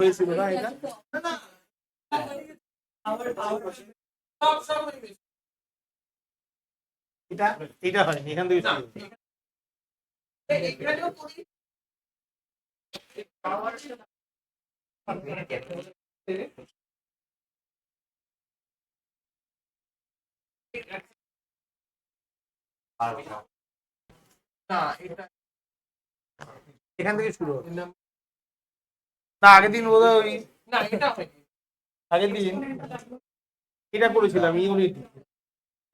হয়েছিল না এটা? এটা এটা হয়নি, এখান থেকে শুরু হয়েছে। এখান থেকে শুরু হবে না, আগের দিন বোধহয় ওই আগের দিন এটা করেছিলাম ইউনিট,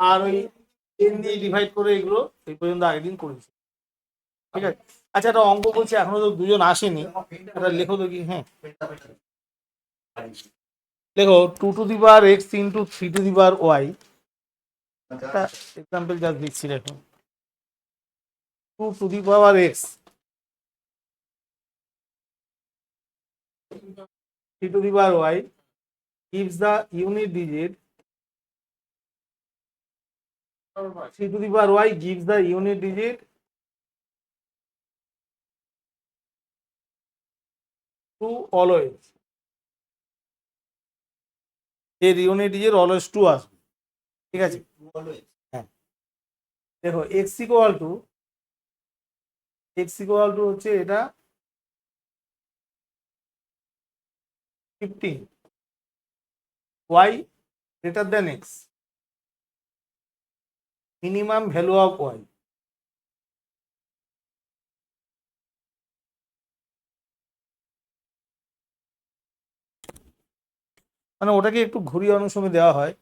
আর ওই 10 দিয়ে ডিভাইড করে এগুলো এই পর্যন্ত আগের দিন করেছি। ঠিক আছে, আচ্ছা একটা অঙ্ক বলছি, এখনো তো দুজন আসেনি, এটা লেখো তো কি। হ্যাঁ দেখো 2 to the power x into 3 to the power y, একটা এক্সাম্পল জাস্ট দিচ্ছি দেখো। 2 to the power x 3 to the power y gives the unit digit 3 to the power y gives the unit digit to always, এর unit digit always 2 আসবে। ঠিক আছে, হ্যাঁ দেখো x equal to হচ্ছে এটা 15, y greater than x, minimum value of y। মানে ওটাকে একটু ঘুরিয়ে অনেক সময় দেওয়া হয়,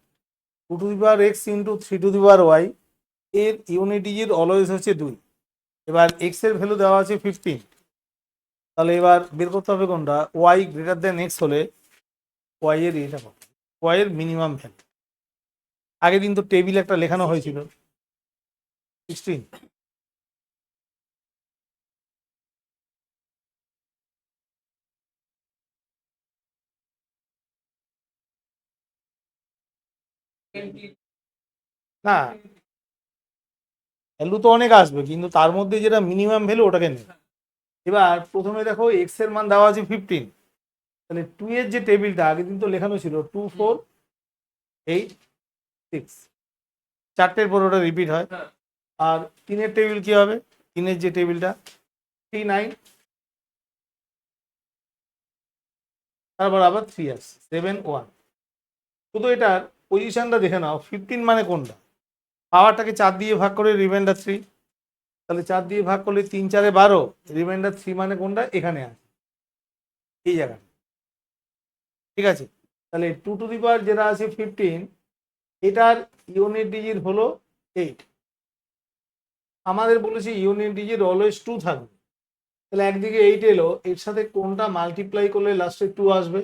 2 to the power x into 3 to the power y, এর ইউনিট ডিজিট অলওয়েজ হচ্ছে 2। এবার x এর ভ্যালু দেওয়া আছে 15, তাহলে এবার বের করতে হবে কোনটা, y গ্রেটার দেন x হলে y এর এটা কত, y এর মিনিমাম ভ্যালু। আগে দিন তো টেবিল একটা লেখানো হয়েছিল 16, না ভ্যালু তো অনেক আসবে, কিন্তু তার মধ্যে যেটা মিনিমাম ভ্যালু ওটাকে নেই। এবার প্রথমে দেখো এক্স এর মান দেওয়া আছে 15, তাহলে 2 এর যে টেবিলটা আগের দিন তো লেখানো ছিল 2 4 8 6, চারটের পর ওটা রিপিট হয়। আর 3 এর টেবিল কি হবে, 3 এর যে টেবিলটা 3 9, তারপর আবার 3 আসছে 7 1। শুধু এটার পজিশনটা দেখে নাও, 15 মানে কোনটা, পাওয়ারটাকে 4 দিয়ে ভাগ করে রিমাইন্ডার 3, তাহলে 4 দিয়ে ভাগ করলে 3 4 12, রিমাইন্ডার 3 মানে কোনটা, এখানে আছে এই জায়গায়। ঠিক আছে, তাহলে 2 to the power যেটা আছে 15, এটার ইউনিট ডিজিট হলো 8। আমাদের বলেছি ইউনিট ডিজিট অলওয়েজ 2 থাকবে, তাহলে একদিকে 8 এলো, এর সাথে কোনটা মাল্টিপ্লাই করলে লাস্টে 2 আসবে,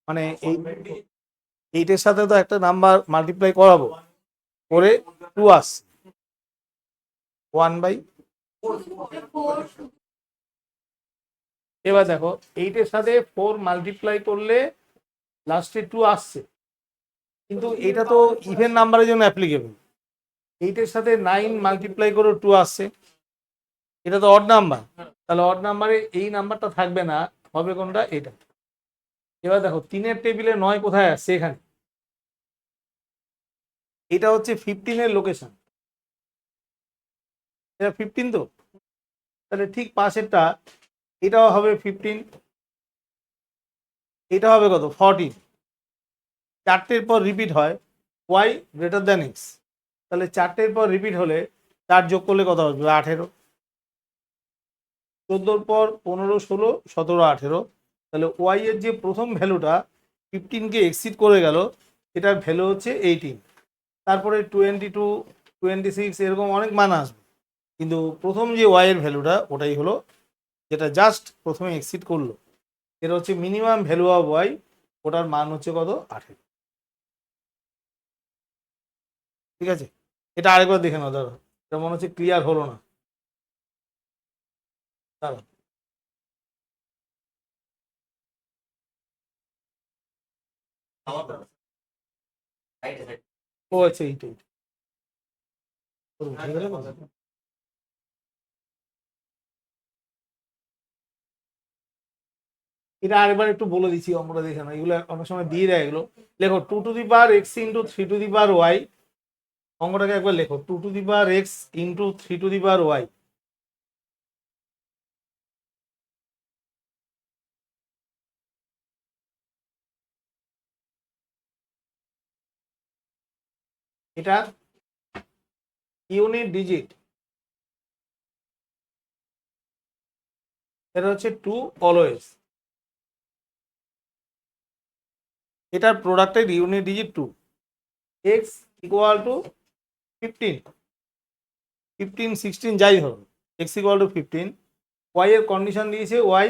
মানে এই 8 এর সাথে তো একটা নাম্বার মাল্টিপ্লাই করাবো করে 2 আসছে 1/। এবার দেখো 8 এর সাথে 4 মাল্টিপ্লাই করলে লাস্টে 2 আসছে, কিন্তু এটা তো ইভেন নাম্বারের জন্য অ্যাপ্লিকেবল। 8 এর সাথে 9 মাল্টিপ্লাই করে 2 আসছে, এটা তো অড নাম্বার, তাহলে অড নাম্বারে এই নাম্বারটা থাকবে না, হবে কোনটা, এটা। এবার দেখো 3 এর টেবিলে 9 কোথায় আসছে, এখানে, এটা হচ্ছে 15 এর লোকেশন, এটা 15 তো, তাহলে ঠিক পাশেরটা এটাও হবে 15, এটা হবে কত 14। চারটের পর রিপিট হয় y গ্রেটার দ্যান x, তাহলে চারটের পর রিপিট হলে 4 যোগ করলে কত আসবে 18, 14 পর 15 16 17 18, তাহলে y এর যে প্রথম ভ্যালুটা 15কে এক্সিড করে গেল, এটার ভ্যালু হচ্ছে 18। তারপরে 22 26 এরকম অনেক মান আসবে, কিন্তু প্রথম যে y এর ভ্যালুটা ওটাই হলো যেটা জাস্ট প্রথমে এক্সিড করলো, এটা হচ্ছে মিনিমাম ভ্যালু অফ y, ওটার মান হচ্ছে কত 18। ঠিক আছে, এটা আরেকবার দেখে নাও, দাঁড়া এটা মনে হচ্ছে ক্লিয়ার হলো না, দাঁড়া ও আচ্ছা এইটাই উঠে গেলে কথা। এটা আরেকবার একটু বলে দিচ্ছি, অঙ্কটা দেখে না, এগুলো অনেক সময় দিয়ে দেয় এগুলো। লেখো 2 to the power x into 3 to the power y. অঙ্কটাকে একবার লেখো 2 to the power x into 3 to the power y. এটা ইউনিট ডিজিট, এটা হচ্ছে 2 অলওয়েজ। এটার প্রোডাক্টের unit digit 2। X equal to 15, 15, 16 যাই ধরো, এক্স ইকুয়াল টু 15। ওয়াই এর কন্ডিশন দিয়েছে ওয়াই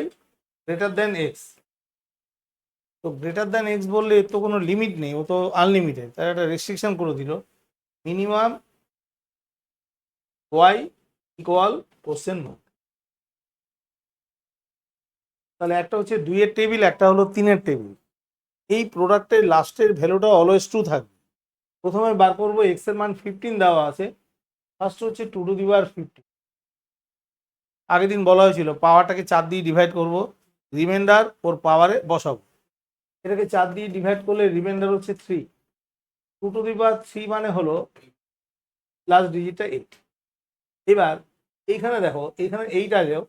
গ্রেটার দেন এক্স। তো গ্রেটার দেন এক্স বললে এর তো কোনো লিমিট নেই, ও তো আনলিমিটেড, তার একটা রেস্ট্রিকশন করে দিল, minimum y equal question mark. তাহলে একটা হচ্ছে 2 এর টেবিল, একটা হলো 3 এর টেবিল। এই প্রোডাক্টের লাস্টের ভ্যালুটা অলওয়েজ 2 থাকবে। প্রথমে বার করবো এক্স এর মান 15 দেওয়া আছে, ফার্স্ট হচ্ছে 2 টু দি পাওয়ার 15। আগের দিন বলা হয়েছিল পাওয়ারটাকে 4 দিয়ে ডিভাইড করব, রিমাইন্ডার ওর পাওয়ারে বসাবো। এটাকে 4 দিয়ে ডিভাইড করলে রিমাইন্ডার হচ্ছে 3। 2 টু দি পাওয়ার 3 মানে হলো লাস্ট ডিজিটটা 8। এবার এইখানে দেখো, এইখানে 8 আসেও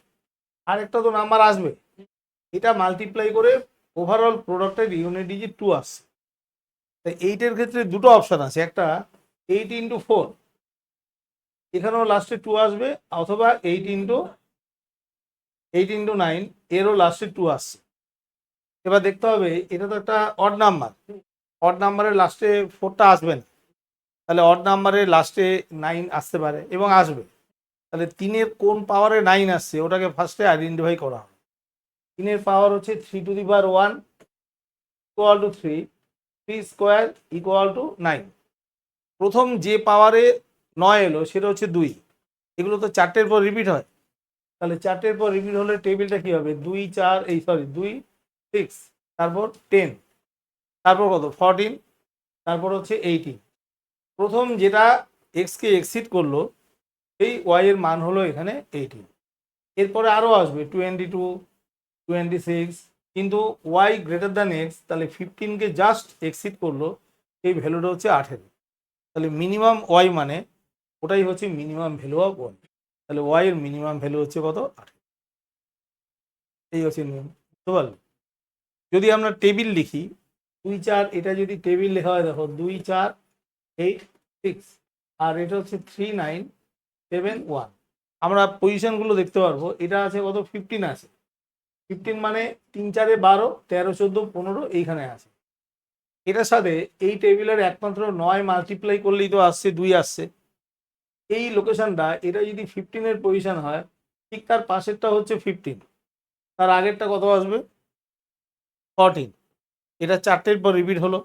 আরেকটা তো নাম্বার আসবে, এটা মাল্টিপ্লাই করে ওভারঅল প্রোডাক্টের ইউনিট ডিজিট 2 আসছে। তাই 8-এর ক্ষেত্রে দুটো অপশান আছে, একটা 8 ইন্টু 4, এখানেও লাস্টে 2 আসবে, অথবা 8 ইন্টু 9, এরও লাস্টে 2 আসছে। এবার দেখতে হবে এটা তো একটা অড নাম্বার, অড নাম্বারের লাস্টে 4টা আসবে না, তাহলে অড নাম্বারের লাস্টে 9 আসতে পারে এবং আসবে। তাহলে 3-এর কোন পাওয়ারে 9 আসছে ওটাকে ফার্স্টে আইডেন্টিফাই করা হবে। 3-এর পাওয়ার হচ্ছে 3 to the power 1 equal to 3, 3 square equal to 9। প্রথম যে পাওয়ারে 9 এলো সেটা হচ্ছে 2। এগুলো তো 4টের পর রিপিট হয়, তাহলে 4টের পর রিপিট হলে টেবিলটা কি হবে, 2 4, 2 6, তারপর 10, তারপর কত 14, তারপর হচ্ছে 18। প্রথম যেটা এক্সকে এক্সিড করলো এই ওয়াই এর মান হলো এখানে 18। এরপরে আরও আসবে 22, 26, কিন্তু ওয়াই গ্রেটার দ্যান এক্স, তাহলে 15কে জাস্ট এক্সিড করলো, এই ভ্যালুটা হচ্ছে 18। তাহলে মিনিমাম ওয়াই মানে ওটাই হচ্ছে মিনিমাম ভ্যালু অফ ওয়াই। তাহলে ওয়াই এর মিনিমাম ভ্যালু হচ্ছে কত, 18। এই হচ্ছে নিয়ম, বুঝতে পারলে? যদি আমরা টেবিল লিখি 2 4, এটা যদি টেবিল লেখা হয় দেখো 2 4 8 6, আর এটা হচ্ছে 3 9 7 1। আমরা পজিশনগুলো দেখতে পারবো, এটা আছে কত 15 আছে, 15 মানে 3 4 12, 13 14 15 এইখানে আছে। এটার সাথে এই টেবিলের একমাত্র 9 মাল্টিপ্লাই করলেই তো আসছে 2 আসছে। এই লোকেশনটা এটা যদি 15-এর পজিশন হয়, ঠিক তার পাশেরটা হচ্ছে 15, তার আগেরটা কত আসবে 14। এটা 4টের পর রিপিট হলো,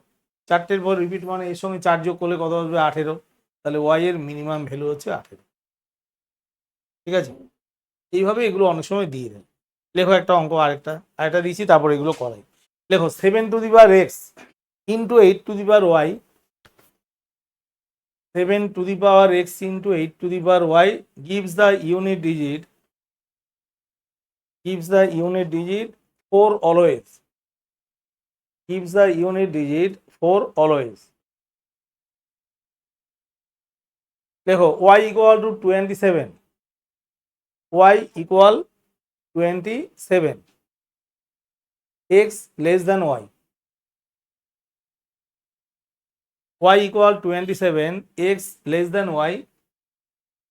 4টের পর রিপিট মানে এর সঙ্গে 4 যোগ করলে কত আসবে 18। তাহলে ওয়াই এর মিনিমাম ভ্যালু হচ্ছে 18। ঠিক আছে, এইভাবে এগুলো অনেক সময় দিয়ে দেয়। লেখো একটা অঙ্ক, আরেকটা দিয়েছি, তারপর এগুলো করাই। লেখো 7 to the power x into 8 to the power y. 7 to the power x into 8 to the power y gives the unit digit 4 always, gives the unit digit 4 always। দেখো y equal to 27, y equal 27, x less than y equal 27, x less than y,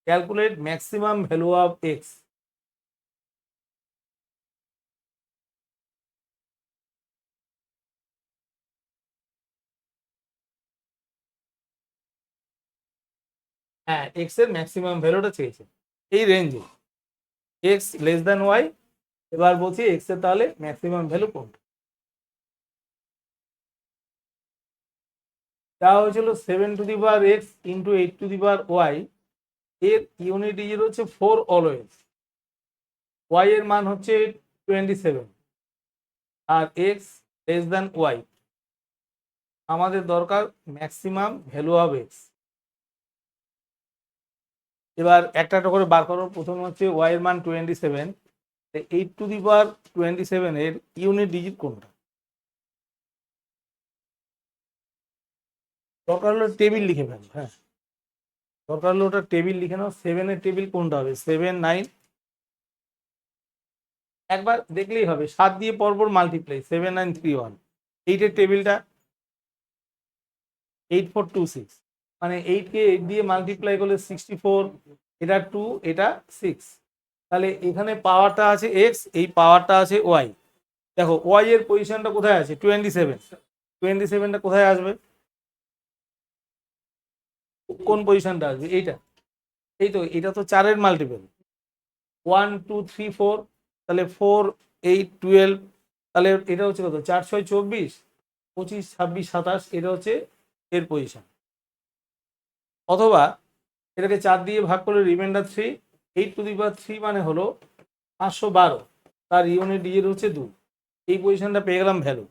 calculate maximum value of x। হ্যাঁ, x এর maximum ভ্যালুটা চেয়েছে এই রেঞ্জে, x less than y। এবার বলছি x এর তাহলে ম্যাক্সিমাম ভ্যালু কোনটা। দেওয়া হয়েছিল 7 to the power x into 8 to the power y, এর ইউনিট ডিজিট হচ্ছে 4 অলওয়েজ, ওয়াই এর মান হচ্ছে 27, আর এক্স লেস দেন ওয়াই। আমাদের দরকার ম্যাক্সিমাম ভ্যালু অফ এক্স। এবার একটা একটা করে বার করো। প্রথমে হচ্ছে ওয়াই এর মান 27, 8^27 এর ইউনিট ডিজিট কোনটা? দরকার হলে টেবিল লিখে ফেলো। হ্যাঁ, দরকার হলে ওটা টেবিল লিখে নাও। 7 এর টেবিল কোনটা হবে? 7, 9, একবার দেখলেই হবে। 7 দিয়ে পরপর মাল্টিপ্লাই, 7, 9, 3, 1। 8 এর টেবিলটা 8, 4, 2, 6, মানে 8 কে 8 দিয়ে মাল্টিপ্লাই করলে 64, এটা 2, এটা 6। তাহলে এখানে পাওয়ারটা আছে x, এই পাওয়ারটা আছে y। দেখো y এর পজিশনটা কোথায় আছে? 27। 27টা কোথায় আসবে? কোন পজিশনটা আসবে? এইটা। এই তো, এটা তো 4 এর মাল্টিপল। 1, 2, 3, 4, তাহলে 4, 8, 12, তাহলে এটা হচ্ছে কত? 4, 6, 24, 25, 26, 27, এটা হচ্ছে এর পজিশন। অথবা এটাকে 4 দিয়ে ভাগ করলে রিমাইন্ডার 3, 8^3 মানে হলো 512, তার ইউনিট ডিজিট হচ্ছে 2। এই পজিশনটা পেয়ে গেলাম ভ্যালু।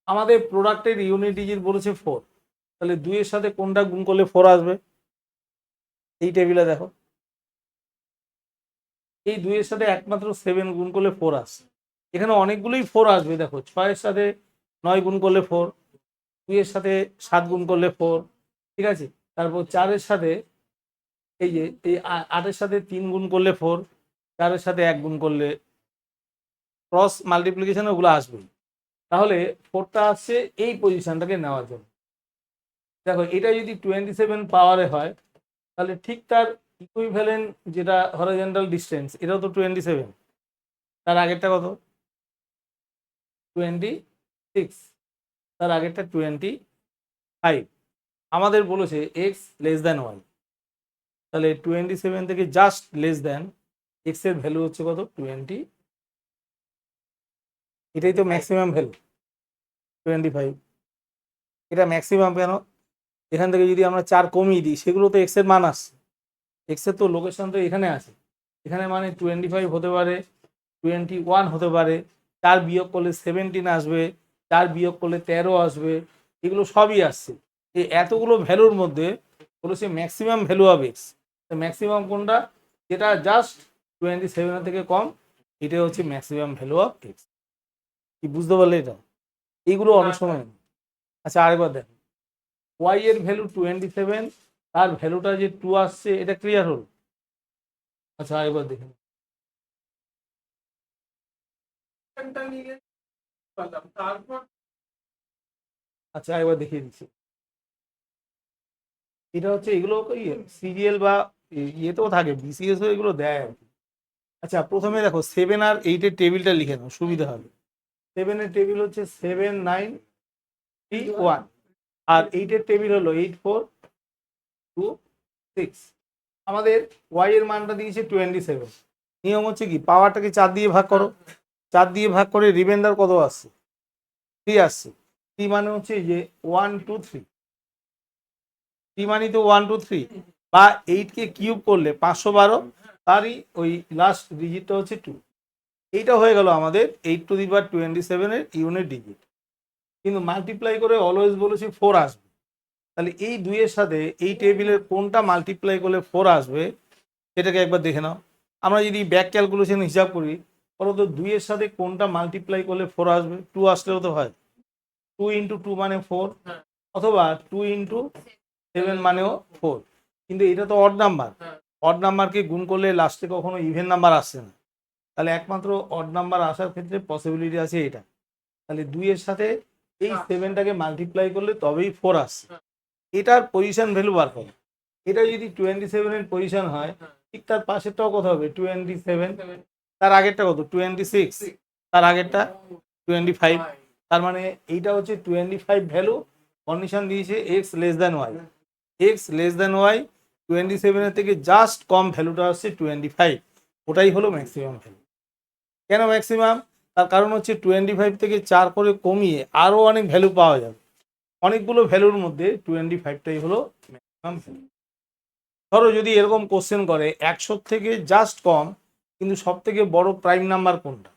আমাদের প্রোডাক্টের ইউনিট ডিজিট বলেছে 4, তাহলে 2 এর সাথে কোনটা গুণ করলে 4 আসবে? এই টেবিলে দেখো, এই 2 এর সাথে একমাত্র 7 গুণ করলে 4 আসছে। এখানে অনেকগুলোই 4 আসবে। দেখো 6 এর সাথে 9 গুণ করলে 4, 2 এর সাথে 7 গুণ করলে 4, ঠিক আছে। তারপর 4 এর সাথে এই যে এই 8 এর সাথে 3 গুণ করলে 4, 4 এর সাথে 1 গুণ করলে, ক্রস মাল্টিপ্লিকেশন ওগুলো আসবে। তাহলে 4টা আসছে এই পজিশনটাকে নেওয়ার জন্য। দেখো এটা যদি 27 পাওয়ারে হয়, তাহলে ঠিক তার ইকুইভ্যালেন্ট যেটা হরিজন্টাল ডিসটেন্স, এটাও তো 27। তার আগেরটা কত? 26। তার আগেরটা 25। আমাদের বলেছে এক্স লেস দ্যান ওয়াই, তাহলে 27 থেকে জাস্ট লেস দ্যান এক্স এর ভ্যালু হচ্ছে কত? 20। এটাই তো ম্যাক্সিমাম ভ্যালু, 25। এটা ম্যাক্সিমাম কেন? এখান থেকে যদি আমরা 4 কমিয়ে দিই, সেগুলো তো এক্স এর মান আসছে। এক্স এর তো লোকেশন তো এখানে আছে। এখানে মানে 25 হতে পারে, 21 হতে পারে, 4 বিয়োগ করলে 17 আসবে, 4 বিয়োগ করলে 13 আসবে, এগুলো সবই আসছে। এই এতগুলো ভ্যালুর মধ্যে বলেছে maximum value of x. Maximum কোনটা? যেটা জাস্ট 27 থেকে কম, এটাই হচ্ছে ম্যাক্সিমাম ভ্যালু অফ এক্স। কি বুঝতে পারলে এটা? এইগুলো অনেক সময়। আচ্ছা আরেকবার দেখো, ওয়াই এর ভ্যালু 27, তার ভ্যালুটা যে 2 আসছে, এটা ক্লিয়ার হলো? আচ্ছা আরেকবার দেখুন। আচ্ছা একবার দেখিয়ে দিচ্ছি। এটা হচ্ছে, এগুলো সিরিয়াল বা ইয়েতেও থাকে, বিসিএস এগুলো দেয় আর কি। আচ্ছা প্রথমে দেখো 7 আর 8 এর টেবিলটা লিখে নাও, সুবিধা হবে। 7 এর টেবিল হচ্ছে 7, 9, 3, 1, আর 8 এর টেবিল হলো 8, 4, 2, 6। আমাদের ওয়াই এর মানটা দিয়েছে 27। নিয়ম হচ্ছে কি, পাওয়ারটাকে 4 দিয়ে ভাগ করো, 4 দিয়ে ভাগ করে রিমাইন্ডার কত আসছে? 3 আসছে। 3 মানে হচ্ছে এই যে 1, 2, 3, 3 মানে তো 1, 2, 3, বা 8 কে কিউব করলে 512, তারই ওই লাস্ট ডিজিটটা হচ্ছে 2। এইটা হয়ে গেল আমাদের 8^27 এর ইউনিট ডিজিট। কিন্তু মাল্টিপ্লাই করে অলওয়েজ বলেছি 4 আসবে। তাহলে এই 2 এর সাথে এই টেবিলের কোনটা মাল্টিপ্লাই করলে 4 আসবে, সেটাকে একবার দেখে নাও। আমরা যদি ব্যাক ক্যালকুলেশন হিসাব করি, বলতো 2 এর সাথে কোনটা মাল্টিপ্লাই করলে 4 আসবে? 2 আসলেও তো হয়। 2 ইন্টু 2 মানে 4, অথবা 2 ইন্টু 7 মানেও 4। কিন্তু এটা তো অড নাম্বার, অড নাম্বারকে গুণ করলে লাস্টে কখনো ইভেন নাম্বার আসছে না। তাহলে একমাত্র অড নাম্বার আসার ক্ষেত্রে পসিবিলিটি আছে এটা। তাহলে 2 এর সাথে এই 7টাকে মাল্টিপ্লাই করলে তবেই 4 আসছে। এটার পজিশন ভ্যালু বার করো। এটা যদি 27 এর পজিশন হয়, ঠিক তার পাশেরটাও কত হবে? 27। তার আগেরটা কত? 26। তার আগেরটা 25। তার মানে এইটা হচ্ছে 25 ভ্যালু। কন্ডিশন দিয়েছে x less than y. X less than y, 27 এর থেকে জাস্ট কম ভ্যালুটা আসছে 25। ওটাই হলো ম্যাক্সিমাম ভ্যালু। কেন ম্যাক্সিমাম? তার কারণ হচ্ছে 25 থেকে 4 করে কমিয়ে আরও অনেক ভ্যালু পাওয়া যাবে। অনেকগুলো ভ্যালুর মধ্যে 25টাই হলো ম্যাক্সিমাম ভ্যালু। ধরো যদি এরকম কোশ্চেন করে 100 থেকে জাস্ট কম কিন্তু সব থেকে বড় প্রাইম নাম্বার কোনটা?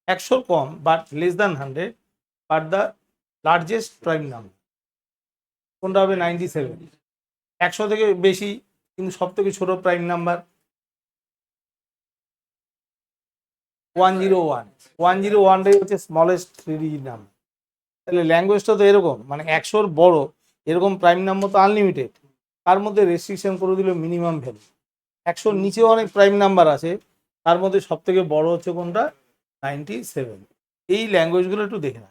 100 কম but less than 100 but the largest prime number কোনটা হবে? 97। 100 থেকে বেশি কিন্তু সব থেকে ছোট প্রাইম নাম্বার 101, 101টাই হচ্ছে স্মলেস্ট 3 ডিজিট নাম্বার। তাহলে ল্যাঙ্গুয়েজটা তো এরকম, মানে 100-র বড় এরকম প্রাইম নাম্বার তো আনলিমিটেড, তার মধ্যে রেস্ট্রিকশন করে দিল মিনিমাম ভ্যালু। 100-র নিচেও অনেক প্রাইম নাম্বার আছে, তার মধ্যে সব থেকে বড় হচ্ছে কোনটা, 97। এই ল্যাঙ্গুয়েজগুলো একটু দেখে না।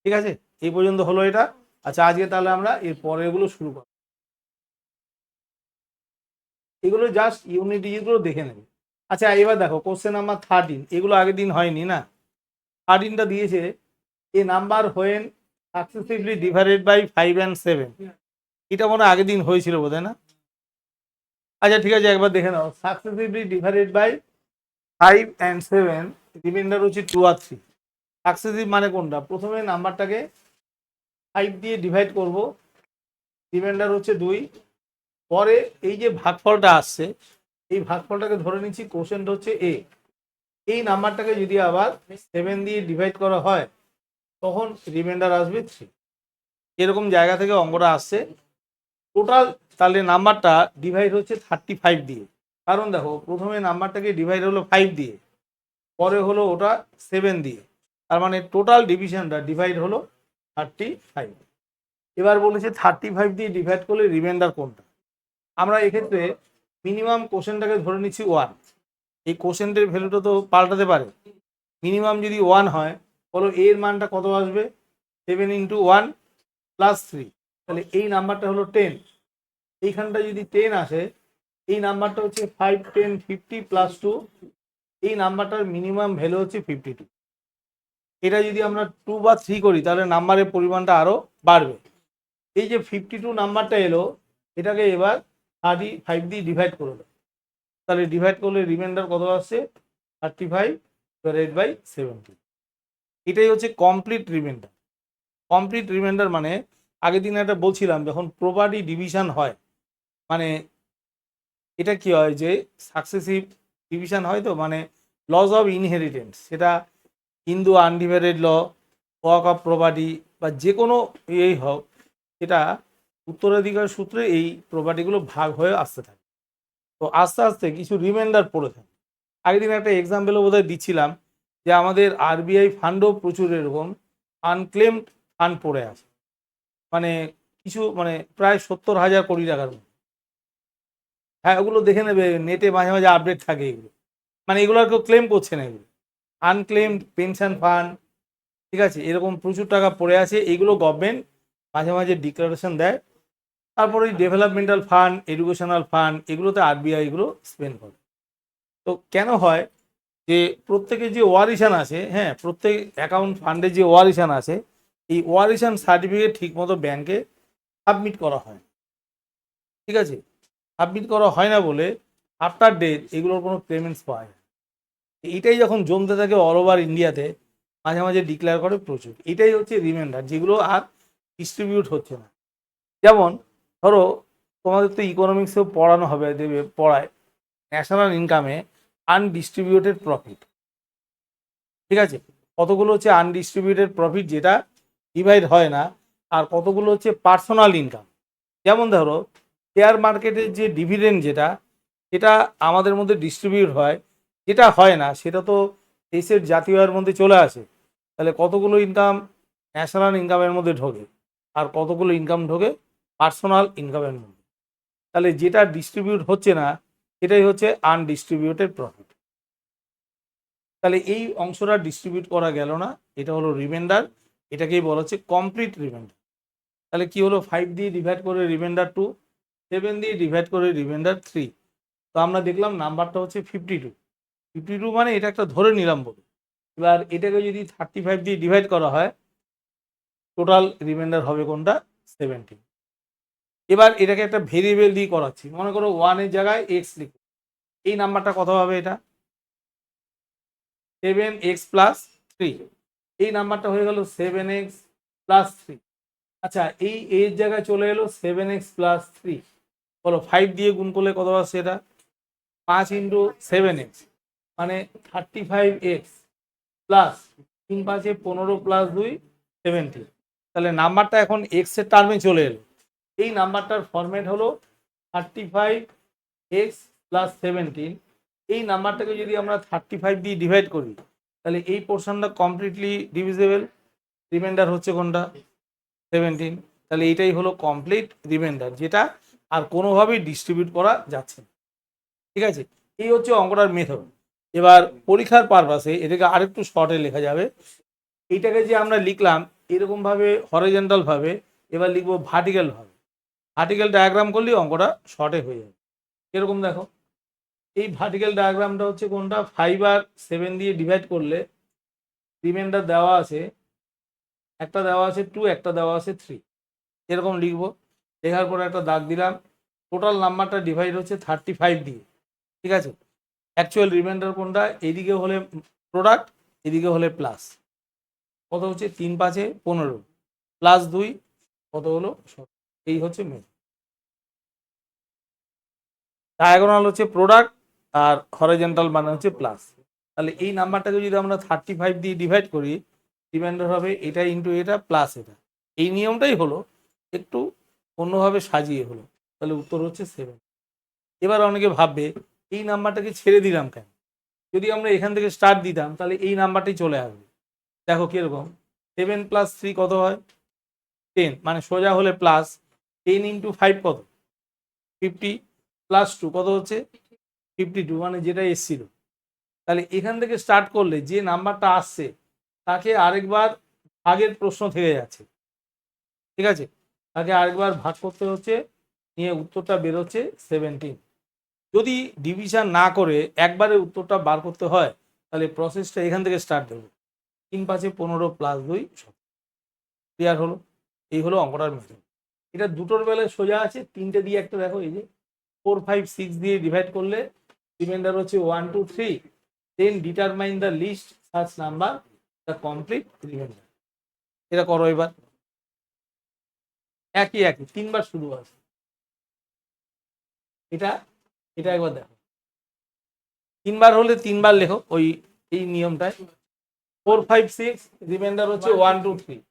ঠিক আছে, এই পর্যন্ত হলো এটা। আচ্ছা, আজকে তাহলে আমরা এর পরেরগুলো শুরু করব। এগুলো জাস্ট ইউনিট ডিজিটগুলো দেখে নেবে। আচ্ছা, এবার দেখো কোশ্চেন নাম্বার 13, এগুলো আগের দিন হয়নি না। 13টা দিয়েছে, a number when successively divided by 5 and 7। এটা মনে হয় আগের দিন হয়েছিল বোধহয় না। আচ্ছা ঠিক আছে, একবার দেখে নাও। Successively divided by 5 and 7, remainder হচ্ছে 2 আর 3। সাকসেসিভ মানে কোনটা, প্রথমে নাম্বারটাকে 5 দিয়ে ডিভাইড করব, রিমাইন্ডার হচ্ছে 2। পরে এই যে ভাগফলটা আসছে, এই ভাগফলটাকে ধরে নিচ্ছি কোশ্চেনটা হচ্ছে এ। এই নাম্বারটাকে যদি আবার 7 দিয়ে ডিভাইড করা হয়, তখন রিমাইন্ডার আসবে 3। এরকম জায়গা থেকে অঙ্কটা আসছে। টোটাল তাহলে নাম্বারটা ডিভাইড হচ্ছে 35 দিয়ে। কারণ দেখো, প্রথমে নাম্বারটাকে ডিভাইড হলো 5 দিয়ে, পরে হলো ওটা 7 দিয়ে, তার মানে টোটাল ডিভিশনটা ডিভাইড হলো 35। এবার বলেছে 35 দিয়ে ডিভাইড করলে রিমাইন্ডার কোনটা। আমরা এক্ষেত্রে মিনিমাম কোশ্চেনটাকে ধরে নিচ্ছি 1। এই কোশ্চেনটার ভ্যালুটা তো পাল্টাতে পারে। মিনিমাম যদি 1 হয়, বলো এর মানটা কত আসবে, 7 × 1 + 3, তাহলে এই নাম্বারটা হলো 10। এইখানটা যদি 10 আসে, এই নাম্বারটা হচ্ছে 5, 10, 50 + 2, এই নাম্বারটার মিনিমাম ভ্যালু হচ্ছে 52। এটা যদি আমরা 2 বা 3 করি, তাহলে নাম্বারের পরিমাণটা আরও বাড়বে। এই যে 52 নাম্বারটা এলো, এটাকে এবার 35 দিয়ে ডিভাইড করে দেবো, তাহলে ডিভাইড করলে রিমাইন্ডার কত আসছে, 35/70। এটাই হচ্ছে কমপ্লিট রিমাইন্ডার। কমপ্লিট রিমাইন্ডার মানে আগের দিন একটা বলছিলাম, যখন প্রপার্টি ডিভিশন হয়, মানে এটা কি হয় যে সাকসেসিভ ডিভিশন হয়, তো মানে লস অফ ইনহেরিটেন্স, সেটা Hindu undivided law, walk of property বা যে কোনো ইয়েই হোক, এটা উত্তরাধিকার সূত্রে এই প্রপার্টিগুলো ভাগ হয়ে আসতে থাকে। তো আস্তে আস্তে কিছু রিমাইন্ডার পড়ে থাকে। আগের দিন একটা এক্সাম্পলও বোধহয় দিচ্ছিলাম, যে আমাদের আরবিআই ফান্ডও প্রচুর এরকম আনক্লেমড ফান্ড পড়ে আছে, মানে কিছু মানে প্রায় 70,000 কোটি টাকার মতো। হ্যাঁ, ওগুলো দেখে নেবে, নেটে মাঝে মাঝে আপডেট থাকে এগুলো, মানে এগুলো আর কেউ ক্লেম করছে না, এগুলো আনক্লেমড পেনশন ফান্ড। ঠিক আছে, এরকম প্রচুর টাকা পড়ে আছে, এগুলো গভর্নমেন্ট মাঝে মাঝে ডিক্লারেশন দেয়। তারপরে ডেভেলপমেন্টাল ফান্ড, এডুকেশনাল ফান্ড, এগুলোতে আরবিআই এগুলো স্পেন্ড করে। তো কেন হয় যে প্রত্যেকের যে ওয়ারিশান আছে, হ্যাঁ, প্রত্যেক অ্যাকাউন্ট ফান্ডে যে ওয়ারিশান আছে, এই ওয়ারিশান সার্টিফিকেট ঠিকমতো ব্যাংকে সাবমিট করা হয়। ঠিক আছে, সাবমিট করা হয় না বলে আফটার ডেট এগুলোর কোনো পেমেন্টস পাওয়া যায়। এইটাই যখন জমতে থাকে অল ওভার ইন্ডিয়াতে, মাঝে মাঝে ডিক্লেয়ার করে প্রচুর। এটাই হচ্ছে রিমাইন্ডার, যেগুলো আর ডিস্ট্রিবিউট হচ্ছে না। যেমন ধরো, তোমাদের তো ইকোনমিক্সেও পড়ানো হবে, দেবে পড়ায় ন্যাশনাল ইনকামে আনডিস্ট্রিবিউটেড প্রফিট। ঠিক আছে, কতগুলো হচ্ছে আনডিস্ট্রিবিউটেড প্রফিট যেটা ডিভাইড হয় না, আর কতগুলো হচ্ছে পার্সোনাল ইনকাম। যেমন ধরো, শেয়ার মার্কেটের যে ডিভিডেন্ড যেটা, এটা আমাদের মধ্যে ডিস্ট্রিবিউট হয়, যেটা হয় না সেটা তো দেশের জাতীয় আয়ের মধ্যে চলে আসে। তাহলে কতগুলো ইনকাম ন্যাশনাল ইনকামের মধ্যে ঢোকে, আর কতগুলো ইনকাম ঢোকে পার্সোনাল ইনকামের মধ্যে। তাহলে যেটা ডিস্ট্রিবিউট হচ্ছে না, এটাই হচ্ছে আনডিস্ট্রিবিউটেড প্রফিট। তাহলে এই অংশটা ডিস্ট্রিবিউট করা গেল না, এটা হলো রিমাইন্ডার। এটাকেই বলা হচ্ছে কমপ্লিট রিমাইন্ডার। তাহলে কি হলো, 5 দিয়ে ডিভাইড করে রিমাইন্ডার 2, 7 দিয়ে ডিভাইড করে রিমাইন্ডার 3। তো আমরা দেখলাম নাম্বারটা হচ্ছে 52। 52 মানে এটা একটা ধরে নিলাম বলে। এবার এটাকে যদি 35 দিয়ে ডিভাইড করা হয়, টোটাল রিমাইন্ডার হবে কোনটা, 70। এবার এটাকে একটা ভেরিয়েবল দিয়ে করাচ্ছি, মনে করো 1 এর জায়গায় এক্স লিখো। এই নাম্বারটা কত হবে, এটা 7x + 3। এই নাম্বারটা হয়ে গেল 7x + 3। আচ্ছা, এই এর জায়গায় চলে এলো 7x + 3। বলো 5 দিয়ে গুণ করলে কত আসছে, এটা 5 × 7x, মানে 35x প্লাস 3 × 5 = 15 + 2 70। তাহলে নাম্বারটা এখন এক্স এর টার্মে চলে এলো। এই নাম্বারটার ফরম্যাট হলো 35 এক্স প্লাস 17, এই নাম্বারটাকে যদি আমরা 35 দিয়ে ডিভাইড করি তাহলে এই পোর্শনটা কমপ্লিটলি ডিভিজেবল, রিমাইন্ডার হচ্ছে কোনটা 17, তাহলে এইটাই হলো কমপ্লিট রিমাইন্ডার, যেটা আর কোনোভাবেই ডিস্ট্রিবিউট করা যাচ্ছে না। ঠিক আছে, এই হচ্ছে অঙ্কটার মেথড। এবার পরীক্ষার পারপাসে এটাকে আরেকটু শর্টে লেখা যাবে। এইটাকে যে আমরা লিখলাম এরকমভাবে হরিজন্টাল ভাবে, এবার লিখবো ভার্টিক্যাল ভাবে। ভার্টিক্যাল ডায়াগ্রাম করলেই অঙ্কটা শর্টে হয়ে যাবে। এরকম দেখো, এই ভার্টিক্যাল ডায়াগ্রামটা হচ্ছে কোনটা 5 আর 7 দিয়ে ডিভাইড করলে রিমাইন্ডার দেওয়া আছে, একটা দেওয়া আছে 2, একটা দেওয়া আছে 3, এরকম লিখবো। লেখার পরে একটা দাগ দিলাম। টোটাল নাম্বারটা ডিভাইড হচ্ছে 35 দিয়ে। ঠিক আছে, অ্যাকচুয়াল রিমাইন্ডার কোনটা, এদিকে হলে প্রোডাক্ট, এদিকে হলে প্লাস। কত হচ্ছে 3 5 15 প্লাস 2 কত হলো 17। এই হচ্ছে মেন। ডায়াগোনাল হচ্ছে প্রোডাক্ট আর হরিজন্টাল মানে হচ্ছে প্লাস। তাহলে এই নাম্বারটাকে যদি আমরা 35 দিয়ে ডিভাইড করি, রিমাইন্ডার হবে এটা ইন্টু এটা প্লাস এটা। এই নিয়মটাই হলো, একটু অন্যভাবে সাজিয়ে হলো। তাহলে উত্তর হচ্ছে 7। এবার অনেকে ভাববে এই নাম্বারটাকে ছেড়ে দিলাম কেন, যদি আমরা এখান থেকে স্টার্ট দিতাম তাহলে এই নাম্বারটাই চলে আসবে। দেখো কিরকম, 7 প্লাস 3 কত হয় 10, মানে সোজা হলে প্লাস 10 ইন্টু 5 কত 50, প্লাস 2 কত হচ্ছে 52, মানে যেটা এসছিল। তাহলে এখান থেকে স্টার্ট করলে যে নাম্বারটা আসছে তাকে আরেকবার ভাগের প্রশ্ন থেকে যাচ্ছে। ঠিক আছে, তাকে আরেকবার ভাগ করতে হচ্ছে, নিয়ে উত্তরটা বেরোচ্ছে 17। যদি ডিভিশন না করে একবারে উত্তরটা বার করতে হয় তাহলে প্রসেসটা এখান থেকে স্টার্ট দেবো। 3 5 15 প্লাস 2 17। ক্লিয়ার হলো? এই হলো অঙ্কটার মেথড। এটা দুটোর বেলায় সোজা আছে, তিনটে দিয়ে একটা দেখো, এই যে 4 5 6 দিয়ে ডিভাইড করলে রিমাইন্ডার হচ্ছে 1 2 3, then determine the list such number the complete remainder. এটা করো এবার, একই একই 3বার শুরু আছে। এটা এটা একবার দেখো, 3বার হলে 3বার লেখো ওই এই নিয়মটায়। 4 5 6 রিমাইন্ডার হচ্ছে 1 2 3।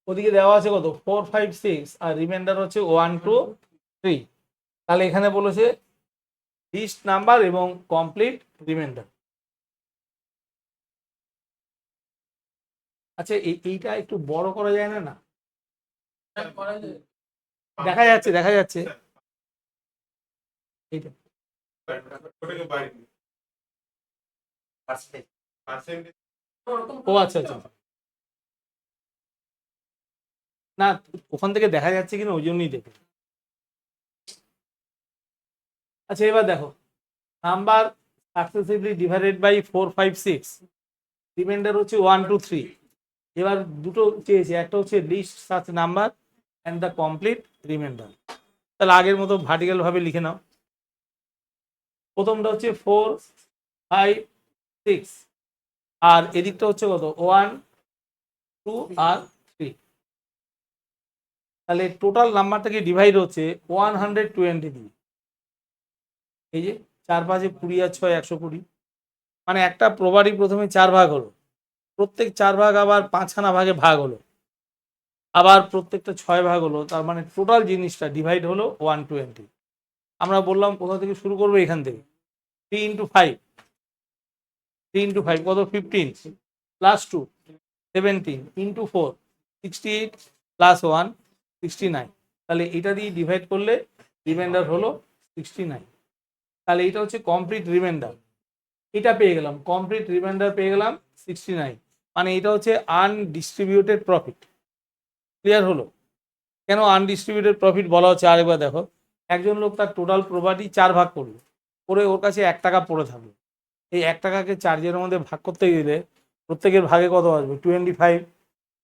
ওদিকে দেওয়া আছে কত 4 5 6 আর রিমাইন্ডার হচ্ছে 1 2 3। তাহলে এখানে বলেছে লিস্ট নাম্বার এবং কমপ্লিট রিমাইন্ডার। আচ্ছা এইটা একটু বড় করা যায় না? না দেখা যাচ্ছে, দেখা যাচ্ছে এইটা। ও আচ্ছা আচ্ছা, না ওখান থেকে দেখা যাচ্ছে কিনা ওই জন্যই দেখে। আচ্ছা এবার দেখো, number successively divided by 4 5 6, remainder হচ্ছে 1 2 3। এবার দুটো চেয়েছে, একটা হচ্ছে list such number and the complete remainder. তাহলে আগের মতো ভার্টিক্যাল ভাবে লিখে নাও। প্রথমটা হচ্ছে 4 5 6 আর এদিকটা হচ্ছে কত 1 2 আর 3। তাহলে টোটাল নাম্বারটাকে ডিভাইড হচ্ছে 120 দিয়ে। এই যে 4 5 20 আর 6 120, মানে একটা প্রবারই প্রথমে 4 ভাগ হলো, প্রত্যেক 4 ভাগ আবার 5খানা ভাগে ভাগ হলো, আবার প্রত্যেকটা 6 ভাগ হলো, তার মানে টোটাল জিনিসটা ডিভাইড হলো 120। আমরা বললাম কোথা থেকে শুরু করবো, এখান থেকে 3 ইন্টু 5, 3 ইন্টু 5 কত 15 প্লাস 2 17 ইন্টু 4 68 প্লাস 1 69। তাহলে এটা দিয়ে ডিভাইড করলে রিমাইন্ডার হলো 69। তাহলে এটা হচ্ছে কমপ্লিট রিমাইন্ডার। এটা পেয়ে গেলাম, কমপ্লিট রিমাইন্ডার পেয়ে গেলাম 69, মানে এটা হচ্ছে আনডিস্ট্রিবিউটেড প্রফিট। ক্লিয়ার হলো? কেন আনডিস্ট্রিবিউটেড প্রফিট বলা হচ্ছে আরেকবার দেখো। একজন লোক তার টোটাল প্রপার্টি 4 ভাগ করলো, করে ওর কাছে 1 টাকা পড়ে থাকলো। এই 1 টাকাকে 4 জনের মধ্যে ভাগ করতে গেলে প্রত্যেকের ভাগে কত আসবে 25।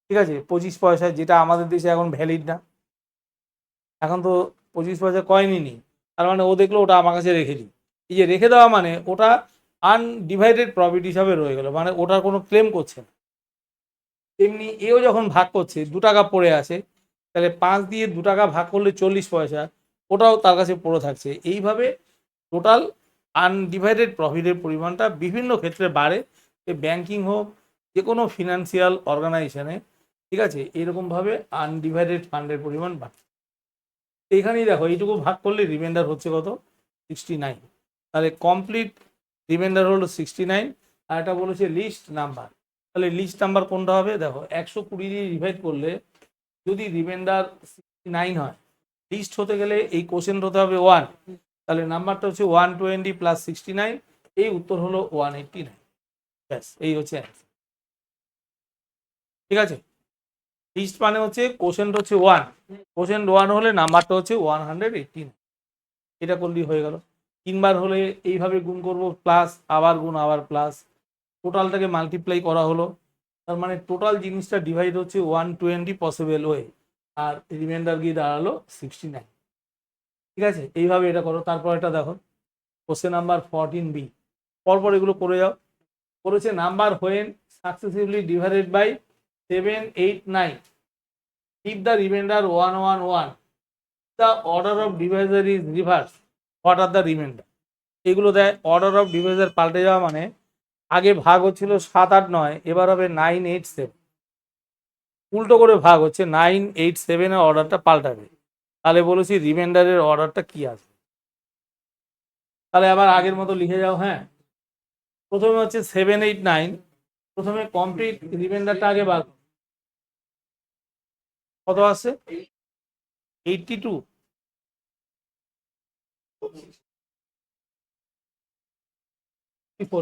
ঠিক আছে, 25 পয়সা, যেটা আমাদের দেশে এখন ভ্যালিড না, এখন তো 25 পয়সা কয়েনই নেই। তার মানে ও দেখলো ওটা আমার কাছে রেখে দিই, এই যে রেখে দেওয়া মানে ওটা আনডিভাইডেড প্রফিট হিসাবে রয়ে গেল, মানে ওটার কোনো ক্লেম করছে না। তেমনি এও যখন ভাগ করছে 2 টাকা পড়ে আছে, তাহলে 5 দিয়ে 2 টাকা ভাগ করলে 40 পয়সা, ওটাও তার কাছে পড়ে থাকছে। এইভাবে টোটাল আনডিভাইডেড প্রফিটের পরিমাণটা বিভিন্ন ক্ষেত্রে বাড়ে। ব্যাংকিং হোক, যে কোনো ফিনান্সিয়াল অর্গানাইজেশনে ঠিক আছে, এরকমভাবে আনডিভাইডেড ফান্ডের পরিমাণ বাড়ছে। এইখানেই দেখো এইটুকু ভাগ করলে রিমাইন্ডার হচ্ছে কত, 69। তাহলে কমপ্লিট রিমাইন্ডার হলো 69। আর এটা বলেছে লিস্ট নাম্বার। তাহলে লিস্ট নাম্বার কোনটা হবে, দেখো 120 দিয়ে ডিভাইড করলে যদি রিমাইন্ডার 69 হয়, লিস্ট হতে গেলে এই কোশ্চেন হতে হবে 1। তাহলে নাম্বারটা হচ্ছে 120 প্লাস 69, এই উত্তর হলো 189। ব্যাস, এই হচ্ছে অ্যান্সার। ঠিক আছে, লিস্ট মানে হচ্ছে কোশ্চেনটা হচ্ছে 1, কোশ্চেন 1 হলে নাম্বারটা হচ্ছে 189। এটা করলেই হয়ে গেল। 3বার হলে এইভাবে গুণ করব, প্লাস আবার গুণ আবার প্লাস, টোটালটাকে মাল্টিপ্লাই করা হলো। তার মানে টোটাল জিনিসটা ডিভাইড হচ্ছে 120 পসিবল ওয়ে, আর রিমাইন্ডার গিয়ে দাঁড়ালো 69। ঠিক আছে, এইভাবে এটা করো। তারপর এটা দেখো কোশ্চেন নাম্বার 14B, পরপর এগুলো করে যাও। করেছে number when successively divided by 7, 8, 9, if the remainder 111, the order of divisor is reversed, what are the remainder? এগুলো দেয়। অর্ডার অফ ডিভাইজার পাল্টে যাওয়া মানে আগে ভাগ হচ্ছিল 7, 8, 9, এবার হবে 9, 8, 7। উল্টো করে ভাগ হচ্ছে 9, 8, 7 এর অর্ডারটা পাল্টাবে। তাহলে বলেছি রিমাইন্ডারের অর্ডারটা কি আসবে। তাহলে আবার আগের মতো লিখে যাও। হ্যাঁ, প্রথমে হচ্ছে 7, 8, 9, প্রথমে কমপ্লিট রিমাইন্ডারটা আগে বার কত আসছে, 82।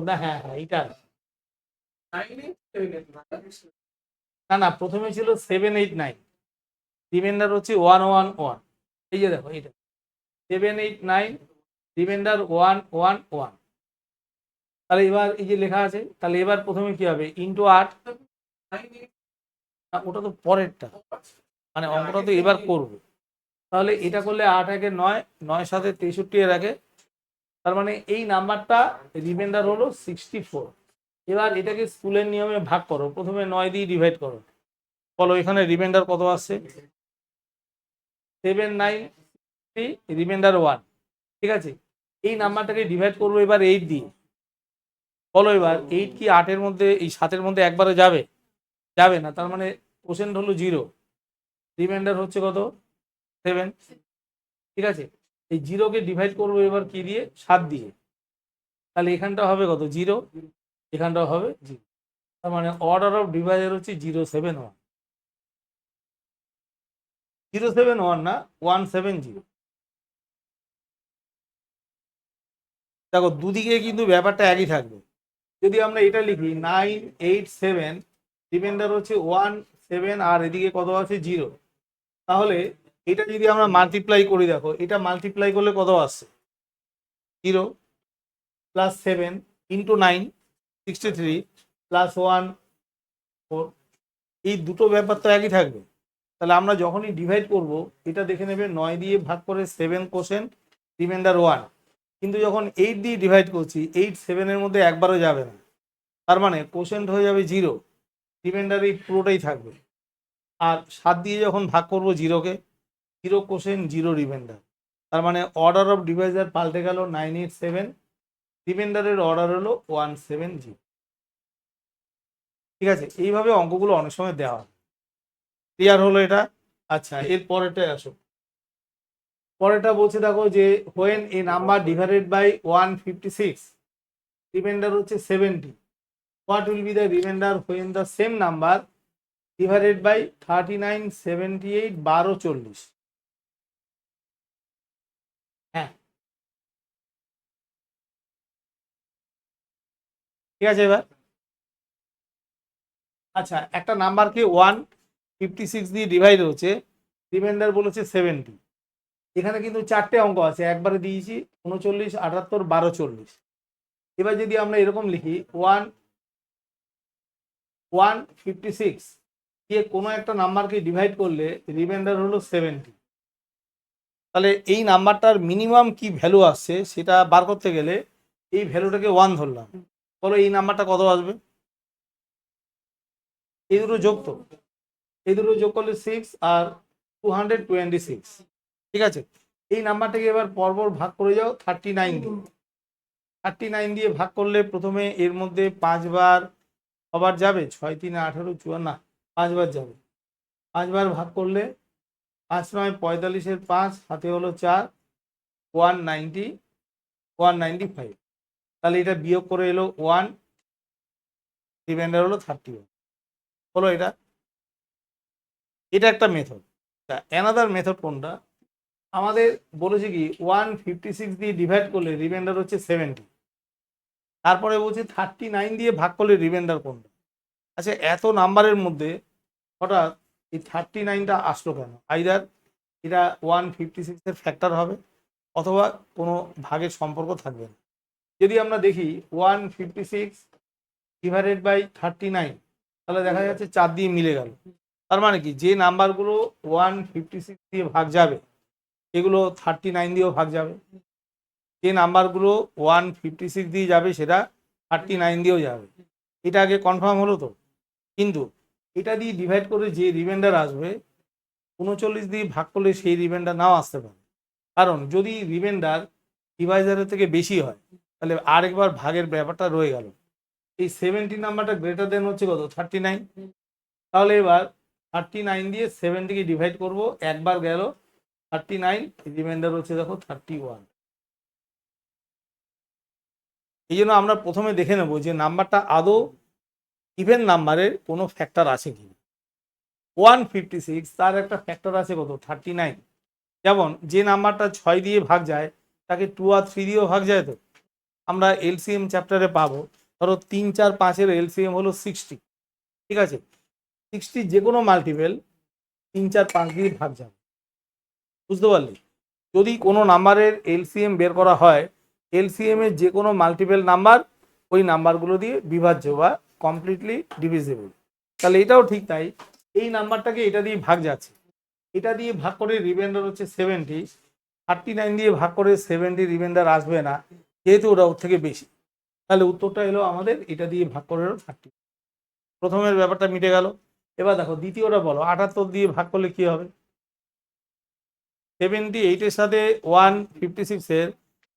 না, হ্যাঁ হ্যাঁ এইটা না, না প্রথমে ছিল 7, 8, 9, রিমাইন্ডার হচ্ছে 111। এই যে দেখো এইটা 7, 8, 9, রিমাইন্ডার 111। তাহলে এবার এই যে লেখা আছে, তাহলে এবার প্রথমে কি হবে, ইন্টু 8। ওটা তো পরেরটা, মানে অঙ্কটা তো এবার করবো। তাহলে এটা করলে 8 একে 9, 9 7 63 এর আগে, তার মানে এই নাম্বারটা রিমাইন্ডার হলো 64। এবার এটাকে স্কুলের নিয়মে ভাগ করো, প্রথমে 9 দিয়ে ডিভাইড করো। বলো এখানে রিমাইন্ডার কত আসছে, 7, 9, 3, রিমাইন্ডার 1। ঠিক আছে, এই নাম্বারটাকে ডিভাইড করবো এবার 8 দিয়ে। বলো এবার 8 কি 8-এর মধ্যে, এই 7-এর মধ্যে একবারে যাবে, যাবে না। তার মানে কোশ্চেন হলো 0, রিমাইন্ডার হচ্ছে কত, 7। ঠিক আছে, এই 0কে ডিভাইড করবো এবার কি দিয়ে, 7 দিয়ে। তাহলে এখানটা হবে কত, 0, এখানটাও হবে 0। তার মানে অর্ডার অফ ডিভাইজার হচ্ছে 071। 071 না, 170। দেখো দুদিকে কিন্তু ব্যাপারটা একই থাকবে। যদি আমরা এটা লিখি 9, 8, 7, রিমাইন্ডার হচ্ছে 1, 7, আর এদিকে কত আছে 0, তাহলে এটা যদি আমরা মাল্টিপ্লাই করি, দেখো এটা মাল্টিপ্লাই করলে কত আসছে, 0 প্লাস 7 ইন্টু 9, 63, প্লাস 1, 4। এই দুটো ব্যাপার তো একই থাকবে। তাহলে আমরা যখনই ডিভাইড করব, এটা দেখে নেবে 9 দিয়ে ভাগ করে 7 কোশ্চেন, রিমাইন্ডার 1। কিন্তু যখন 8 দিয়ে ডিভাইড করছি, 8 7-এর মধ্যে একবারও যাবে না। তার মানে কোশ্চেন হয়ে যাবে 0, রিমাইন্ডার এই পুরোটাই থাকবে। আর 7 দিয়ে যখন ভাগ করব 0কে, 0 কোশ্চেন 0 রিমাইন্ডার। তার মানে অর্ডার অফ ডিভাইজার পাল্টে গেল 987, রিমাইন্ডারের অর্ডার হলো 170। ঠিক আছে, এইভাবে অঙ্কগুলো অনেক সময় দেওয়া হয়। ক্লিয়ার হলো এটা? আচ্ছা, এর পরেরটায় আসো। পরেরটা বলছে দেখো যে when a number divided by 156, remainder হচ্ছে 70, what will be the remainder when the same number divided by 39, 78, 12, 40। হ্যাঁ, ঠিক আছে। এবার আচ্ছা, একটা নাম্বারকে 156 দিয়ে ডিভাইড হচ্ছে, রিমাইন্ডার বলেছে 70। এখানে কিন্তু 4টে অঙ্ক আছে, একবারে দিয়েছি 39, 78, 12, 40। এবার যদি আমরা এরকম লিখি 156 দিয়ে কোনো একটা নাম্বারকে ডিভাইড করলে রিমাইন্ডার হলো 70। তাহলে এই নাম্বারটার মিনিমাম কি ভ্যালু আসছে সেটা বার করতে গেলে এই ভ্যালুটাকে 1 ধরলাম। বলো এই নাম্বারটা কত আসবে, এই দুটো যোগ তো, এই দুটো যোগ করলে 6 আর 226। ঠিক আছে, এই নাম্বারটাকে এবার পরপর ভাগ করে যাও 39 দিয়ে। 39 দিয়ে ভাগ করলে প্রথমে এর মধ্যে 5 বার, কবার যাবে, 6, 3, 18, 54, না 5 বার যাবে। 5 বার ভাগ করলে 5 9 45-এর 5 হাতে হলো 4, 195। তাহলে এটা বিয়োগ করে এলো 1, রিমাইন্ডার হলো 31 হলো। এটা একটা মেথড। অ্যানাদার মেথড কোনটা, আমাদের বলেছে কি 156 দিয়ে ডিভাইড করলে রিমাইন্ডার হচ্ছে 70, তারপরে বলছে 39 দিয়ে ভাগ করলে রিমাইন্ডার কোনটা। আচ্ছা, এত নাম্বারের মধ্যে হঠাৎ এই 39টা আসলো কেন? আইদার এটা 156-এর ফ্যাক্টর হবে অথবা কোনো ভাগের সম্পর্ক থাকবে না। যদি আমরা দেখি 156 ডিভাইডেড বাই 39, তাহলে দেখা যাচ্ছে 4 দিয়ে মিলে গেল। তার মানে কি, যে নাম্বারগুলো 156 দিয়ে ভাগ যাবে এগুলো 39 দিয়েও ভাগ যাবে, যে নাম্বারগুলো 156 দিয়ে যাবে সেটা 39 দিয়েও যাবে। এটা আগে কনফার্ম হলো তো। কিন্তু এটা দিয়ে ডিভাইড করে যে রিমাইন্ডার আসবে 39 দিয়ে ভাগ করলে সেই রিমাইন্ডার নাও আসতে পারে। কারণ যদি রিমাইন্ডার ডিভাইজারের থেকে বেশি হয় তাহলে আরেকবার ভাগের ব্যাপারটা রয়ে গেল। এই 70 নাম্বারটা গ্রেটার দেন হচ্ছে কত, 39। তাহলে এবার 39 দিয়ে 70-কে ডিভাইড করব, একবার গেল 39, রিমাইন্ডার হচ্ছে দেখো 31। এই জন্য আমরা প্রথমে দেখে নেব যে নাম্বারটা আদৌ ইভেন নাম্বারের কোনো ফ্যাক্টর আছে কি। 156 তার একটা ফ্যাক্টর আছে কত, 39। যেমন যে নাম্বারটা 6 দিয়ে ভাগ যায় তাকে 2 আর 3 দিয়েও ভাগ যায়। তো আমরা এলসিএম চ্যাপ্টারে পাবো, ধরো 3 4 5-এর এলসিএম হলো 60, ঠিক আছে। 60 যে কোনো মাল্টিপেল 3 4 5 দিয়ে ভাগ যাবে, বুঝতে পারলে। যদি কোনো নাম্বারের এলসিএম বের করা হয়, এলসিএম এর যে কোনো মাল্টিপেল নাম্বার ওই নাম্বারগুলো দিয়ে বিভাজ্য বা কমপ্লিটলি ডিভিজিবল। তাহলে এটাও ঠিক তাই, এই নাম্বারটাকে এটা দিয়ে ভাগ যাচ্ছে, এটা দিয়ে ভাগ করে রিমাইন্ডার হচ্ছে 70, 39 দিয়ে ভাগ করে 70 রিমাইন্ডার আসবে না যেহেতু ওটা ওর থেকে বেশি। তাহলে উত্তরটা এলো আমাদের এটা দিয়ে ভাগ করে এলো 30। প্রথমের ব্যাপারটা মিটে গেল। এবার দেখো দ্বিতীয়টা বলো, 78 দিয়ে ভাগ করলে কি হবে। 78-এর সাথে 156-এর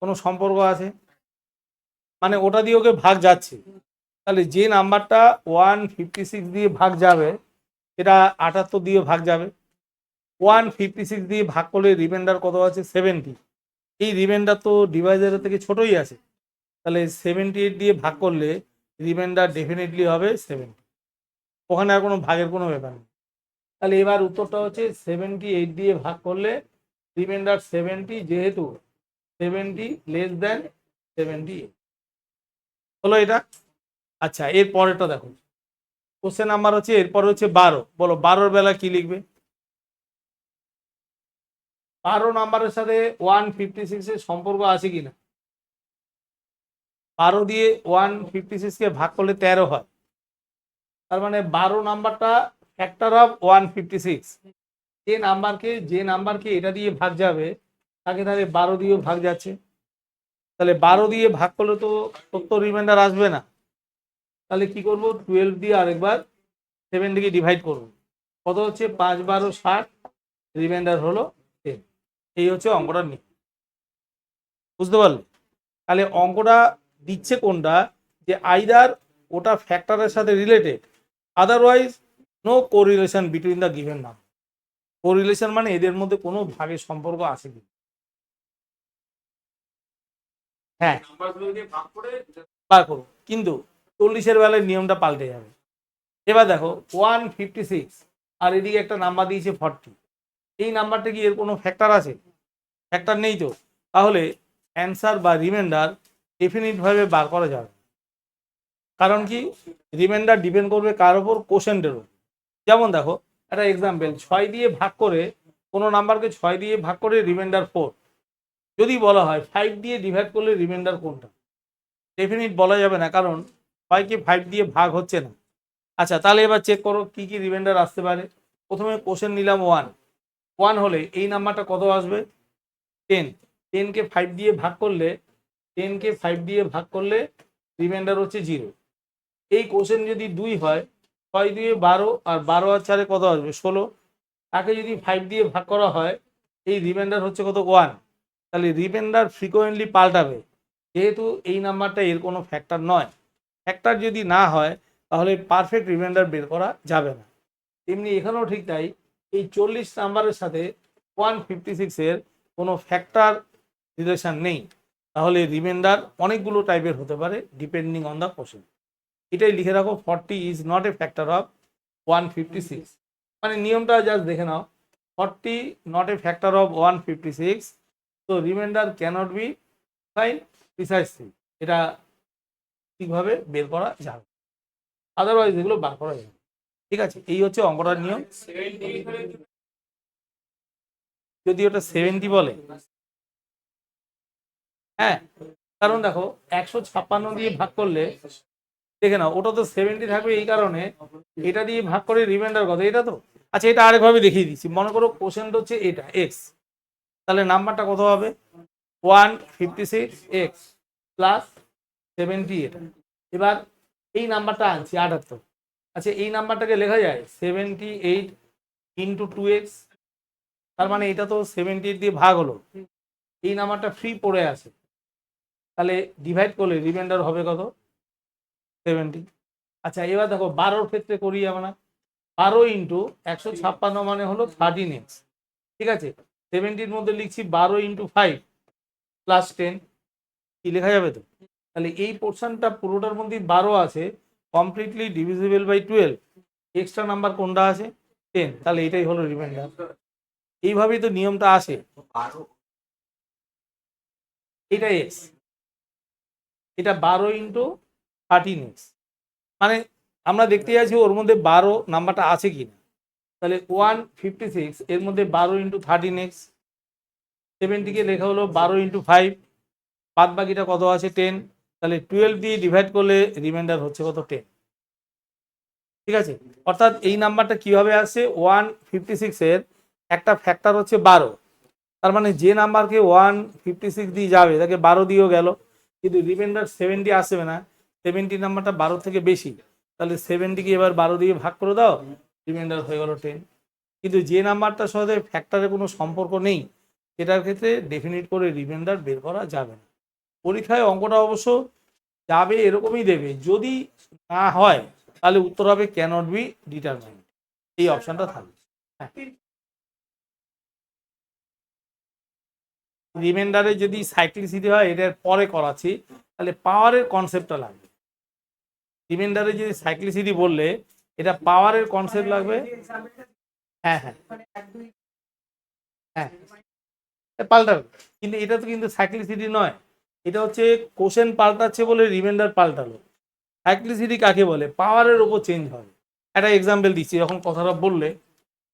কোনো সম্পর্ক আছে, মানে ওটা দিয়ে ওকে ভাগ যাচ্ছে। তাহলে যে নাম্বারটা 156 দিয়ে ভাগ যাবে সেটা 78 দিয়ে ভাগ যাবে। 156 দিয়ে ভাগ করলে রিমাইন্ডার কত আছে, 70। এই রিমাইন্ডার তো ডিভাইজারের থেকে ছোটই আছে, তাহলে 78 দিয়ে ভাগ করলে রিমাইন্ডার ডেফিনেটলি হবে 70। ওখানে আর কোনো ভাগের কোনো ব্যাপার নেই। তাহলে এবার উত্তরটা হচ্ছে 78 দিয়ে ভাগ করলে রিমাইন্ডার 70, যেহেতু 70 লেস দেন 78 হলো এটা। আচ্ছা, এর পরেরটা দেখো, কোশ্চেন নাম্বার হচ্ছে এরপর হচ্ছে 12। বলো 12-র বেলা কি লিখবে। 12 নাম্বারের সাথে 156-এর সম্পর্ক আছে কিনা। 12 দিয়ে 156-কে ভাগ করলে 13 হয়, তার মানে 12 নাম্বারটা ফ্যাক্টর অফ 156। যে নাম্বারকে এটা দিয়ে ভাগ যাবে তাকে তাহলে 12 দিয়েও ভাগ যাচ্ছে। তাহলে 12 দিয়ে ভাগ করলে তো 70 রিমাইন্ডার আসবে না, তাহলে কি করব, 12 দিয়ে আরেকবার 70-কে ডিভাইড করব। কত হচ্ছে, 5 12 60, রিমাইন্ডার হলো 10। এই হচ্ছে অঙ্কটার নিয়ম, বুঝতে পারলে। তাহলে অঙ্কটা দিচ্ছে কোনটা, যে আইদার ওটা ফ্যাক্টরের সাথে related, otherwise no correlation between the given number. Correlation মানে এদের মধ্যে কোনো ভাগের সম্পর্ক আছে কি। হ্যাঁ, বার করো, কিন্তু 40-এর বেলায় নিয়মটা পাল্টে যাবে। এবার দেখো 156 আর এদিকে একটা নাম্বার দিয়েছে 40, এই নাম্বারটা কি এর কোনো ফ্যাক্টর আছে, ফ্যাক্টর নেই তো। তাহলে অ্যান্সার বা রিমাইন্ডার ডেফিনিটভাবে বার করা যাবে। কারণ কি, রিমাইন্ডার ডিপেন্ড করবে কার ওপর, কোশেন্টের ওপর। যেমন দেখো একটা এক্সাম্পল, 6 দিয়ে ভাগ করে কোনো নাম্বারকে 6 দিয়ে ভাগ করে রিমাইন্ডার 4, যদি বলা হয় 5 দিয়ে ডিভাইড করলে রিমাইন্ডার কোনটা, ডেফিনিট বলা যাবে না, কারণ 6কে 5 দিয়ে ভাগ হচ্ছে না। আচ্ছা, তাহলে এবার চেক করো কি কি রিমাইন্ডার আসতে পারে। প্রথমে কোশ্চেন নিলাম 1 হলে এই নাম্বারটা কত আসবে, 10। 10কে 5 দিয়ে ভাগ করলে 10কে 5 দিয়ে ভাগ করলে রিমাইন্ডার হচ্ছে 0। এই কোশ্চেন যদি 2 হয়, 6 দিয়ে 12 আর 12 আর 4-এ কত আসবে, 16। তাকে যদি 5 দিয়ে ভাগ করা হয়, এই রিমাইন্ডার হচ্ছে কত, 1। তাহলে রিমাইন্ডার ফ্রিকোয়েন্টলি পাল্টাবে, যেহেতু এই নাম্বারটা এর কোনো ফ্যাক্টর নয়। ফ্যাক্টর যদি না হয় তাহলে পারফেক্ট রিমাইন্ডার বের করা যাবে না। এমনি এখানেও ঠিক তাই, এই 40 নাম্বারের সাথে 156 এর কোনো ফ্যাক্টর রিলেশন নেই, তাহলে রিমাইন্ডার অনেকগুলো টাইপের হতে পারে ডিপেন্ডিং অন দ্য কোশ্চেন। এটাই লিখে রাখো, 40 is not a factor of 156। মানে নিয়মটা জাস্ট দেখে নাও, 40 নট এ ফ্যাক্টর অফ 156, তো remainder cannot be find precisely. এটা ঠিকভাবে বের করা যাবে, আদারওয়াইজ এগুলো বার করা যাবে। ঠিক আছে, এই হচ্ছে অঙ্কটার নিয়ম। যদি ওটা 70 বলে, হ্যাঁ, কারণ দেখো 156 দিয়ে ভাগ করলে, দেখে নাও ওটা তো 70 থাকবে, এই কারণে এটা দিয়ে ভাগ করে রিমাইন্ডার কত, এটা তো। আচ্ছা, এটা আরেকভাবে দেখিয়ে দিচ্ছি। মনে করো কোশ্চেনটা হচ্ছে এটা এক্স, তাহলে নাম্বারটা কত হবে 156 এক্স প্লাস 70 এটা। এবার এই নাম্বারটা আনছি 78। আচ্ছা, এই নাম্বারটাকে লেখা যায় 78 ইন্টু 2x, তার মানে এটা তো 78 দিয়ে ভাগ হলো, এই নাম্বারটা ফ্রি পড়ে আছে, তাহলে ডিভাইড করলে রিমাইন্ডার হবে কত 70। আচ্ছা, এবার দেখো 12 ক্ষেত্রে করি আমরা, 12 ইন্টু 156 মানে হলো 13x। ঠিক আছে, 70-র মধ্যে লিখছি 12 ইন্টু 5 প্লাস 10, কি লেখা যাবে তো। তাহলে এই পোর্শনটা পুরোটার মধ্যে 12 আছে, completely divisible by 12, extra number কোনটা আছে 10, তাহলে এটাই হলো রিমাইন্ডার। এইভাবেই তো নিয়মটা আসে। এটা এক্স, এটা 12 ইন্টু 13x, মানে আমরা দেখতে যাচ্ছি ওর মধ্যে 12 নাম্বারটা আছে কিনা। তাহলে 156 এর মধ্যে 12 ইন্টু 13x, 70-কে লেখা হলো 12 ইন্টু 5, বাদ বাকিটা কত আছে 10, তাহলে 12 দিয়ে ডিভাইড করলে রিমাইন্ডার হচ্ছে কত 10। ঠিক আছে, অর্থাৎ এই নাম্বারটা কিভাবে আসছে, 156 এর একটা ফ্যাক্টর হচ্ছে 12, তার মানে যে নাম্বারকে 156 দিয়ে যাবে তাকে 12 দিয়েও গেল, কিন্তু রিমাইন্ডার 70 আসবে না, 70 নাম্বারটা 12 থেকে বেশি, তাহলে 70-কে এবার 12 দিয়ে ভাগ করে দাও, রিমাইন্ডার হয়ে গেল 10। কিন্তু যে নাম্বারটার সাথে ফ্যাক্টরের কোনো সম্পর্ক নেই, সেটার ক্ষেত্রে ডেফিনিট করে রিমাইন্ডার বের করা যাবে না। পরীক্ষায় অঙ্কটা অবশ্য যাবে এরকমই দেবে, যদি না হয় তাহলে উত্তর হবে ক্যানট বি ডিটারমাইন্ড, এই অপশনটা থাকবে। হ্যাঁ, রিমাইন্ডারে যদি সাইক্লিসিটি হয়, এটার পরে করাচ্ছি, তাহলে পাওয়ারের কনসেপ্টটা লাগবে। রিমাইন্ডারে যদি সাইক্লিসিটি বললে, এটা পাওয়ারের কনসেপ্ট লাগবে। হ্যাঁ হ্যাঁ হ্যাঁ, পাল্টাবে, কিন্তু এটা তো কিন্তু সাইক্লিসিটি নয়, এটা হচ্ছে কোশ্চেন পাল্টাচ্ছে বলে রিমাইন্ডার পাল্টালো। সাইক্লিসিটি কাকে বলে, পাওয়ারের উপর চেঞ্জ হয়। একটা এক্সাম্পল দিচ্ছি, যখন কথাটা বললে,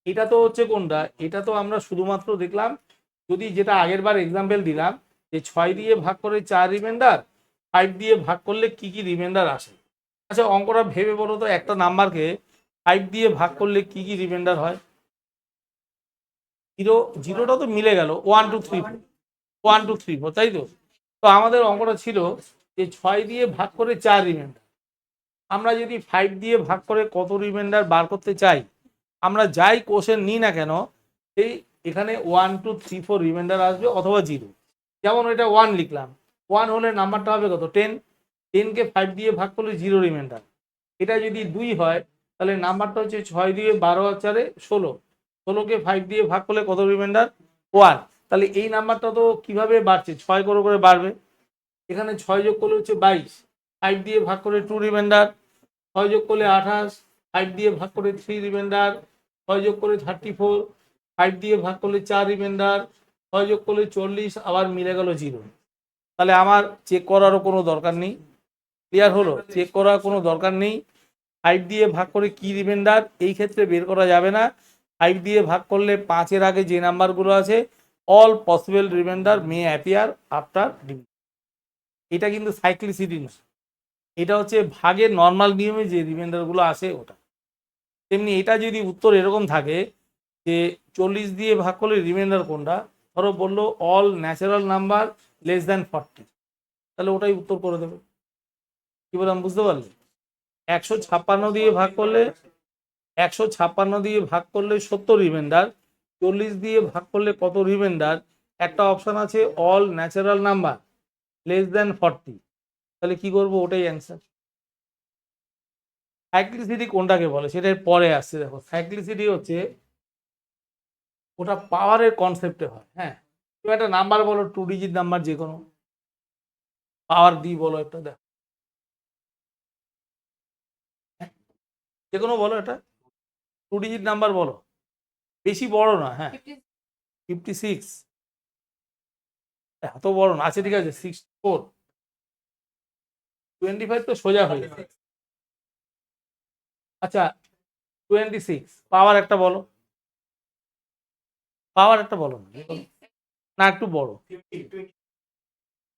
এটা তো হচ্ছে কোনটা, এটা তো আমরা শুধুমাত্র দেখলাম, যদি যেটা আগের বার এক্সাম্পল দিলাম যে 6 দিয়ে ভাগ করে 4 রিমাইন্ডার, 5 দিয়ে ভাগ করলে কি কি রিমাইন্ডার আসে। আচ্ছা, অঙ্কটা ভেবে বলো তো, একটা নাম্বারকে 5 দিয়ে ভাগ করলে কি কি রিমাইন্ডার হয়। 0, 0টা তো মিলে গেল, 1 2 3 4, 1 2 3 4, তাই তো। তো আমাদের অঙ্কটা ছিল যে 6 দিয়ে ভাগ করে 4 রিমাইন্ডার, আমরা যদি 5 দিয়ে ভাগ করে কত রিমাইন্ডার বার করতে চাই, আমরা যাই কোশ্চেন নিই না কেন, এই এখানে 1 2 3 4 রিমাইন্ডার আসবে অথবা 0। যেমন এটা 1 লিখলাম, 1 হলে নাম্বারটা হবে কত 10, 10-কে 5 দিয়ে ভাগ করলে 0 রিমাইন্ডার। এটা যদি 2 হয়, তাহলে নাম্বারটা হচ্ছে 6 দিয়ে 12 আর 4 16, 16-কে 5 দিয়ে ভাগ করলে কত রিমাইন্ডার 1। তাহলে এই নাম্বারটা তো কিভাবে বাড়ছে, 6 করে করে বাড়বে। এখানে 6 যোগ করলে হচ্ছে 22, 5 দিয়ে ভাগ করে 2 রিমাইন্ডার, 6 যোগ করলে 28, 5 দিয়ে ভাগ করে 3 রিমাইন্ডার, 6 যোগ করে 34, 5 দিয়ে ভাগ করলে 4 রিমাইন্ডার, 6 যোগ করলে 40, আবার মিলে গেল 0। তাহলে আমার চেক করারও কোনো দরকার নেই। ক্লিয়ার হলো, চেক করার কোনো দরকার নেই। 5 দিয়ে ভাগ করে কি রিমাইন্ডার এই ক্ষেত্রে বের করা যাবে না। 5 দিয়ে ভাগ করলে 5-এর আগে যে নাম্বারগুলো আছে, অল পসিবল রিমাইন্ডার মে অ্যাপিয়ার আফটার ডিভিশন। এটা কিন্তু সাইক্লিসিটি না, এটা হচ্ছে ভাগের নর্মাল নিয়মে যে রিমাইন্ডারগুলো আসে ওটা। তেমনি এটা যদি উত্তর এরকম থাকে যে 40 দিয়ে ভাগ করলে রিমাইন্ডার কোনটা, ধরো বললো all natural number less than 40, তাহলে ওটাই উত্তর করে দেবে। কি বললাম বুঝতে পারলে। 156 দিয়ে ভাগ করলে, 156 দিয়ে ভাগ করলে 70 রিমাইন্ডার, 40 দিয়ে ভাগ করলে কত রিমাইন্ডার, একটা অপশন আছে all natural number less than 40, তাহলে কি করবো, ওটাই অ্যান্সার। সাইক্লিসিটি কোনটাকে বলে সেটা পরে আসছে। দেখো, সাইক্লিসিটি হচ্ছে ওটা পাওয়ারের কনসেপ্টে হয়। হ্যাঁ, তুমি একটা নাম্বার বলো, 2 ডিজিট নাম্বার যে কোনো, পাওয়ার দি বলো একটা, দেখো যে কোনো বলো, এটা 2 ডিজিট নাম্বার বলো, বেশি বড় না। হ্যাঁ, 56, এত বড় না। আচ্ছা ঠিক আছে, 64, 25 তো সোজা হয়ে যাবে। আচ্ছা 26, পাওয়ার একটা বলো, পাওয়ার একটা বলো না, না একটু বড়,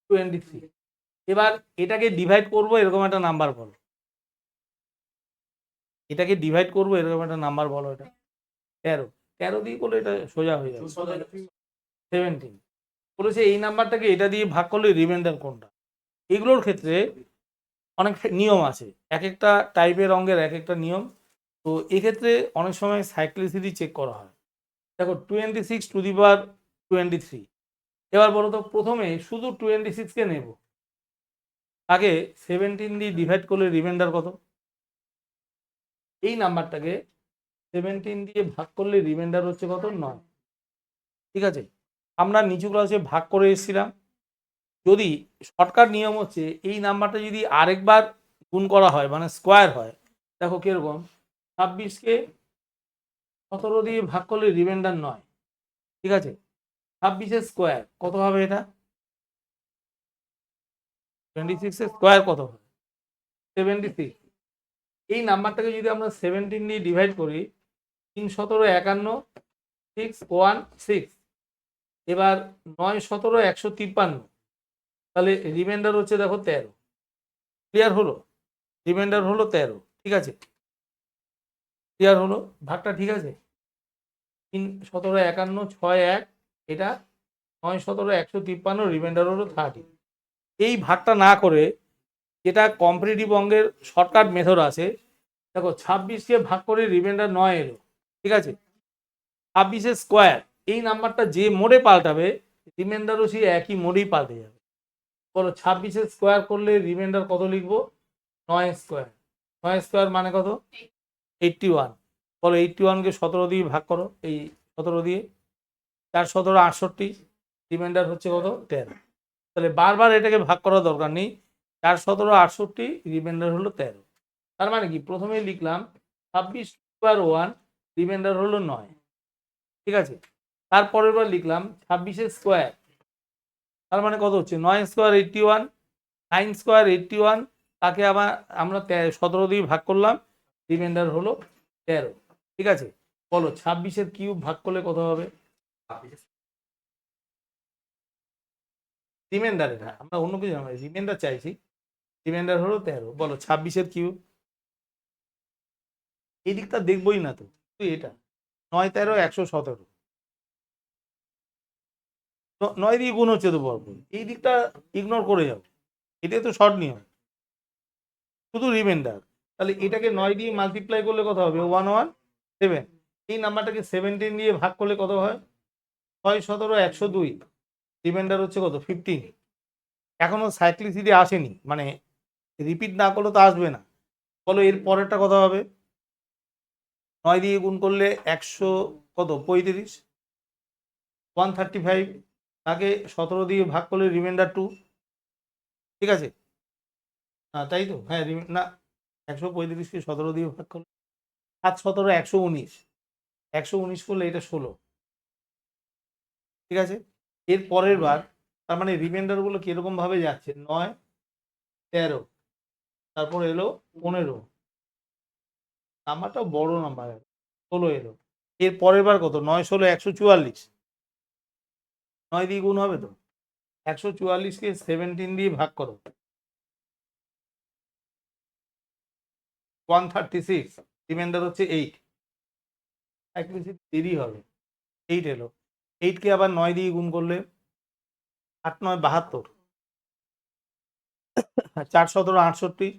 23। এবার এটাকে ডিভাইড করবো, এরকম একটা নাম্বার বলো, এটাকে ডিভাইড করবো এরকম একটা নাম্বার বলো, এটা 13, 13 দিয়ে করলে এটা সোজা হয়ে যাবে, 17 বলেছে। এই নাম্বারটাকে এটা দিয়ে ভাগ করলে রিমাইন্ডার কোনটা। এগুলোর ক্ষেত্রে অনেক নিয়ম আছে, এক একটা টাইপের অঙ্কের এক একটা নিয়ম। তো এক্ষেত্রে অনেক সময় সাইক্লিসিটি চেক করা হয়। দেখো 26 টু দি পাওয়ার 23, এবার বলো তো প্রথমে শুধু 26কে নেব, আগে 17 দিয়ে ডিভাইড করলে রিমাইন্ডার কত। এই নাম্বারটাকে 17 দিয়ে ভাগ করলে রিমাইন্ডার হচ্ছে কত, 9। ঠিক আছে, আমরা নিচু ক্লাসে ভাগ করে এসেছিলাম। যদি শর্টকাট নিয়ম হচ্ছে এই নাম্বারটা যদি আরেকবার গুণ করা হয়, মানে স্কোয়ার হয়, দেখো কিরকম, 26কে 17 দিয়ে ভাগ করলে রিমাইন্ডার 9। ঠিক আছে, 26-এর স্কোয়ার কত হবে, এটা 26-এর স্কোয়ার কত হবে, 76। এই নাম্বারটাকে যদি আমরা 17 দিয়ে ডিভাইড করি, 3 17 51, 616, এবার 9 17 153, তাহলে রিমাইন্ডার হচ্ছে দেখো 13। ক্লিয়ার হলো, রিমাইন্ডার হলো 13। ঠিক আছে, ক্লিয়ার হলো, ভাগটা ঠিক আছে। 3 17 51 6 1, এটা 9 17 153, রিমাইন্ডার হলো 30। এই ভাগটা না করে যেটা কম্পিটিটিভ অঙ্কের শর্টকাট মেথড আছে, দেখো 26কে ভাগ করে রিমাইন্ডার 9 এলো। ঠিক আছে, 26-এর স্কোয়ার, এই নাম্বারটা যে মোডে পাল্টাবে রিমাইন্ডারও সেই একই মোডেই পাল্টে যাবে। বলো 26-এর স্কোয়ার করলে রিমাইন্ডার কত লিখবো, 9 স্কোয়ার। 9 স্কোয়ার মানে কত, 81। বলো 81কে 17 দিয়ে ভাগ করো, এই 17 দিয়ে, 4 17 68, রিমাইন্ডার হচ্ছে কত, 13। তাহলে বারবার এটাকে ভাগ করার দরকার নেই, 4 17 68, রিমাইন্ডার হলো 13। তার মানে কি, প্রথমে লিখলাম 26 স্কোয়ার 1, রিমাইন্ডার হলো 9। ঠিক আছে, তারপরের বার লিখলাম 26-এর স্কোয়ার, তার মানে কত হচ্ছে, 9 স্কোয়ার 81, 9 স্কোয়ার 81, তাকে আবার আমরা 17 দিয়ে ভাগ করলাম, রিমাইন্ডার হলো 13। ঠিক আছে, বলো 26-এর কিউব ভাগ করলে কত হবে, রিমাইন্ডার, এটা আমরা অন্য কিছু রিমাইন্ডার চাইছি, রিমাইন্ডার হলো 13। বলো 26-এর কিউব, এই দিকটা দেখবোই না তো, তুই এটা 9 13 117, 9 দিয়ে গুণ হচ্ছে তো বর্গ, এই দিকটা ইগনোর করে যাও, এটাই তো শর্ট নিয়ম, শুধু রিমাইন্ডার। তাহলে এটাকে 9 দিয়ে মাল্টিপ্লাই করলে কত হবে, 117। এই নাম্বারটাকে 17 দিয়ে ভাগ করলে কত হয়, 6 17 102, রিমাইন্ডার হচ্ছে কত, 15। এখনো সাইক্লিসিটি আসেনি, মানে রিপিট না করলে তো আসবে না। বলো এর পরেরটা কত হবে, 9 দিয়ে গুণ করলে 100 কত 35, 135, তাকে 17 দিয়ে ভাগ করলে রিমাইন্ডার 2। ঠিক আছে, তাই তো, হ্যাঁ না, 135কে 17 দিয়ে ভাগ করলে 7 17 119, 119 করলে এটা 16। ঠিক আছে, এর পরের বার, তার মানে রিমাইন্ডার গুলো কিরকম ভাবে যাচ্ছে, 9 13, তারপর এলো 15, নাম্বারটা বড় নাম্বার, 16 এলো। এর পরের বার কত, 9 16 144, 9 দিয়ে গুণ হবে তো, 144কে 17 দিয়ে ভাগ করো, 136, রিমাইন্ডার হচ্ছে 8। এক বেশি দেরি হবে, 8 এলো। 8কে আবার 9 দিয়ে গুণ করলে 8 9 72, 4 17 68,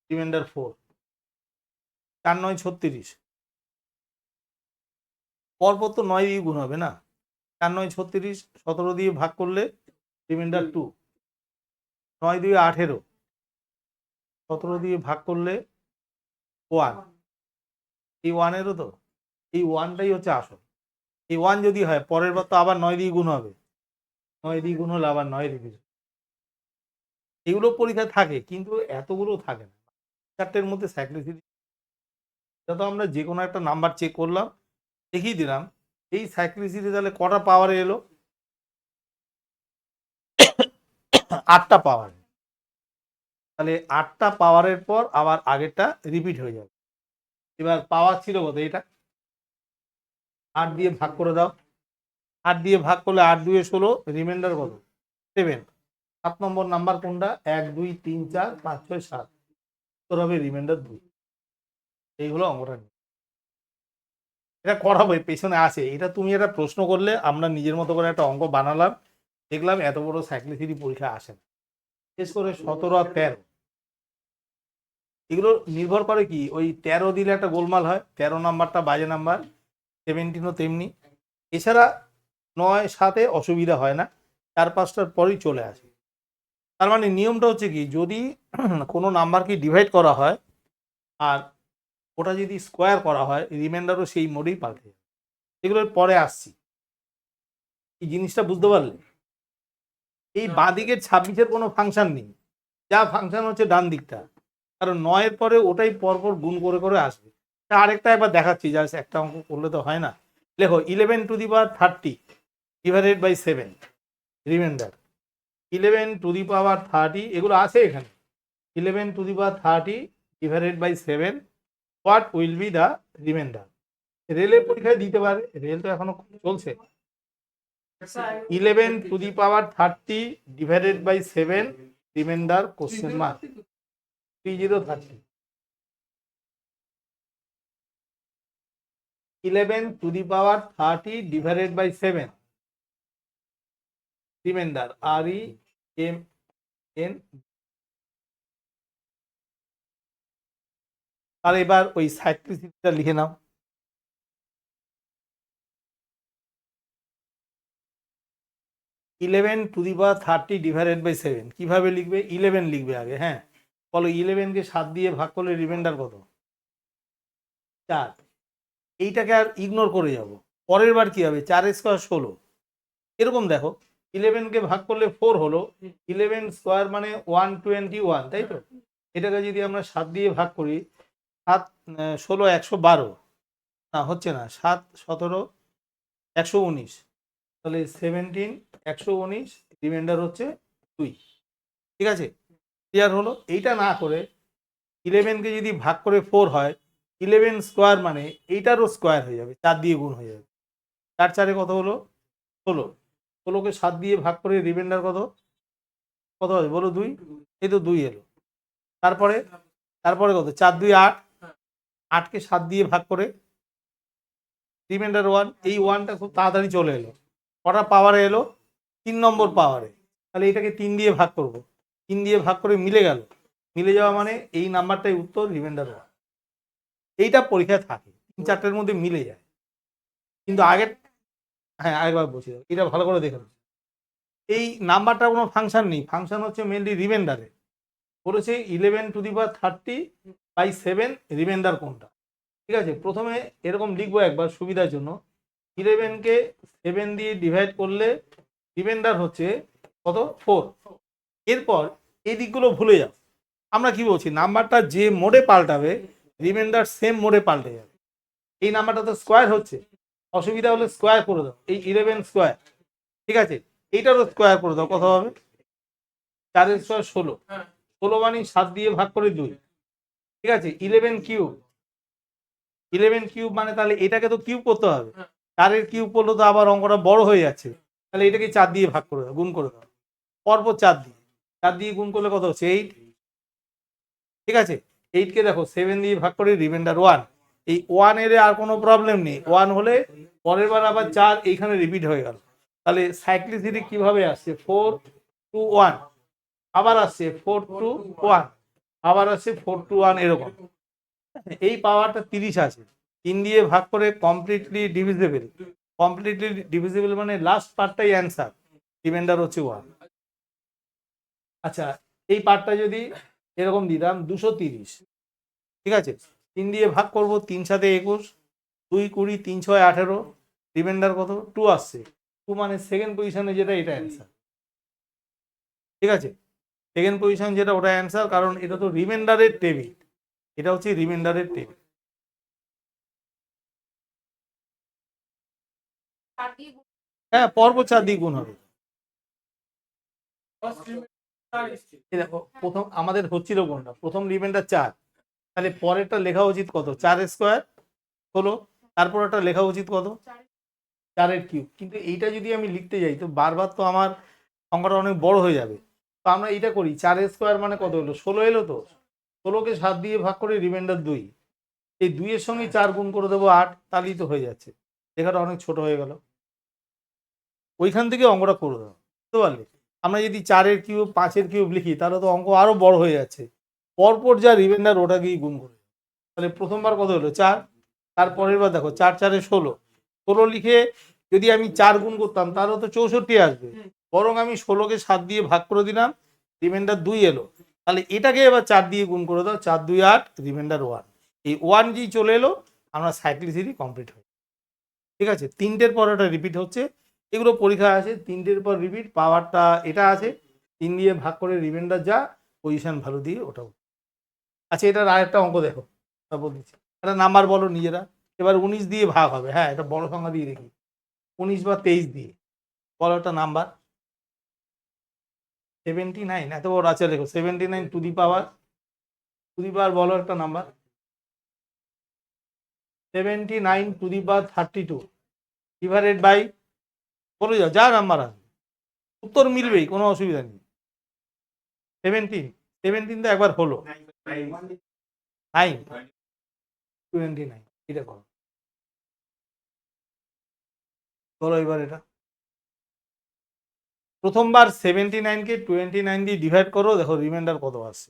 রিমাইন্ডার 4, 4 9 36, পরপর তো 9 দিয়ে গুণ হবে না, 4 9 36, 17 দিয়ে ভাগ করলে রিমাইন্ডার 2, 9 2 18, 17 দিয়ে ভাগ করলে 1, এই 1 এরও তো, এই 1টাই হচ্ছে আসল। এই 1 যদি হয় পরের বার তো আবার 9 দিয়ে গুণ হবে, 9 দিয়ে গুণ হলে আবার 9 রিপিট। এগুলো পরীক্ষায় থাকে কিন্তু এতগুলো থাকে না। 4টের মধ্যে সাইক্লিসিটি, এটা তো আমরা যে কোনো একটা নাম্বার চেক করলাম, দেখিয়ে দিলাম এই সাইক্লিসিটি তাহলে কটা পাওয়ারে এলো, 8টা পাওয়ার। তাহলে 8টা পাওয়ারের পর আবার আগেরটা রিপিট হয়ে যাবে। এবার পাওয়ার ছিল কত, এটা 8 দিয়ে ভাগ করে দাও, 8 দিয়ে ভাগ করলে 8 2 16, রিমাইন্ডার কত 7। 7 নম্বর নাম্বার কোনটা, 1 2 3 4 5 6 7, তোর হবে রিমাইন্ডার 2। এই হলো অঙ্কটা। এটা করাবো, পেছনে আছে, এটা তুমি একটা প্রশ্ন করলে আমরা নিজের মতো করে একটা অঙ্ক বানালাম, দেখলাম এত বড় সাইক্লিসিটি পরীক্ষা আসে না। বিশেষ করে 17 আর 13 এগুলো নির্ভর করে কি, ওই 13 দিলে একটা গোলমাল হয়, 13 নাম্বারটা বাজে নাম্বার, 17ও তেমনি। এছাড়া 9 7-এ অসুবিধা হয় না, 4 5টার পরেই চলে আসে। তার মানে নিয়মটা হচ্ছে কি, যদি কোনো নাম্বারকে ডিভাইড করা হয় আর ওটা যদি স্কোয়ার করা হয়, রিমাইন্ডারও সেই মোডেই পাল্টে যাবে। এগুলোর পরে আসছি, এই জিনিসটা বুঝতে পারলে। এই বাঁ দিকের 26-এর কোনো ফাংশন নেই, যা ফাংশন হচ্ছে ডান দিকটা, কারণ 9-এর পরে ওটাই পরপর গুণ করে করে আসবে। আরেকটা একবার দেখাচ্ছি, জাস্ট একটা অঙ্ক করলে তো হয় না। লেখো 11 to the power 30 divided by 7, remainder 11 to the power 30, এগুলো আছে এখানে। 11 to the power 30 divided by 7, what will be the remainder. রেলের পরীক্ষায় দিতে পারে, রেল তো এখনো চলছে। 11 to the power 30 divided by 7, remainder question mark 3030। 11 to the power 30 divided by 7, remainder REMN। আর এবার ওই সাইক্লিসিটিটা লিখে নাও। 11 to the power 30 divided by 7 কিভাবে লিখবে, 11 লিখবে আগে। হ্যাঁ বলো, 11কে 7 দিয়ে ভাগ করলে রিমাইন্ডার কত, 4। এইটাকে আর ইগনোর করে যাব, পরের বার কি হবে, 4 স্কোয়ার 16। এরকম দেখো, 11কে ভাগ করলে 4 হলো, 11 স্কোয়ার মানে 121, তাই তো। এটাকে যদি আমরা 7 দিয়ে ভাগ করি, 7 16 112, না হচ্ছে না, 7 17 119, তাহলে 17 119, রিমাইন্ডার হচ্ছে 2। ঠিক আছে, ক্লিয়ার হলো। এইটা না করে 11কে যদি ভাগ করে 4 হয়, 11 স্কোয়ার মানে এইটারও স্কোয়ার হয়ে যাবে, 4 দিয়ে গুণ হয়ে যাবে। 4 4-এ কত হলো 16, 16কে 7 দিয়ে ভাগ করে রিমাইন্ডার কত কত হবে বলো, 2। এই তো 2 এলো। তারপরে তারপরে কত, 4 2 8, 8কে 7 দিয়ে ভাগ করে রিমাইন্ডার 1। এই 1টা খুব তাড়াতাড়ি চলে এলো, কটা পাওয়ারে এলো, 3 নম্বর পাওয়ারে। তাহলে এটাকে 3 দিয়ে ভাগ করব, 3 দিয়ে ভাগ করে মিলে গেল, মিলে যাওয়া মানে এই নাম্বারটাই উত্তর, রিমাইন্ডার 1। এইটা পরীক্ষায় থাকে, 3 4টের মধ্যে মিলে যায়। কিন্তু আগের, হ্যাঁ আরেকবার বলছি, এটা ভালো করে দেখে নাও। এই নাম্বারটা কোনো ফাংশন নেই, ফাংশন হচ্ছে মেনলি রিমাইন্ডারে। বলেছে 11 to the power 30 by 7, remainder কোনটা। ঠিক আছে, প্রথমে এরকম লিখবো একবার সুবিধার জন্য, 11কে 7 দিয়ে ডিভাইড করলে রিমাইন্ডার হচ্ছে কত, 4। এরপর এই দিকগুলো ভুলে যাও, আমরা কি বলছি, নাম্বারটা যে মোডে পাল্টাবে রিমাইন্ডার সেম মোডে পাল্টে যাবে। এই নাম্বারটা তো স্কোয়ার হচ্ছে, অসুবিধা হলে স্কোয়ার করে দাও, এই 11 স্কোয়ার। ঠিক আছে, এইটারও স্কোয়ার করে দাও, কত হবে, 4 স্কোয়ার 16, 16 মানে 7 দিয়ে ভাগ করে 2। ঠিক আছে, 11 কিউব, 11 কিউব মানে তাহলে এটাকে তো কিউব করতে হবে, 4-এর কিউব করলে তো আবার অঙ্কটা বড় হয়ে যাচ্ছে, তাহলে এটাকে 4 দিয়ে ভাগ করে দাও, গুণ করে দাও, পরপর 4 দিয়ে গুণ করলে কত হচ্ছে 8। ঠিক আছে, 8কে দেখো 7 দিয়ে ভাগ করে রিমাইন্ডার 1। এই 1 এর আর কোনো প্রবলেম নেই, 1 হলে পরের বার আবার 4 এইখানে রিপিট হয়ে গেল। তাহলে সাইক্লিসিটি কিভাবে আসছে, 4 2 1, আবার আসছে 4 2 1, আবার আসছে 4 2 1, এরকম। এই পাওয়ারটা 30 আছে, 3 দিয়ে ভাগ করে কমপ্লিটলি ডিভিজিবল, কমপ্লিটলি ডিভিজিবল মানে লাস্ট পার্টটাই অ্যান্সার, রিমাইন্ডার হচ্ছে 1। আচ্ছা, এই পার্টটা যদি এরকম দিতাম 230, ঠিক আছে, 3 দিয়ে ভাগ করব, 3 7 21, 2 20, 3 6 18, রিমাইন্ডার কত 2 আসছে, 2 মানে সেকেন্ড পজিশনে যেটা এটা অ্যান্সার। ঠিক আছে, সেকেন্ড পজিশন যেটা ওটা অ্যান্সার, কারণ এটা তো রিমাইন্ডারের টেবিল, এটা হচ্ছে রিমাইন্ডারের টেবিল। হ্যাঁ, পরপর 4 দিয়ে গুণ হবে। এই দেখো প্রথম আমাদের হচ্ছিল কোনটা, প্রথম রিমাইন্ডার 4, তাহলে পরেরটা লেখা উচিত কত 4 স্কোয়ার হলো, তারপর একটা লেখা উচিত কত 4 এর কিউব। কিন্তু এইটা যদি আমি লিখতে যাই তো বারবার তো আমার সংখ্যাটা অনেক বড় হয়ে যাবে। তো আমরা এইটা করি, 4 স্কোয়ার মানে কত হলো 16 এলো, তো 16কে 7 দিয়ে ভাগ করে রিমাইন্ডার 2, এই 2 এর সঙ্গে 4 গুণ করে দেবো 8, তাহলেই তো হয়ে যাচ্ছে। লেখাটা অনেক ছোট হয়ে গেল, ওইখান থেকে অঙ্কটা করে দেবো, বুঝতে পারলে। আমরা যদি 4 এর কিউব 5 এর কিউব লিখি তাহলে তো অঙ্ক আরো বড় হয়ে যাচ্ছে, পরপর যা রিমাইন্ডার ওটাকেই গুণ করে। তাহলে প্রথমবার কত হলো 4, তারপরের বার দেখো 4 4 16, 16 লিখে যদি আমি 4 গুণ করতাম তাহলে তো 64 আসবে, বরং আমি 16কে 7 দিয়ে ভাগ করে দিলাম, রিমাইন্ডার 2 এলো। তাহলে এটাকে এবার 4 দিয়ে গুণ করে দাও, 4 2 8, রিমাইন্ডার 1, এই 1 জি চলে এলো, আমরা সাইক্লিসিটি কমপ্লিট হয়। ঠিক আছে, 3টের পর ওটা রিপিট হচ্ছে, এগুলো পরীক্ষা আছে, 3টের পর রিপিট, পাওয়ারটা এটা আছে, 3 দিয়ে ভাগ করে রিমাইন্ডার যা পজিশন ভ্যালু দিয়ে ওটাও। আচ্ছা, এটার আরেকটা অঙ্ক দেখো, তারপর দিচ্ছি, একটা নাম্বার বলো নিজেরা। এবার 19 দিয়ে ভাগ হবে, হ্যাঁ এটা বড় সংখ্যা দিয়ে দেখি, 19 বা 23 দিয়ে বলো একটা নাম্বার। 79, এত বড় আছে, দেখো 79 টু দি পাওয়ার বলো একটা number. 79 to the power 32 divided by, বলে যাও যা নাম্বার আছে, উত্তর মিলবেই, কোনো অসুবিধা নেই। 17 তো একবার হলো, 9 29, এটা করো, বলো এবার এটা। প্রথমবার 79কে 29 দিয়ে ডিভাইড করো, দেখো রিমাইন্ডার কত আসছে।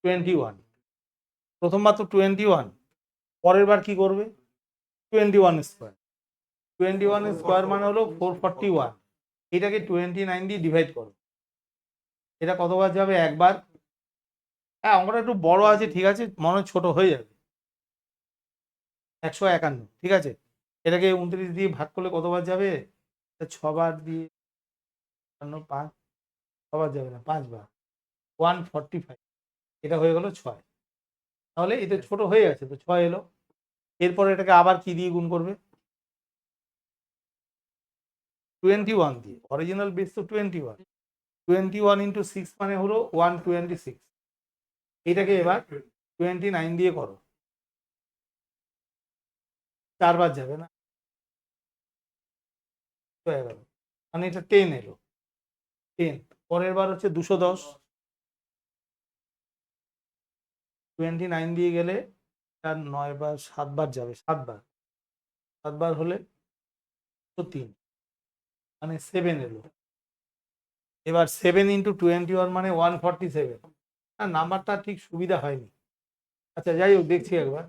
21, প্রথমবার তো 21, পরের বার কি করবে 21 স্কোয়ার, 21 স্কোয়ার মানে হলো 441, এটাকে 29 দিয়ে ডিভাইড করো, এটা কতবার যাবে একবার। হ্যাঁ অঙ্কটা একটু বড় আছে, ঠিক আছে, মনে ছোট হয়ে যাবে। 151, ঠিক আছে, এটাকে 29 দিয়ে ভাগ করলে কতবার যাবে, 6বার দিয়ে 5, 6বার যাবে না, 5বার, 145, এটা হয়ে গেল 6। তাহলে এটা ছোট হয়ে গেছে, তো 6 এলো। এরপরে এটাকে আবার কি দিয়ে গুণ করবে, 21 দিয়ে, অরিজিনাল বেস তো 21, 21 ইন্টু 6 মানে হলো 126, এটাকে এবার 29 দিয়ে করো, 4বার যাবে না, হয়ে গেল, মানে এটা 10 এলো, 10। পরের বার হচ্ছে 210, 29 দিয়ে গেলে 9 বার 7বার যাবে, 7বার হলে তো 3, মানে 7 এলো। এবার 7 ইন্টু 21 মানে 147, নাম্বারটা ঠিক সুবিধা হয়নি। আচ্ছা যাই হোক, দেখছি একবার,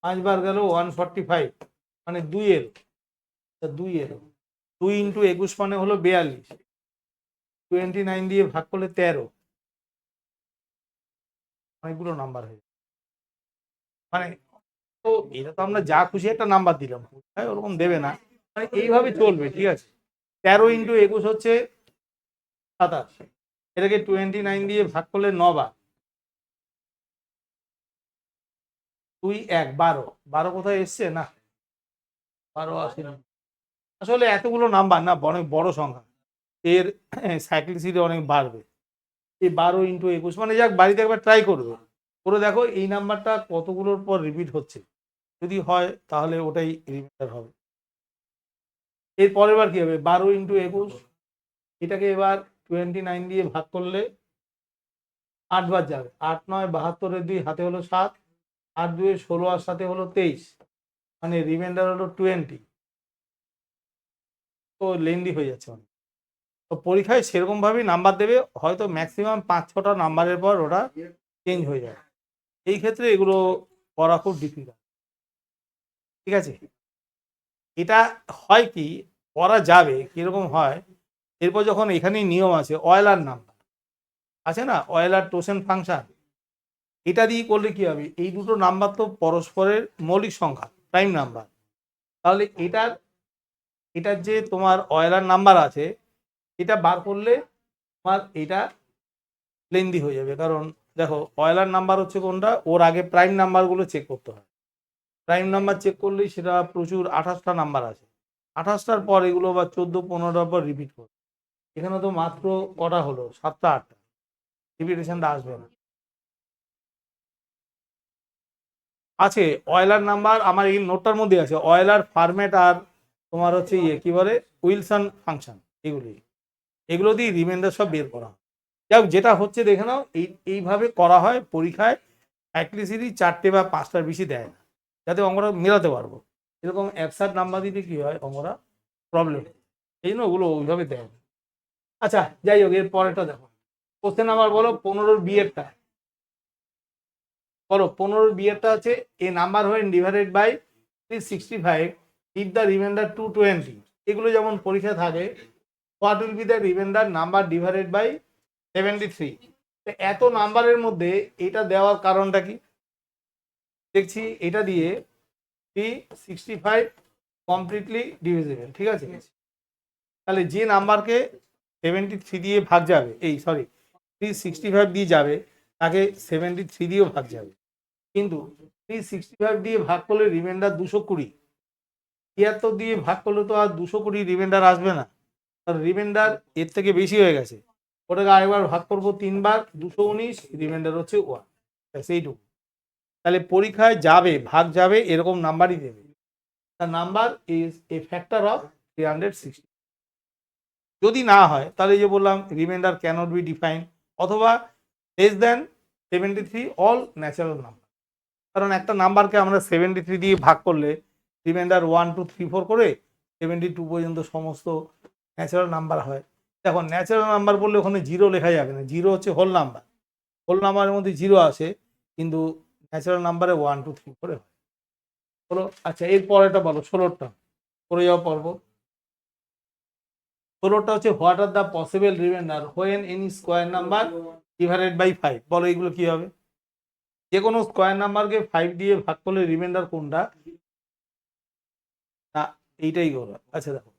5বার গেল 145, মানে 2 এলো, 2 এলো, 2 ইন্টু 21 মানে হলো 42, 29 দিয়ে ভাগ করলে 13, অনেকগুলো নাম্বার হয়ে, মানে তো এটা তো আমরা যা খুশি একটা নাম্বার দিলাম, ওরকম দেবে না, মানে এইভাবে চলবে, ঠিক আছে। 13 ইন্টু 21 হচ্ছে 27, এটাকে 29 দিয়ে ভাগ করলে 9বার, 2 1 12, 12 কোথায় এসছে না, 12 আসেনি, আসলে এতগুলো নাম্বার না অনেক বড় সংখ্যা, এর সাইক্লিসিটি অনেক বাড়বে। এই 12 ইন্টু 21, মানে যাক বাড়িতে একবার ট্রাই করবে, করে দেখো এই নাম্বারটা কতগুলোর পর রিপিট হচ্ছে, যদি হয় তাহলে ওটাই রিমাইন্ডার হবে। এর পরের বার কি হবে 12 ইন্টু 21, এটাকে এবার 29 দিয়ে ভাগ করলে 8বার যাবে, 8 9 72, 2 হাতে হলো 7, 8 2 16, আর সাথে হলো 23, মানে রিমাইন্ডার হলো 20। তো লেন্দি হয়ে যাচ্ছে অনেক, তো পরীক্ষায় সেরকম ভাবেই নাম্বার দেবে, হয়তো ম্যাক্সিমাম 5-6টা নাম্বারের পর ওটা চেঞ্জ হয়ে যায়, এই ক্ষেত্রে এগুলো করা খুব ডিফিকাল্ট। ঠিক আছে, এটা হয় কি করা যাবে, কিরকম হয়, এরপর যখন এখানেই নিয়ম আছে অয়েলার নাম্বার আছে না, অয়েলার টোসেন ফাংশন, এটা দিয়ে করলে কি হবে, এই দুটো নাম্বার তো পরস্পরের মৌলিক সংখ্যা, প্রাইম নাম্বার, তাহলে এটার যে তোমার অয়লার নাম্বার আছে এটা বার করলে তোমার এটা লেন্দি হয়ে যাবে। কারণ দেখো অয়লার নাম্বার হচ্ছে কোনটা, ওর আগে প্রাইম নাম্বারগুলো চেক করতে হয়। প্রাইম নাম্বার চেক করলেই সেটা প্রচুর 28টা নাম্বার আছে, 28টার পর এগুলো বা 14-15টার পর রিপিট করবে। এখানে তো মাত্র কটা হলো, 7টা-8টা, রিপিটেশনটা আসবে না। আছে অয়লার নাম্বার, আমার এই নোটটার মধ্যে আছে অয়লার ফরম্যাট, আর তোমার হচ্ছে কি বলে উইলসন ফাংশন, এগুলো দিয়ে রিমাইন্ডার সব বের করা হয়। যাই হোক, যেটা হচ্ছে দেখে নাও, এইভাবে করা হয় পরীক্ষায়। অ্যাক্লিসিটি 4টে বা 5টার বেশি দেয় না, যাতে অঙ্কটা মেলাতে পারবো। এরকম অ্যাবসার্ড নাম্বার দিতে কি হয়, অঙ্কটা প্রবলেম, এই জন্য ওগুলো ওইভাবে দেয় না। আচ্ছা যাই হোক, এর পরেরটা দেখো, কোশ্চেন নাম্বার বলো 15 বিয়েরটা। বলো 15 বিয়েরটা আছে, এ নাম্বার হয় divided by 365 if the remainder 220। এগুলো যেমন পরীক্ষা থাকে, what will be the remainder number divided by 73। এত নাম্বারের মধ্যে এটা দেওয়ার কারণটা কি, দেখছি এটা দিয়ে 365 কমপ্লিটলি ডিভিজিবল, ঠিক আছে। তাহলে যে নাম্বারকে 73 দিয়ে ভাগ যাবে, 365 দিয়ে যাবে, তাকে 73 দিয়েও ভাগ যাবে। কিন্তু 365 দিয়ে ভাগ করলে রিমাইন্ডার 220, 73 দিয়ে ভাগ করলে তো আর 220 রিমাইন্ডার আসবে না, কারণ রিমাইন্ডার এর থেকে বেশি হয়ে গেছে। ওটাকে আরেকবার ভাগ করবো 3 বার, 219, রিমাইন্ডার হচ্ছে 1, সেইটুকু। তাহলে পরীক্ষায় যাবে, ভাগ যাবে, এরকম নাম্বারই দেবে। তার number is a factor of 360। যদি না হয় তাহলে যে বললাম রিমাইন্ডার ক্যানট বি ডিফাইন, অথবা less than 73 all natural number. কারণ একটা নাম্বারকে আমরা 73 দিয়ে ভাগ করলে রিমাইন্ডার 1 2 3 4 করে 72 পর্যন্ত সমস্ত ন্যাচারাল নাম্বার হয়। দেখো ন্যাচারাল নাম্বার বললে ওখানে জিরো লেখা যাবে না, জিরো হচ্ছে হোল নাম্বার, হোল নাম্বারের মধ্যে জিরো আসে, কিন্তু ন্যাচারাল নাম্বারে 1 2 3 করে হয়। হলো। আচ্ছা এর পরেটা বলো, 16টা করে যাওয়া পর্ব। 16টা হচ্ছে what are the possible remainder when any square number divided by 5। বলো এগুলো কি হবে, যে কোনো স্কোয়ার নাম্বারকে 5 দিয়ে ভাগ করলে রিমাইন্ডার কোনটা, না এইটাই করো। আচ্ছা দেখো,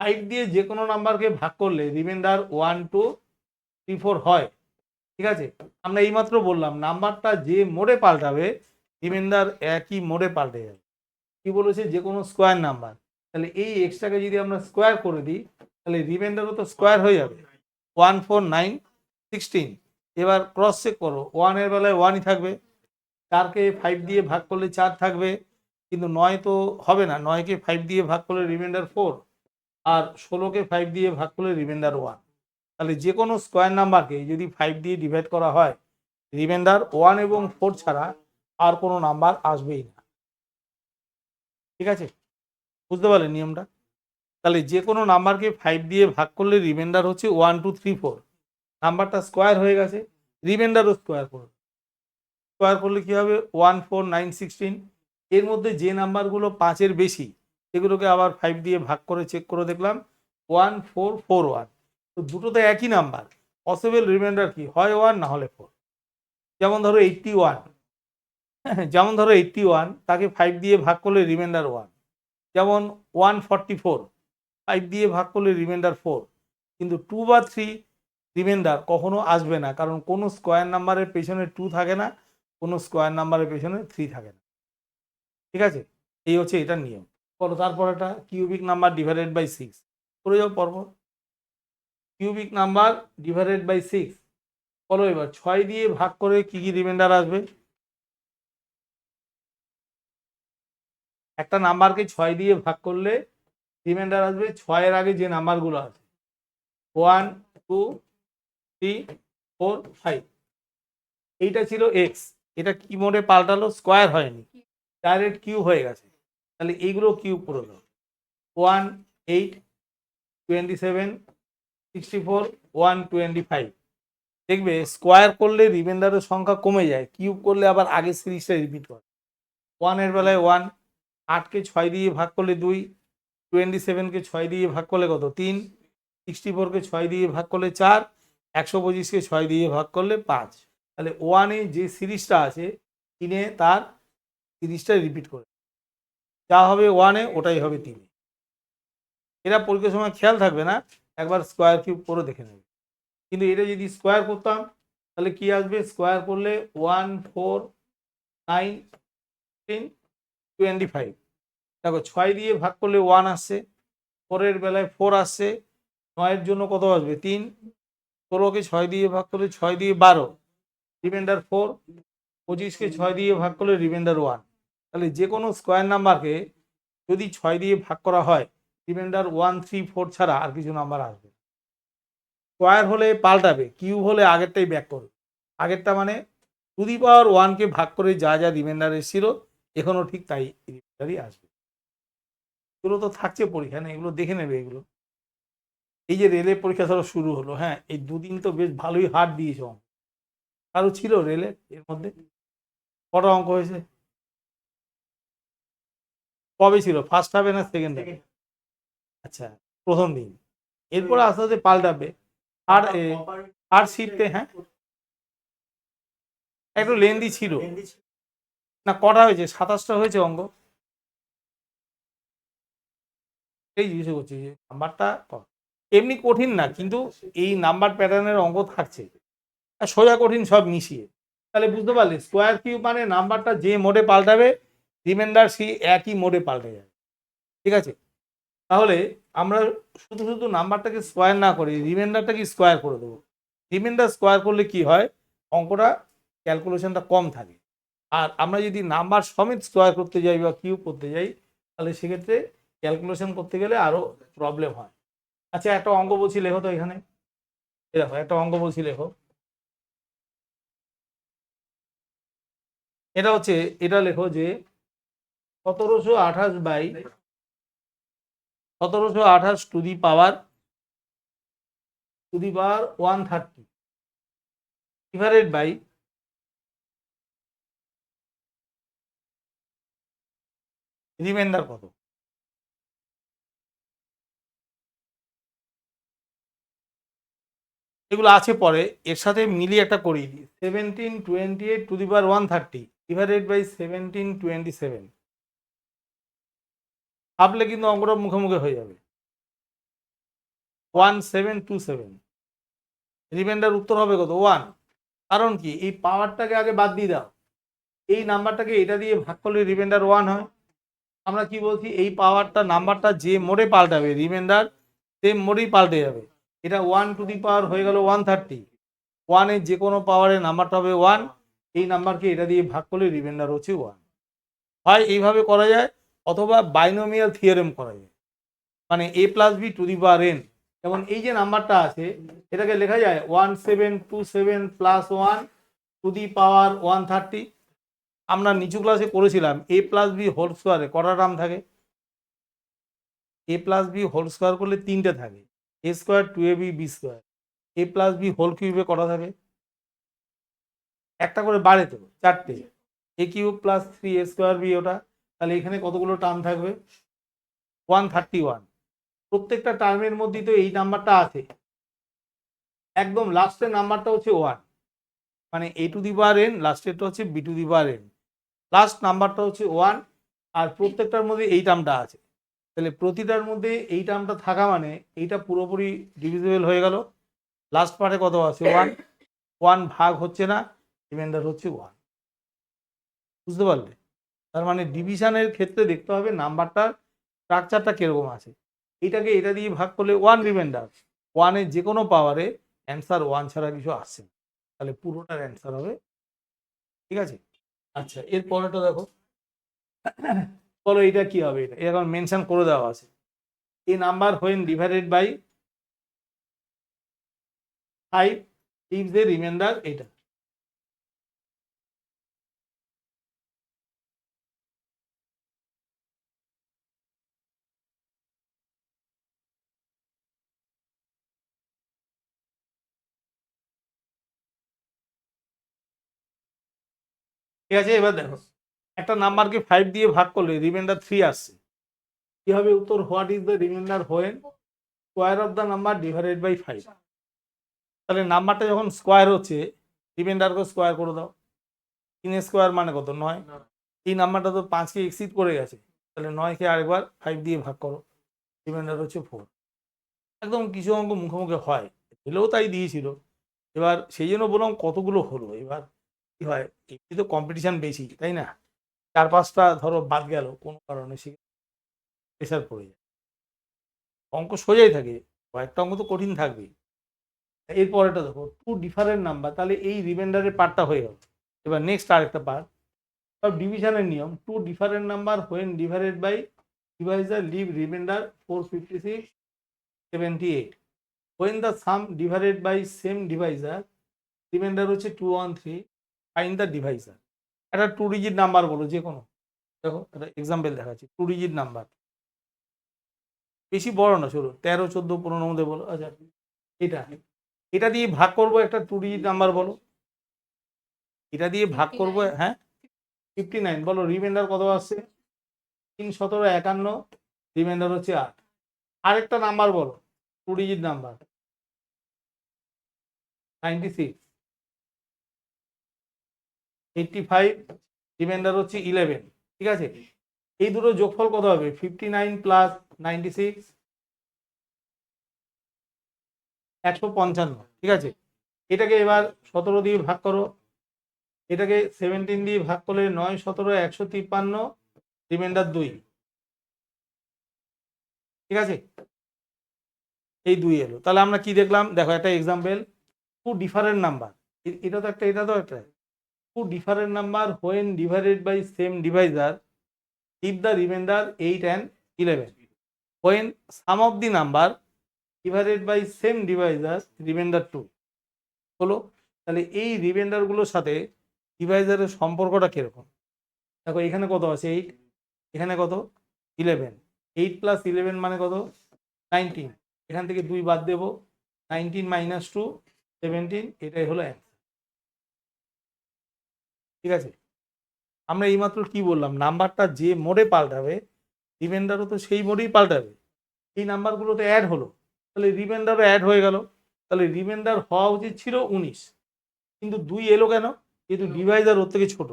5 দিয়ে যে কোনো নাম্বারকে ভাগ করলে রিমাইন্ডার 1 2 3 4 হয়, ঠিক আছে। আমরা এইমাত্র বললাম নাম্বারটা যে মোডে পাল্টাবে রিমাইন্ডার একই মোডে পাল্টে যাবে। কি বলেছে, যে কোনো স্কোয়ার নাম্বার, তাহলে এই এক্সট্রাকে যদি আমরা স্কোয়ার করে দিই তাহলে রিমাইন্ডারও তো স্কোয়ার হয়ে যাবে। 1 4 9 16। এবার ক্রস চেক করো, 1 এর বেলায় 1ই থাকবে, 4কে 5 দিয়ে ভাগ করলে 4 থাকবে, কিন্তু 9 তো হবে না, 9কে 5 দিয়ে ভাগ করলে রিমাইন্ডার 4, আর 16কে 5 দিয়ে ভাগ করলে রিমাইন্ডার 1। তাহলে যে কোনো স্কোয়ার নাম্বারকে যদি 5 দিয়ে ডিভাইড করা হয় রিমাইন্ডার 1 এবং 4 ছাড়া আর কোনো নাম্বার আসবেই না, ঠিক আছে। বুঝতে পারলেন নিয়মটা। তাহলে যে কোনো নাম্বারকে 5 দিয়ে ভাগ করলে রিমাইন্ডার হচ্ছে 1 2 3 4, নাম্বারটা স্কোয়ার হয়ে গেছে, রিমাইন্ডারও স্কোয়ার করবে, স্কোয়ার করলে কি হবে 1 4 9 16। এর মধ্যে যে নাম্বারগুলো 5-এর বেশি সেগুলোকে আবার 5 দিয়ে ভাগ করে চেক করে দেখলাম 1 4 4 1। তো দুটোতে একই নাম্বার, পসিবল রিমাইন্ডার কি হয় 1 না হলে 4। যেমন ধরো 81, যেমন ধরো 81 তাকে 5 দিয়ে ভাগ করলে রিমাইন্ডার 1। যেমন 144 5 দিয়ে ভাগ করলে রিমাইন্ডার 4। কিন্তু 2 বা 3 রিমাইন্ডার কখনো আসবে না, কারণ কোনো স্কোয়ার নাম্বারের পেছনে 2 থাকে না, কোনো স্কোয়ার নাম্বারের পেছনে 3 থাকে না, ঠিক আছে। এই হচ্ছে এটার নিয়ম। বলো তারপর একটা কিউবিক নাম্বার ডিভাইডেড বাই 6 করে যাও পর্ব। কিউবিক নাম্বার ডিভাইডেড বাই 6, বলো এবার 6 দিয়ে ভাগ করে কি কি রিমাইন্ডার আসবে। একটা নাম্বারকে 6 দিয়ে ভাগ করলে রিমাইন্ডার আসবে 6-এর আগে যে নাম্বারগুলো আছে 1 2 3 4 5। এইটা ছিল এক্স, এটা কি মোডে পাল্টালো, স্কোয়ার হয়নি, ডাইরেক্ট কিউব হয়ে গেছে। তাহলে এইগুলো কিউব করে দাও, 1 8 27 64 125। দেখবে স্কোয়ার করলে রিমাইন্ডারের সংখ্যা কমে যায়, কিউব করলে আবার আগের সিরিজটা রিপিট করে। 1-এর বেলায় 1, 8কে 6 দিয়ে ভাগ করলে 2, 27কে 6 দিয়ে ভাগ করলে কত 3, 64কে 6 দিয়ে ভাগ করলে 4, 125কে 6 দিয়ে ভাগ করলে 5। তাহলে ওয়ানে যে সিরিজটা আছে তিনে তার সিরিজটা রিপিট করে, যা হবে ওয়ানে ওটাই হবে তিনে। এরা পরীক্ষার সময় খেয়াল থাকবে না, একবার স্কোয়ার কিউব করে দেখে নেবে। কিন্তু এটা যদি স্কোয়ার করতাম তাহলে কি আসবে, স্কোয়ার করলে 1 4 9 25। দেখো 6 দিয়ে ভাগ করলে 1 আসছে, 4-এর বেলায় 4 আসছে, 9-এর জন্য কত আসবে 3, 16কে 6 দিয়ে ভাগ করলে 6 দিয়ে 12, রিমাইন্ডার 4, 25কে 6 দিয়ে ভাগ করলে রিমাইন্ডার 1। তাহলে যে কোনো স্কোয়ার নাম্বারকে যদি 6 দিয়ে ভাগ করা হয় রিমাইন্ডার 1 3 4 ছাড়া আর কিছু নাম্বার আসবে। স্কোয়ার হলে পাল্টাবে, কিউব হলে আগেরটাই ব্যাক করবে। আগেরটা মানে টু দি পাওয়ার 1কে ভাগ করে যা যা রিমাইন্ডার এসেছিল এখনো ঠিক তাই রিমাইন্ডারই আসবে। এগুলো তো থাকছে পরীক্ষা, না এগুলো দেখে নেবে এগুলো। এই যে রেলের পরীক্ষা ধরো শুরু হলো, হ্যাঁ এই দুদিন তো বেশ ভালোই হার্ড দিয়েছে অঙ্ক। আরও ছিল রেলের এর মধ্যে? কটা অঙ্ক হয়েছে? কবে ছিল, ফার্স্ট হাফে না সেকেন্ড হাফে? আচ্ছা, প্রথম দিন। এরপরে আস্তে আস্তে পাল্টাবে। আর আর শিফটে হ্যাঁ একটু লেন্দি ছিল না। কটা হয়েছে, 27টা হয়েছে অঙ্ক। এই জিজ্ঞেস করছি যে নাম্বারটা এমনি কঠিন না, কিন্তু এই নাম্বার প্যাটার্নের অঙ্ক থাকছে আর সোজা কঠিন সব মিশিয়ে। তাহলে বুঝতে পারলে স্কোয়ার কিউব মানে নাম্বারটা যে মোডে পাল্টাবে রিমাইন্ডার সেই একই মোডে পাল্টে যাবে। ঠিক আছে, তাহলে আমরা শুধু শুধু নাম্বারটাকে স্কোয়ার না করে রিমাইন্ডারটাকে স্কোয়ার করে দেবো। রিমাইন্ডার স্কোয়ার করলে কি হয়, অঙ্কটা ক্যালকুলেশনটা কম থাকে। আর আমরা যদি নাম্বার সমেত স্কোয়ার করতে যাই বা কিউব করতে যাই তাহলে সেক্ষেত্রে ক্যালকুলেশন করতে গেলে আরও প্রবলেম হয়। আচ্ছা, একটা অঙ্ক বলছি লেখো তো এখানে। দেখো একটা অঙ্ক বলছি লেখো। এটা হচ্ছে, এটা লেখো যে 1728 to the power 130 divided by remainder কত। এগুলো আছে পরে, এর সাথে মিলিয়ে একটা করিয়ে দিই। 1728 to the power 130 divided by 1727 ভাবলে কিন্তু অঙ্কটা মুখে মুখে হয়ে যাবে। 1727 রিমাইন্ডার উত্তর হবে কত, 1। কারণ কি, এই পাওয়ারটাকে আগে বাদ দিয়ে দাও, এই নাম্বারটাকে এটা দিয়ে ভাগ করলে রিমাইন্ডার 1 হয়। আমরা কি বলছি, এই পাওয়ারটা নাম্বারটা যে মোডে পাল্টাবে রিমাইন্ডার সেম মোডেই পাল্টে যাবে। এটা 1 টু দি পাওয়ার হয়ে গেল 130, 1-এর যে কোনো পাওয়ারের নাম্বারটা হবে 1, এই নাম্বারকে এটা দিয়ে ভাগ করলে রিমাইন্ডার হচ্ছে 1। হয় এইভাবে করা যায় অথবা বাইনোমিয়াল থিওরেম করা যায়, মানে a plus B to the power n। যেমন এই যে নাম্বারটা আছে এটাকে লেখা যায় 1727 প্লাস 1 টু দি পাওয়ার 130। আমরা নিচু ক্লাসে করেছিলাম a প্লাস বি হোল স্কোয়ারে কটা টার্ম থাকে, a plus b whole square করলে 3টে থাকে, a square 2ab b square. a plus b whole কিউবে কটা থাকে, একটা করে বাড়ে তো 4টে, a cube plus 3a square b ওটা। তাহলে এখানে কতগুলো টার্ম থাকবে, 131। প্রত্যেকটা টার্মের মধ্যেই তো এই নাম্বারটা আছে, একদম লাস্টের নাম্বারটা হচ্ছে 1, মানে a two the power n, লাস্টেরটা হচ্ছে b two the power n, last নাম্বারটা হচ্ছে 1। আর প্রত্যেকটার মধ্যে এই টার্মটা আছে, তাহলে প্রতিটার মধ্যে এই টার্মটা থাকা মানে এইটা পুরোপুরি ডিভিজিবল হয়ে গেল। লাস্ট পার্টে কত আছে 1, 1 ভাগ হচ্ছে না, রিমাইন্ডার হচ্ছে 1। বুঝতে পারলে, তার মানে ডিভিশনের ক্ষেত্রে দেখতে হবে নাম্বারটার স্ট্রাকচারটা কিরকম আছে। এইটাকে এটা দিয়ে ভাগ করলে 1 রিমাইন্ডার, 1-এর যে কোনো পাওয়ারে অ্যান্সার 1 ছাড়া কিছু আসছে না, তাহলে পুরোটার অ্যান্সার হবে। ঠিক আছে, আচ্ছা এর পরেটা দেখো। বলো এটা কি হবে, এটা এখন মেনশন করে দেওয়া আছে, এই number when divided by 5 gives a remainder. এটা ঠিক আছে, এবার দেখো একটা নাম্বারকে 5 দিয়ে ভাগ করলে রিমাইন্ডার 3 আসছে, কি হবে উত্তর, what is the remainder when square of the number divided by 5। তাহলে নাম্বারটা যখন স্কোয়ার হচ্ছে রিমাইন্ডারকে স্কোয়ার করে দাও। 3 স্কোয়ার মানে কত? 9। এই নাম্বারটা তো 5কে এক্সিড করে গেছে, তাহলে 9কে আরেকবার 5 দিয়ে ভাগ করো, রিমাইন্ডার হচ্ছে 4। একদম কিছু অঙ্ক মুখে মুখে হয়, এলেও তাই দিয়েছিল। এবার সেই জন্য বললাম কতগুলো হলো। এবার কি হয়, এমনি তো কম্পিটিশান বেশি, তাই না? 4-5টা ধরো বাদ গেল কোনো কারণে, সে প্রেশার পড়ে যায়। অঙ্ক সোজাই থাকে, কয়েকটা অঙ্ক তো কঠিন থাকবেই। এরপর এটা দেখো, টু ডিফারেন্ট নাম্বার, তাহলে এই রিমাইন্ডারের পার্টটা হয়ে গেল। এবার নেক্সট আরেকটা পার্ট, সব ডিভিশনের নিয়ম। Two different number when divided by divisor leave remainder 456, 78। When the sum divided by same divisor remainder হচ্ছে 213, ফাইন্ড দ্য ডিভাইজার। একটা 2 ডিজিট নাম্বার বলো যে কোনো। দেখো একটা এক্সাম্পল দেখাচ্ছি, 2 ডিজিট নাম্বার, বেশি বড় না, চলো 13, 14, 15 মধ্যে বলো। আচ্ছা, এটা দিয়ে ভাগ করবো একটা 2 ডিজিট নাম্বার বলো, এটা দিয়ে ভাগ করবো। হ্যাঁ, 59 বলো। রিমাইন্ডার কত আসছে? 3, 17, 51, রিমাইন্ডার হচ্ছে 8। আরেকটা নাম্বার বলো, 2 ডিজিট নাম্বার, 96, 85, রিমাইন্ডার হচ্ছে 11। ঠিক আছে, এই দুটো যোগফল কত হবে? 59 প্লাস 96, 155। ঠিক আছে, এটাকে এবার 17 দিয়ে ভাগ করো, এটাকে 17 দিয়ে ভাগ করলে 9, 17, 153, রিমাইন্ডার 2। ঠিক আছে, এই 2 এলো। তাহলে আমরা কি দেখলাম? দেখো একটা এক্সাম্পল, টু ডিফারেন্ট নাম্বার, এটা তো একটা, এটা তো একটা। Two different number when divided by same divisor leave the remainder 8 and 11। When sum of the number divided by same divisor remainder 2 হলো। তাহলে এই রিমাইন্ডারগুলোর সাথে ডিভাইজারের সম্পর্কটা কিরকম? দেখো এখানে কত আছে? 8, এখানে কত? 11। 8 প্লাস 11 মানে কত? 19। এখান থেকে 2 বাদ দেবো, 19 মাইনাস 2, 17। এটাই হলো অ্যান্সার। ঠিক আছে, আমরা এইমাত্র কি বললাম? নাম্বারটা যে মোডে পাল্টাবে, রিমাইন্ডারও তো সেই মোডেই পাল্টাবে। এই নাম্বারগুলো তো অ্যাড হলো, তাহলে রিমাইন্ডারও অ্যাড হয়ে গেল। তাহলে রিমাইন্ডার হওয়া উচিত ছিল 19, কিন্তু 2 এলো কেন? যেহেতু ডিভাইজার ওর থেকে ছোট,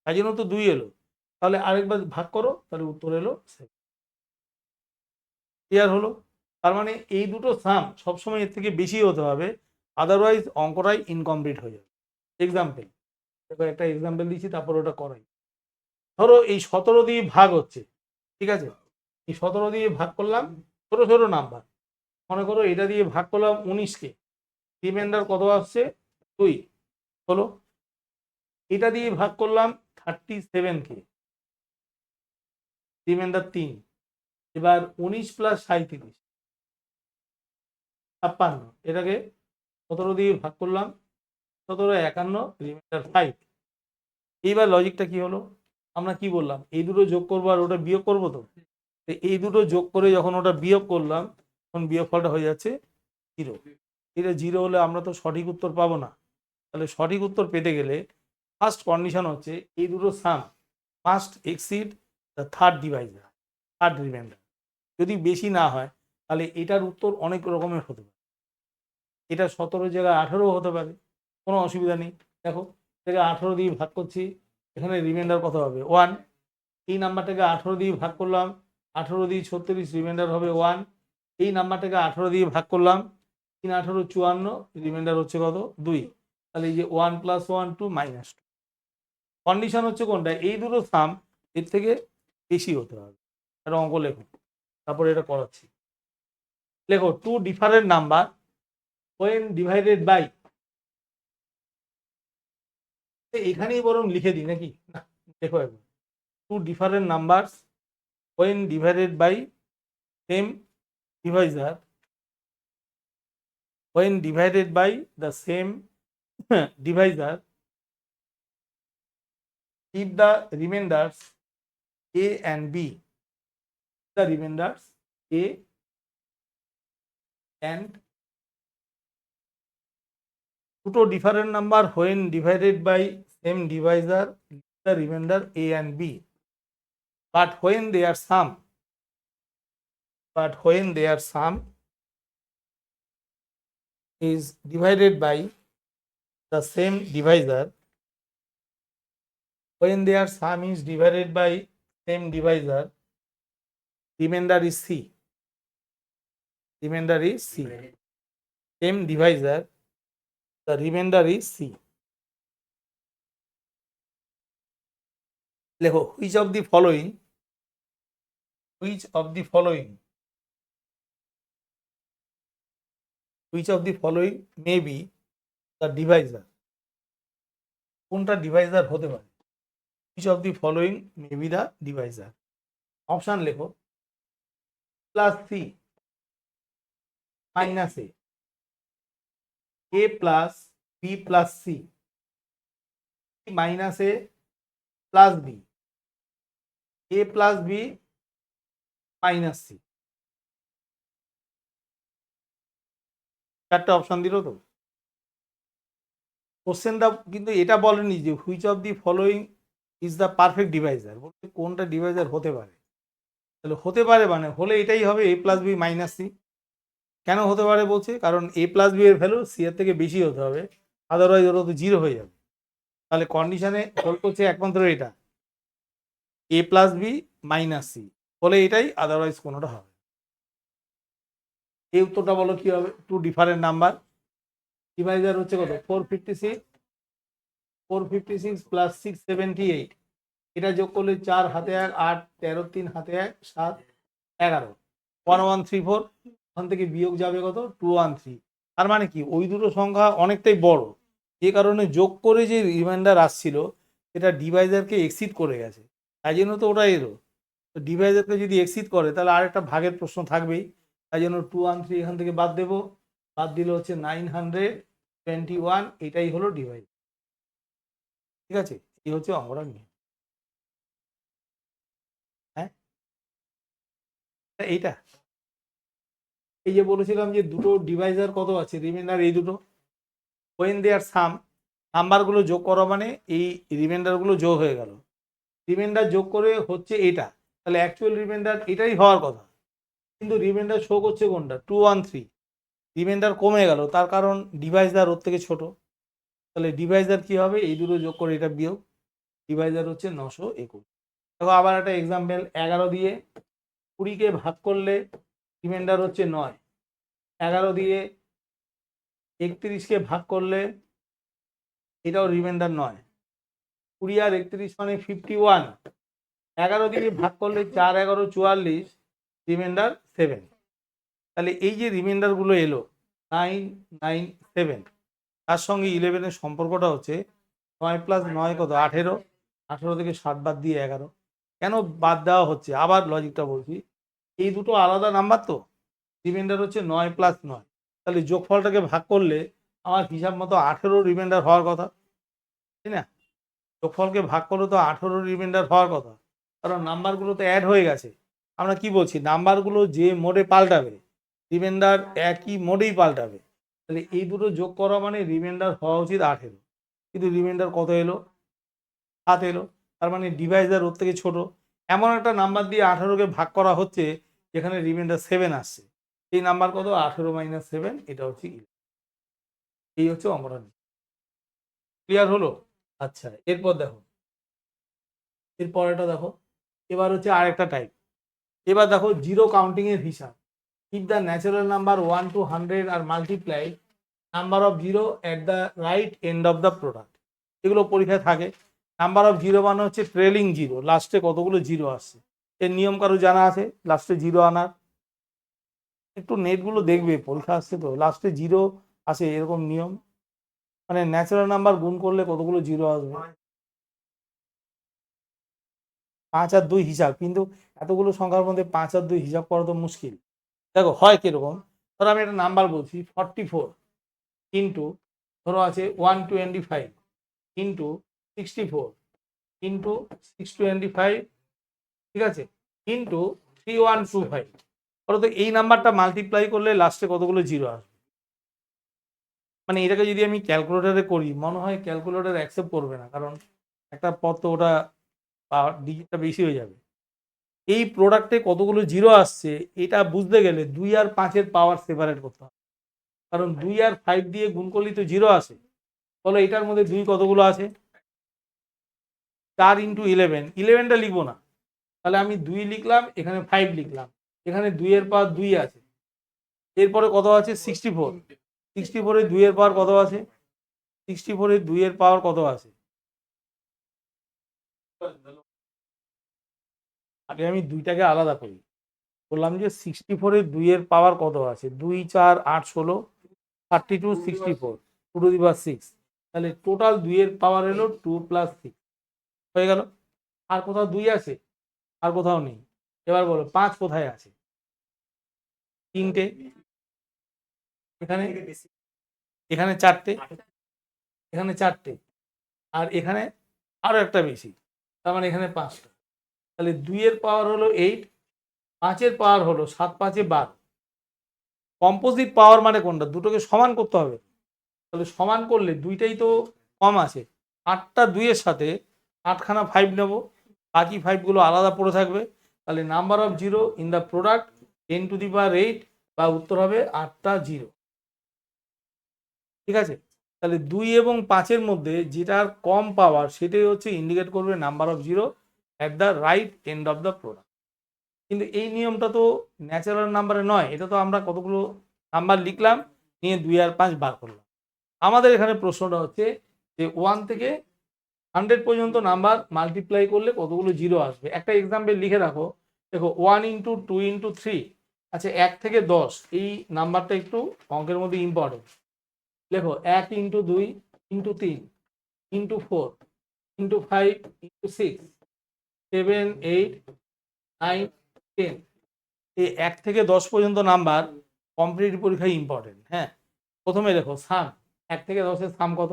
তাই জন্য তো 2 এলো। তাহলে আরেকবার ভাগ করো, তাহলে উত্তর এলো 7। ক্লিয়ার হলো? তার মানে এই দুটো সাম সবসময় এর থেকে বেশি হতে হবে, আদারওয়াইজ অঙ্কটাই ইনকমপ্লিট হয়ে যাবে। এক্সাম্পল, দেখো একটা এক্সাম্পল দিচ্ছি, তারপর ওটা করাই। ধরো এই 17 দিয়ে ভাগ হচ্ছে, ঠিক আছে, এই 17 দিয়ে ভাগ করলাম, ছোট ছোট নাম্বার, মনে করো এটা দিয়ে ভাগ করলাম 19কে, রিমাইন্ডার কত আসছে? 2 হলো। এটা দিয়ে ভাগ করলাম 37কে, রিমাইন্ডার 3। এবার 19 প্লাস 37, 56, এটাকে 17 দিয়ে ভাগ করলাম, 17, 51, রিমাইন্ডার 5। এইবার লজিকটা কি হলো? আমরা কি বললাম? এই দুটো যোগ করবো আর ওটা বিয়োগ করবো। তো এই দুটো যোগ করে যখন ওটা বিয়োগ করলাম, তখন বিয়োগফলটা হয়ে যাচ্ছে 0। এটা 0 হলে আমরা তো সঠিক উত্তর পাবো না। তাহলে সঠিক উত্তর পেতে গেলে ফার্স্ট কন্ডিশন হচ্ছে এই দুটো sum must exceed the third divisor, third remainder. যদি বেশি না হয়, তাহলে এটার উত্তর অনেক রকমের হতে পারে। এটা 17 জায়গায় 18 হতে পারে, কোনো অসুবিধা নেই। দেখো এটাকে 18 দিয়ে ভাগ করছি, এখানে রিমাইন্ডার কত হবে? 1। এই নাম্বারটাকে 18 দিয়ে ভাগ করলাম, 18 দিয়ে 36, রিমাইন্ডার হবে 1। এই নাম্বারটাকে 18 দিয়ে ভাগ করলাম, 3, 18, 54, রিমাইন্ডার হচ্ছে কত? 2। তাহলে এই যে 1 + 1, 2 - 2। কন্ডিশন হচ্ছে কোনটা? এই দুটো সাম এর থেকে বেশি হতে হবে। একটা অঙ্ক লেখো, তারপরে এটা করাচ্ছি। লেখো, two different number when divided by, এখানেই বরং লিখে দিই নাকি? না, দেখো একবার, two different numbers when divided by same divisor, when divided by the same divisor, if the remainders a and b, the remainders a and two different number when divided by same divisor, the remainder a and b, but when their sum is divided by the same divisor when their sum is divided by same divisor, remainder is C. Remainder is C. Same divisor, the remainder is C. লেখো which of the following may be the divisor. কোনটা Deviser হতে পারে? which of the following may be the divisor? Option লেখো plus c minus a plus b plus c minus a plus b a plus b minus c. চারটে option দিল তো। কোশ্চেনটা কিন্তু এটা বলেনি যে which of the following is the perfect divisor, বলতে কোনটা ডিভাইজার হতে পারে। তাহলে হতে পারে মানে হলে এটাই হবে এ প্লাস বি মাইনাস সি। কেন হতে পারে বলছে, কারণ এ প্লাস বি এর ভ্যালু সি এর থেকে বেশি হতে হবে, আদারওয়াইজ ওরা তো জিরো হয়ে যাবে। তাহলে কন্ডিশনে হোল্ড করছে একমাত্র এটা এ প্লাস বি মাইনাস সি, হলে এটাই, আদারওয়াইজ কোনোটা হবে। এই উত্তরটা বলো কি হবে? টু ডিফারেন্ট নাম্বার, ডিভাইজার হচ্ছে কত 456 প্লাস 678, এটা যোগ করলে 4 হাতে 1 8 13 3 হাতে 1 7 11 1134, ওখান থেকে বিয়োগ যাবে কত 213। তার মানে কি ওই দুটো সংখ্যা অনেকটাই বড়, যে কারণে যোগ করে যে রিমাইন্ডার আসছিল সেটা ডিভাইজারকে এক্সিড করে গেছে, তাই জন্য তো ওটা এলো। তো ডিভাইজারকে যদি এক্সিড করে তাহলে আর একটা ভাগের প্রশ্ন থাকবেই, তাই জন্য 213 এখান থেকে বাদ দেবো, বাদ দিলে হচ্ছে 921, এটাই হলো ডিভাইস। ঠিক আছে, এই হচ্ছে অঙ্কটা নিয়ে। হ্যাঁ এইটা এই যে বলেছিলাম যে দুটো ডিভাইজার কত আছে রিমাইন্ডার, এই দুটো ওয়েন দেয়ার সাম, নাম্বারগুলো যোগ করা মানে এই রিমাইন্ডারগুলো যোগ হয়ে গেল, রিমাইন্ডার যোগ করে হচ্ছে এটা, তাহলে অ্যাকচুয়াল রিমাইন্ডার এটাই হওয়ার কথা, কিন্তু রিমাইন্ডার শো করছে কোনটা 213, রিমাইন্ডার কমে গেল, তার কারণ ডিভাইজার ওর থেকে ছোট, তাহলে ডিভাইজার কি হবে এই দুটো যোগ করে এটা বিয়োগ, ডিভাইজার হচ্ছে 921। দেখো আবার একটা এক্সাম্পল, 11 দিয়ে 20কে ভাগ করলে রিমাইন্ডার হচ্ছে 9, 11 দিয়ে 31কে ভাগ করলে এটাও রিমাইন্ডার 9, 20 আর 31 মানে 51, 11 দিয়ে ভাগ করলে 4 11 44, রিমাইন্ডার 7। তাহলে এই যে রিমাইন্ডারগুলো এলো 997, তার সঙ্গে 11-এর সম্পর্কটা হচ্ছে 9 প্লাস 9 কত 18, 18 থেকে 7 বাদ দিয়ে 11। কেন বাদ দেওয়া হচ্ছে আবার লজিকটা বলছি, এই দুটো আলাদা নাম্বার তো, রিমাইন্ডার হচ্ছে 9 প্লাস 9, তাহলে যোগফলটাকে ভাগ করলে আমার হিসাব মতো 18 রিমাইন্ডার হওয়ার কথা, তাই না? যোগফলকে ভাগ করলে তো 18 রিমাইন্ডার হওয়ার কথা, কারণ নাম্বারগুলো তো অ্যাড হয়ে গেছে। আমরা কি বলছি, নাম্বারগুলো যে মোডে পাল্টাবে রিমাইন্ডার একই মোডেই পাল্টাবে, তাহলে এই দুটো যোগ করা মানে রিমাইন্ডার হওয়া উচিত 18, কিন্তু রিমাইন্ডার কত এলো 7 এলো, তার মানে ডিভাইজার ওর থেকে ছোট। এমন একটা নাম্বার দিয়ে 18কে ভাগ করা হচ্ছে যেখানে রিমাইন্ডার 7 আসছে, এই নাম্বার কত 18 মাইনাস 7, এটা হচ্ছে 11। এই হচ্ছে অঙ্কটা। ক্লিয়ার হলো? আচ্ছা এরপর দেখো, এরপর এটা দেখো, এবার হচ্ছে আরেকটা টাইপ। এবার দেখো জিরো কাউন্টিং এর হিসাব। If the natural number 1 to 100 are multiplied number of zero at the right end of the product, এগুলো পরীক্ষায় থাকে। নাম্বার অফ জিরো মানে হচ্ছে ট্রেলিং জিরো, লাস্টে কতগুলো জিরো আসছে, এর নিয়ম কারো জানা আছে লাস্টে জিরো আনার? একটু নেটগুলো দেখবে, পরীক্ষা আসছে তো, লাস্টে জিরো আসে এরকম নিয়ম, মানে ন্যাচারাল নাম্বার গুণ করলে কতগুলো জিরো আসবে, 5 আর 2 হিসাব, কিন্তু এতগুলো সংখ্যার মধ্যে 5 আর 2 হিসাব করা তো মুশকিল। দেখো হয় কিরকম, ধরো আমি একটা নাম্বার বলছি 44 ইন্টু ধরো আছে 125 ইন্টু 64 ইন্টু 625, ঠিক আছে, ইন্টু 3125, ধরো তো এই নাম্বারটা মাল্টিপ্লাই করলে লাস্টে কতগুলো জিরো আসবে। মানে এটাকে যদি আমি ক্যালকুলেটারে করি মনে হয় ক্যালকুলেটার অ্যাকসেপ্ট করবে না, কারণ একটা পদ তো ওটা ডিজিটটা বেশি হয়ে যাবে। এই প্রোডাক্টে কতগুলো জিরো আসছে এটা বুঝতে গেলে 2 আর 5-এর পাওয়ার সেপারেট করতে হবে, কারণ 2 আর 5 দিয়ে গুণ করলেই তো জিরো আসে, বলো এটার মধ্যে 2 কতগুলো আছে? 4 ইন্টু 11, 11টা লিখবো না, তাহলে আমি 2 লিখলাম, এখানে 5 লিখলাম, এখানে 2 এর পাওয়ার 2 আছে, এরপরে কত আছে? 64, 64 এর 2 এর পাওয়ার কত আছে? 64 এর 2 এর পাওয়ার কত আছে? আগে আমি দুইটাকে আলাদা করি, বললাম যে 64 এর 2 এর পাওয়ার কত আছে? 2 4 8 16, 32 64 2 টু দি পাওয়ার 6, তাহলে টোটাল 2 এর পাওয়ার হলো 2 প্লাস 6 হয়ে গেল। আর কোথাও 2 আছে? আর কোথাও নেই। এবার বলো 5 কোথায় আছে? 3টে, এখানে, এখানে 4টে, এখানে 4টে, আর এখানে আরো একটা বেশি, তার মানে এখানে 5টা। তাহলে 2 এর পাওয়ার হলো 8, 5 এর পাওয়ার হলো 7 5 12। কম্পোজিট পাওয়ার মানে কোনটা? দুটোকে সমান করতে হবে, তাহলে সমান করলে দুইটাই তো কম আছে, 8টা 2 এর সাথে 8খানা 5 নেব, বাকি 5 গুলো আলাদা পড়ে থাকবে, তাহলে number of zero in the product 10 to the power 8, বা উত্তর হবে 8টা 0। ঠিক আছে, তাহলে 2 এবং 5-এর মধ্যে যেটার কম পাওয়ার সেটাই হচ্ছে ইন্ডিকেট করবে number of zero at the right end of the product. কিন্তু এই নিয়মটা তো ন্যাচারাল নাম্বারে নয়, এটা তো আমরা কতগুলো নাম্বার লিখলাম, নিয়ে 2 আর 5 বার করলাম। আমাদের এখানে প্রশ্নটা হচ্ছে যে 1 থেকে 100 পর্যন্ত নাম্বার মাল্টিপ্লাই করলে কতগুলো জিরো আসবে। একটা এক্সাম্পল লিখে রাখো, দেখো 1 ইন্টু 2 ইন্টু 3, আচ্ছা 1 থেকে 10, এই নাম্বারটা একটু অঙ্কের মধ্যে ইম্পর্টেন্ট। লেখো 1 into 2 into 3 into 4 into 5 into 6 7 8 9 10, এই 1 থেকে 10 পর্যন্ত নাম্বার কম্পিটিটিভ পরীক্ষায় ইম্পর্টেন্ট। হ্যাঁ, প্রথমে দেখো সাম, 1 থেকে 10-এর সাম কত?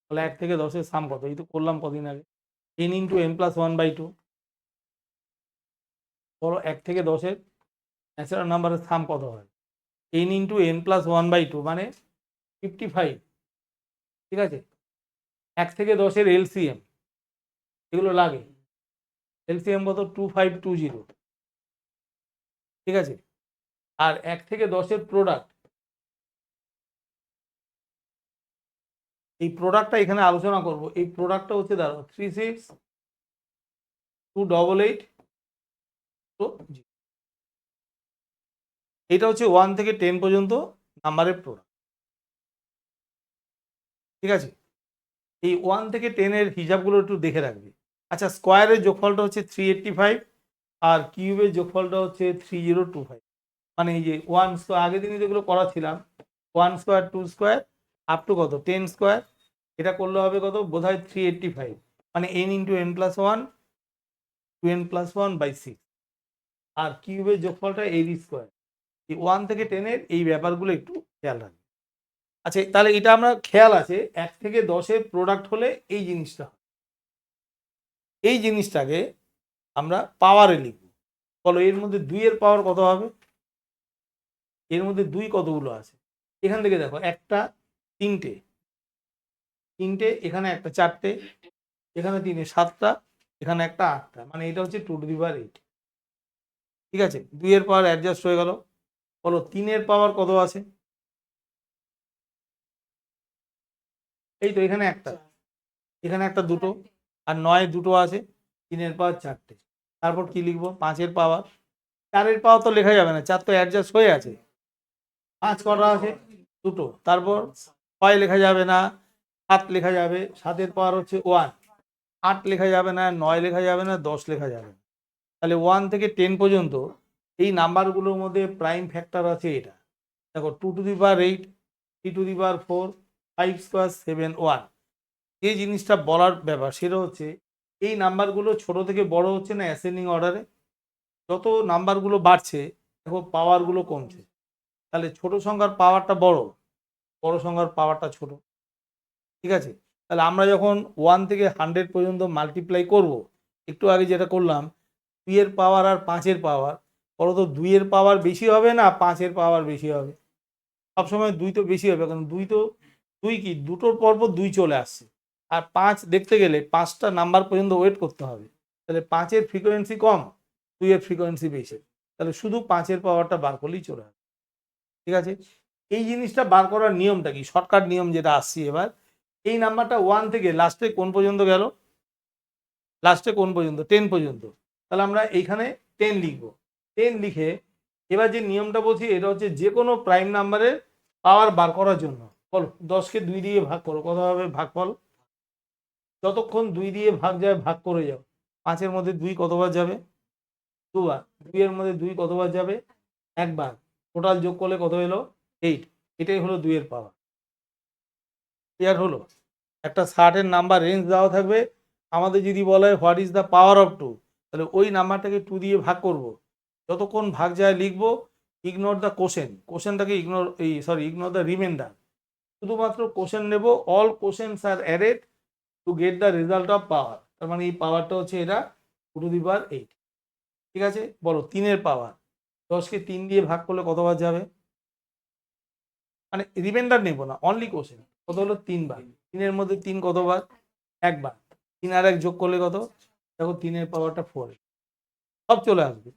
তাহলে 1 থেকে 10-এর সাম কত? এই তো করলাম কদিন আগে, n ইন্টু n প্লাস 1/2। বলো 1 থেকে 10-এর ন্যাচারাল নাম্বারের সাম কত হয়? n ইন্টু n প্লাস 1/2 মানে 55। ঠিক আছে, 1 থেকে 10-এর এলসিএম, এগুলো লাগে, এলসিএম কত? 2520। ঠিক আছে, আর 1 থেকে 10-এর প্রোডাক্ট, এই প্রোডাক্টটা এখানে আলোচনা করব, এই প্রোডাক্টটা হচ্ছে দাঁড়ো 36288। তো এটা হচ্ছে 1 থেকে 10 পর্যন্ত নাম্বারের প্রোডাক্ট। ঠিক আছে, এই 1 থেকে 10-এর হিসাবগুলো একটু দেখে রাখবে। আচ্ছা, স্কোয়ারের যোগফলটা হচ্ছে 385, আর কিউবের যোগফলটা হচ্ছে 3025। মানে এই যে 1 স্কোয়ার, আগের দিনই যেগুলো করা ছিলাম, 1 স্কোয়ার 2 স্কোয়ার আপ টু কত 10 স্কোয়ার, এটা করলে হবে কত? বোধহয় 385, মানে n into n plus 1 2n plus 1/6, আর কিউবের যোগফলটা 8 স্কোয়ার। এই 1 থেকে 10-এর এই ব্যাপারগুলো একটু খেয়াল রাখবে। আচ্ছা, তাহলে এটা আমরা খেয়াল আছে 1 থেকে 10-এর প্রোডাক্ট হলে এই জিনিসটা হয়। এই জিনিসটাকে আমরা পাওয়ারে লিখব। বলো এর মধ্যে 2 এর পাওয়ার কত হবে? এর মধ্যে 2 কতগুলো আছে? এখান থেকে দেখো, একটা 3টে, 3টে, এখানে একটা 4টে, এখানে 3-এ 7টা, এখানে একটা 8টা, মানে এটা হচ্ছে 2 টু দি পাওয়ার 8। ঠিক আছে, 2 এর পাওয়ার অ্যাডজাস্ট হয়ে গেল। বলো 3 এর পাওয়ার কত আছে? এই তো এখানে একটা, এখানে একটা, দুটো, আর 9 দুটো আছে, 3 এর পাওয়ার 4টে। তারপর কি লিখবো? 5 এর পাওয়ার, 4 এর পাওয়ার তো লেখা যাবে না, 4 তো অ্যাডজাস্ট হয়ে আছে। 5 কটা আছে? দুটো। তারপর 6 লেখা যাবে না, 7 লেখা যাবে, 7-এর পাওয়ার হচ্ছে 1। 8 লেখা যাবে না, 9 লেখা যাবে না, 10 লেখা যাবে না। তাহলে 1 থেকে 10 পর্যন্ত এই নাম্বারগুলোর মধ্যে প্রাইম ফ্যাক্টর আছে এটা। দেখো 2 to the power 8, 3 to the power 4, 5 square 7 1। যে জিনিসটা বলার ব্যাপার সেটা হচ্ছে এই নাম্বারগুলো ছোট থেকে বড় হচ্ছে না অ্যাসেন্ডিং অর্ডারে, যত নাম্বারগুলো বাড়ছে দেখো পাওয়ারগুলো কমছে। তাহলে ছোট সংখ্যার পাওয়ারটা বড়, বড় সংখ্যার পাওয়ারটা ছোট। ঠিক আছে, তাহলে আমরা যখন 1 থেকে 100 পর্যন্ত মাল্টিপ্লাই করব, একটু আগে যেটা করলাম 2 এর পাওয়ার আর 5 এর পাওয়ার, বলতো 2 এর পাওয়ার বেশি হবে না 5 এর পাওয়ার বেশি হবে? সবসময় 2 তো বেশি হবে, কারণ 2 তো 2 কি দুটোর পরপর 2 চলে আসছে, আর 5 দেখতে গেলে 5টা নাম্বার পর্যন্ত ওয়েট করতে হবে। তাহলে 5 এর ফ্রিকোয়েন্সি কম, 2 এর ফ্রিকোয়েন্সি বেশি, তাহলে শুধু 5 এর পাওয়ারটা বার করলেই চলে আসবে। ঠিক আছে, এই জিনিসটা বার করার নিয়মটা কি, শর্টকাট নিয়ম যেটা আসছি এবার, এই নাম্বারটা 1 থেকে লাস্টে কোন পর্যন্ত গেল, লাস্টে কোন পর্যন্ত, 10 পর্যন্ত। তাহলে আমরা এইখানে 10 লিখবো। 10 লিখে এবার যে নিয়মটা বলছি এটা হচ্ছে যে কোনো প্রাইম নাম্বারের পাওয়ার বার করার জন্য। বলো 10কে 2 দিয়ে ভাগ করো, কত হবে ভাগফল? যতক্ষণ 2 দিয়ে ভাগ যায় ভাগ করে যাও। 5-এর মধ্যে 2 কতবার যাবে? 2বার। 2-এর মধ্যে 2 কতবার যাবে? একবার। টোটাল যোগ করলে কত এলো? 8। এটাই হলো 2-এর পাওয়ার। ক্লিয়ার হলো? একটা সার্টেন নাম্বার রেঞ্জ দেওয়া থাকবে, আমাদের যদি বলে what is the power of 2, তাহলে ওই নাম্বারটাকে 2 দিয়ে ভাগ করব। যতক্ষণ ভাগ যায় লিখবো, ইগনোর দ্য কোশেন, কোশেনটাকে ইগনোর, ইগনোর দ্য রিমাইন্ডার, শুধুমাত্র কোশেন নেব। All questions are added to get the result of power. তার মানে এই পাওয়ারটা হচ্ছে এটা 2 টু দি পাওয়ার 8। ঠিক আছে, বলো 3-এর পাওয়ার। 10কে 3 দিয়ে ভাগ করলে কতবার যাবে? মানে রিমাইন্ডার নেব না, অনলি কোশেন। কত হলো? 3 বার। 3-এর মধ্যে 3 কতবার? একবার। 3 আর 1 যোগ করলে কত? দেখো 3-এর পাওয়ারটা 4, সব চলে আসবে।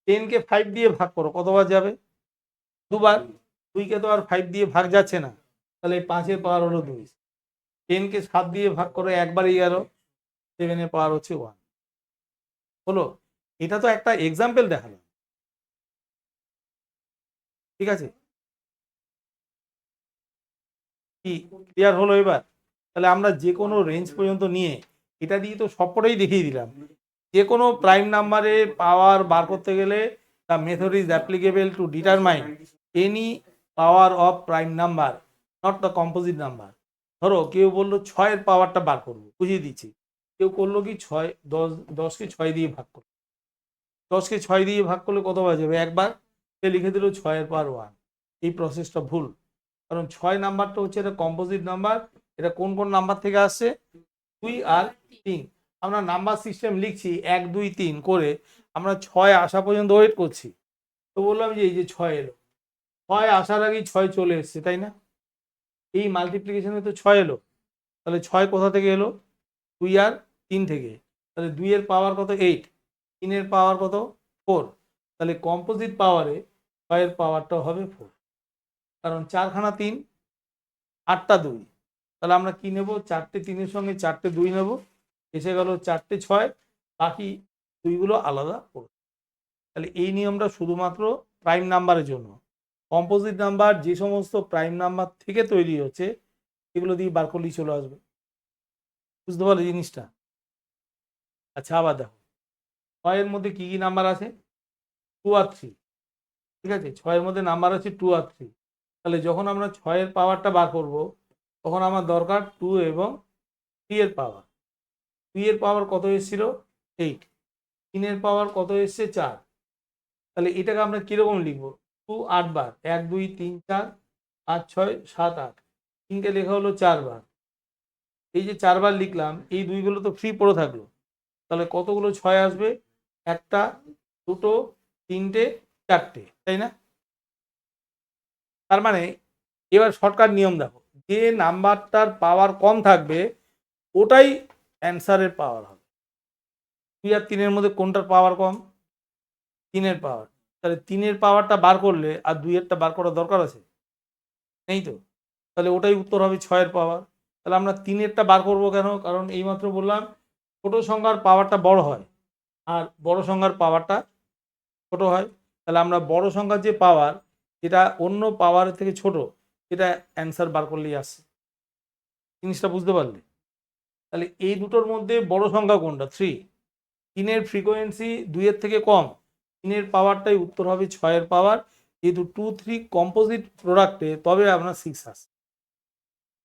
10কে 5 দিয়ে ভাগ করো, কতবার যাবে? 2বার। 2কে তো আর 5 দিয়ে ভাগ যাচ্ছে না, তাহলে 5-এর পাওয়ার হলো 2। 10কে 7 দিয়ে ভাগ করো, একবারই গেল। 7-এর পাওয়ার হচ্ছে 1। হলো? এটা তো একটা এক্সাম্পল দেখালাম। ঠিক আছে, কি ক্লিয়ার হলো এবার? তাহলে আমরা যে কোনো রেঞ্জ পর্যন্ত নিয়ে এটা দিয়ে তো সবকটাই দেখিয়ে দিলাম। যে কোনো প্রাইম নাম্বারে পাওয়ার বার করতে গেলে the method is applicable to determine any power of prime number, not the composite number. ধরো কেউ বললো 6-এর পাওয়ারটা বার করবো, বুঝিয়ে দিচ্ছি। কেউ করলো কি 6, 10কে 6 দিয়ে ভাগ করলো। 10কে 6 দিয়ে ভাগ করলে কত বাজবে? একবার। সে লিখে দিল 6-এর পাওয়ার 1। এই প্রসেসটা ভুল, কারণ 6 নাম্বারটা হচ্ছে এটা কম্পোজিট নাম্বার। এটা কোন কোন নাম্বার থেকে আসছে? 2 আর 3। আমরা নাম্বার সিস্টেম লিখছি 1 2 3 করে, আমরা 6 আসা পর্যন্ত ওয়েট করছি। তো বললাম যে এই যে 6 এলো, 6 আসার আগেই 6 চলে এসছে, তাই না? এই মাল্টিপ্লিকেশনে তো 6 এলো, তাহলে 6 কোথা থেকে এলো? 2 আর 3 থেকে। তাহলে 2-এর পাওয়ার কত? 8। 3-এর পাওয়ার কত? 4। তাহলে কম্পোজিট পাওয়ারে 6-এর পাওয়ারটা হবে 4, কারণ 4খানা 3, 8টা 2। তাহলে আমরা কি নেব? 4টে 3-এর সঙ্গে 4টে 2 নেব, এসে গেল 4টে 6, বাকি 2গুলো আলাদা করব। তাহলে এই নিয়মটা শুধুমাত্র প্রাইম নাম্বারের জন্য। কম্পোজিট নাম্বার যে সমস্ত প্রাইম নাম্বার থেকে তৈরি হচ্ছে এগুলো দিয়ে বার করলেই চলে আসবে। বুঝতে পারলে জিনিসটা? আচ্ছা, আবার দেখো 6-এর মধ্যে কি কি নাম্বার আছে? 2 আর 3। ঠিক আছে, 6-এর মধ্যে নাম্বার আছে 2 আর 3। তাহলে যখন আমরা 6-এর পাওয়ারটা বার করব, তখন আমার দরকার 2 এবং 3-এর পাওয়ার। 2-এর পাওয়ার কত এসেছিল? 8। 3-এর পাওয়ার কত এসছে? 4। তাহলে এটাকে আমরা কিরকম লিখবো? 2 8 বার, 1 2 3 4 5 6 7 8, 3কে লেখা হলো 4 বার। এই যে 4 বার লিখলাম, এই 2গুলো তো ফ্রি পড়ে থাকলো। তাহলে কতগুলো 6 আসবে? একটা, দুটো, তিনটে, 4টে, তাই না? তার মানে এবার শর্টকাট নিয়ম দেখো, যে নাম্বারটার পাওয়ার কম থাকবে ওটাই অ্যান্সারের পাওয়ার হবে। 2 আর 3-এর মধ্যে কোনটার পাওয়ার কম? 3-এর পাওয়ার। তাহলে 3-এর পাওয়ারটা বার করলে আর 2-এরটা বার করার দরকার আছে? নেই তো। তাহলে ওটাই উত্তর হবে 6-এর পাওয়ার। তাহলে আমরা 3-এরটা বার করবো কেন? কারণ এইমাত্র বললাম ছোট সংখ্যার পাওয়ারটা বড় হয় আর বড় সংখ্যার পাওয়ারটা ছোট হয়। তাহলে আমরা বড় সংখ্যার যে পাওয়ার, যেটা অন্য পাওয়ারের থেকে ছোট, সেটা অ্যান্সার বার করলেই আসছে। জিনিসটা বুঝতে পারলে? তাহলে এই দুটোর মধ্যে বড় সংখ্যা কোনটা? 3। 3-এর ফ্রিকোয়েন্সি 2-এর থেকে কম, 3-এর পাওয়ারটাই উত্তর হবে 6-এর পাওয়ার। যেহেতু 2 3 কম্পোজিট প্রোডাক্টে, তবে আপনার 6 আসে।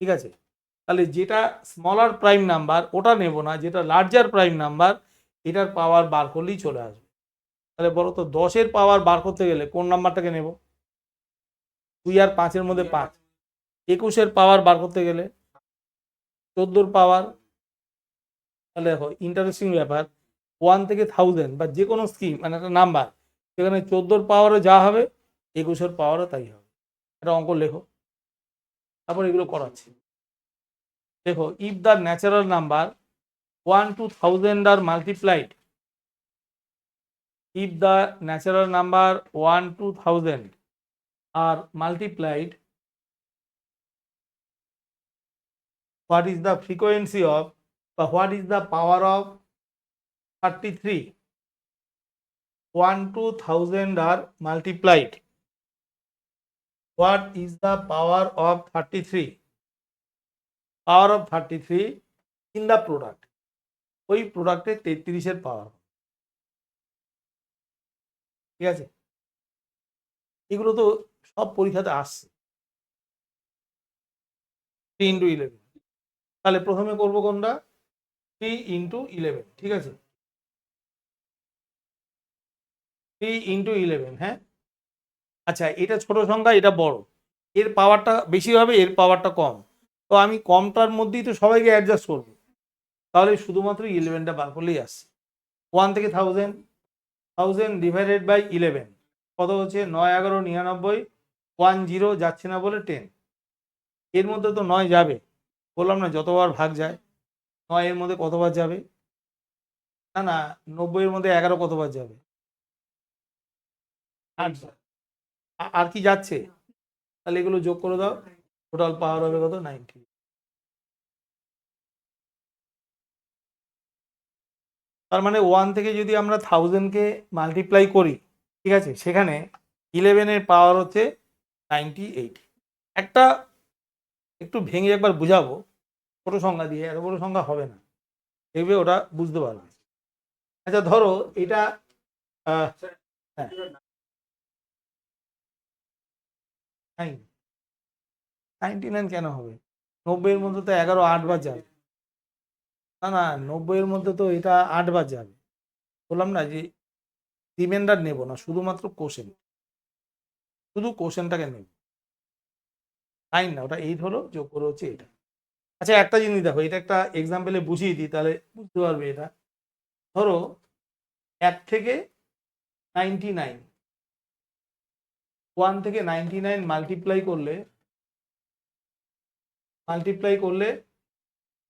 ঠিক আছে, তাহলে যেটা স্মলার প্রাইম নাম্বার ওটা নেব না, যেটা লার্জার প্রাইম নাম্বার এটার পাওয়ার বার করলেই চলে আসবে। তাহলে বলো তো 10-এর পাওয়ার বার করতে গেলে কোন নাম্বারটাকে নেব? 2 আর 5-এর মধ্যে 5। 21-এর পাওয়ার বার করতে গেলে 14-র পাওয়ার। তাহলে দেখো ইন্টারেস্টিং ব্যাপার, 1 থেকে 1000 বা যে কোনো স্কিম মানে একটা নাম্বার, সেখানে 14-র পাওয়ারও যা হবে 21-এর পাওয়ারও তাই হবে। একটা অঙ্ক লেখো, তারপর এগুলো করাচ্ছি। দেখো, if the natural number 1 to 1000 are multiplied, if the natural number 1 to 1000 are multiplied, what is the frequency of, or what is the power of 33? 1 to 1000 are multiplied. What is the power of 33? Power of 33 in the product. ওই প্রোডাক্টে 33-এর পাওয়ার, ঠিক আছে? এগুলো তো সব পরীক্ষাতে আসছে। 3 into 11, তাহলে প্রথমে করব কোনটা? 3 into 11, ঠিক আছে? 3 into 11, হ্যাঁ। আচ্ছা, এটা ছোট সংখ্যা, এটা বড়, এর পাওয়ারটা বেশি হবে, এর পাওয়ারটা কম, তো আমি কমটার মধ্যেই তো সবাইকে অ্যাডজাস্ট করব, তাহলে শুধুমাত্র 11টা বার করলেই আসছে। 1 থেকে 1000, 1000 ডিভাইডেড বাই 11 কত হচ্ছে? 9 11 99, 10 যাচ্ছে না বলে 10, এর মধ্যে তো 9 যাবে, বললাম না যতবার ভাগ যায়। 9 এর মধ্যে কতবার যাবে? না না, 90 এর মধ্যে 11 কতবার যাবে? 8 বার। আর কি যাচ্ছে? তাহলে এগুলো যোগ করে দাও, টোটাল পাওয়ার হবে কত? 90। তার মানে 1 থেকে যদি আমরা 1000-কে মাল্টিপ্লাই করি, ঠিক আছে, সেখানে 11-এর পাওয়ার হচ্ছে 98। একটা একটু ভেঙে একবার বুঝাবো, ছোট সংখ্যা দিয়ে, এত বড় সংখ্যা হবে না, দেখবে ওটা বুঝতে পারবে। আচ্ছা ধরো এটা হ্যাঁ 99 কেন হবে? 90 এর মধ্যে তো 11 8 বার যাবে। না না, 90 এর মধ্যে তো এটা 8 বার যাবে। বললাম না যে রিমাইন্ডার নেব না, শুধুমাত্র কোশ্চেন, শুধু কোশ্চেনটাকে নেব। 9 না, ওটা 8 হলো, যোগ করে হচ্ছে এটা। আচ্ছা একটা জিনিস দেখো, এটা একটা এক্সাম্পলে বুঝিয়ে দিই, তাহলে বুঝতে পারবে এটা। ধরো 1 থেকে 99, 1 থেকে 99 মাল্টিপ্লাই করলে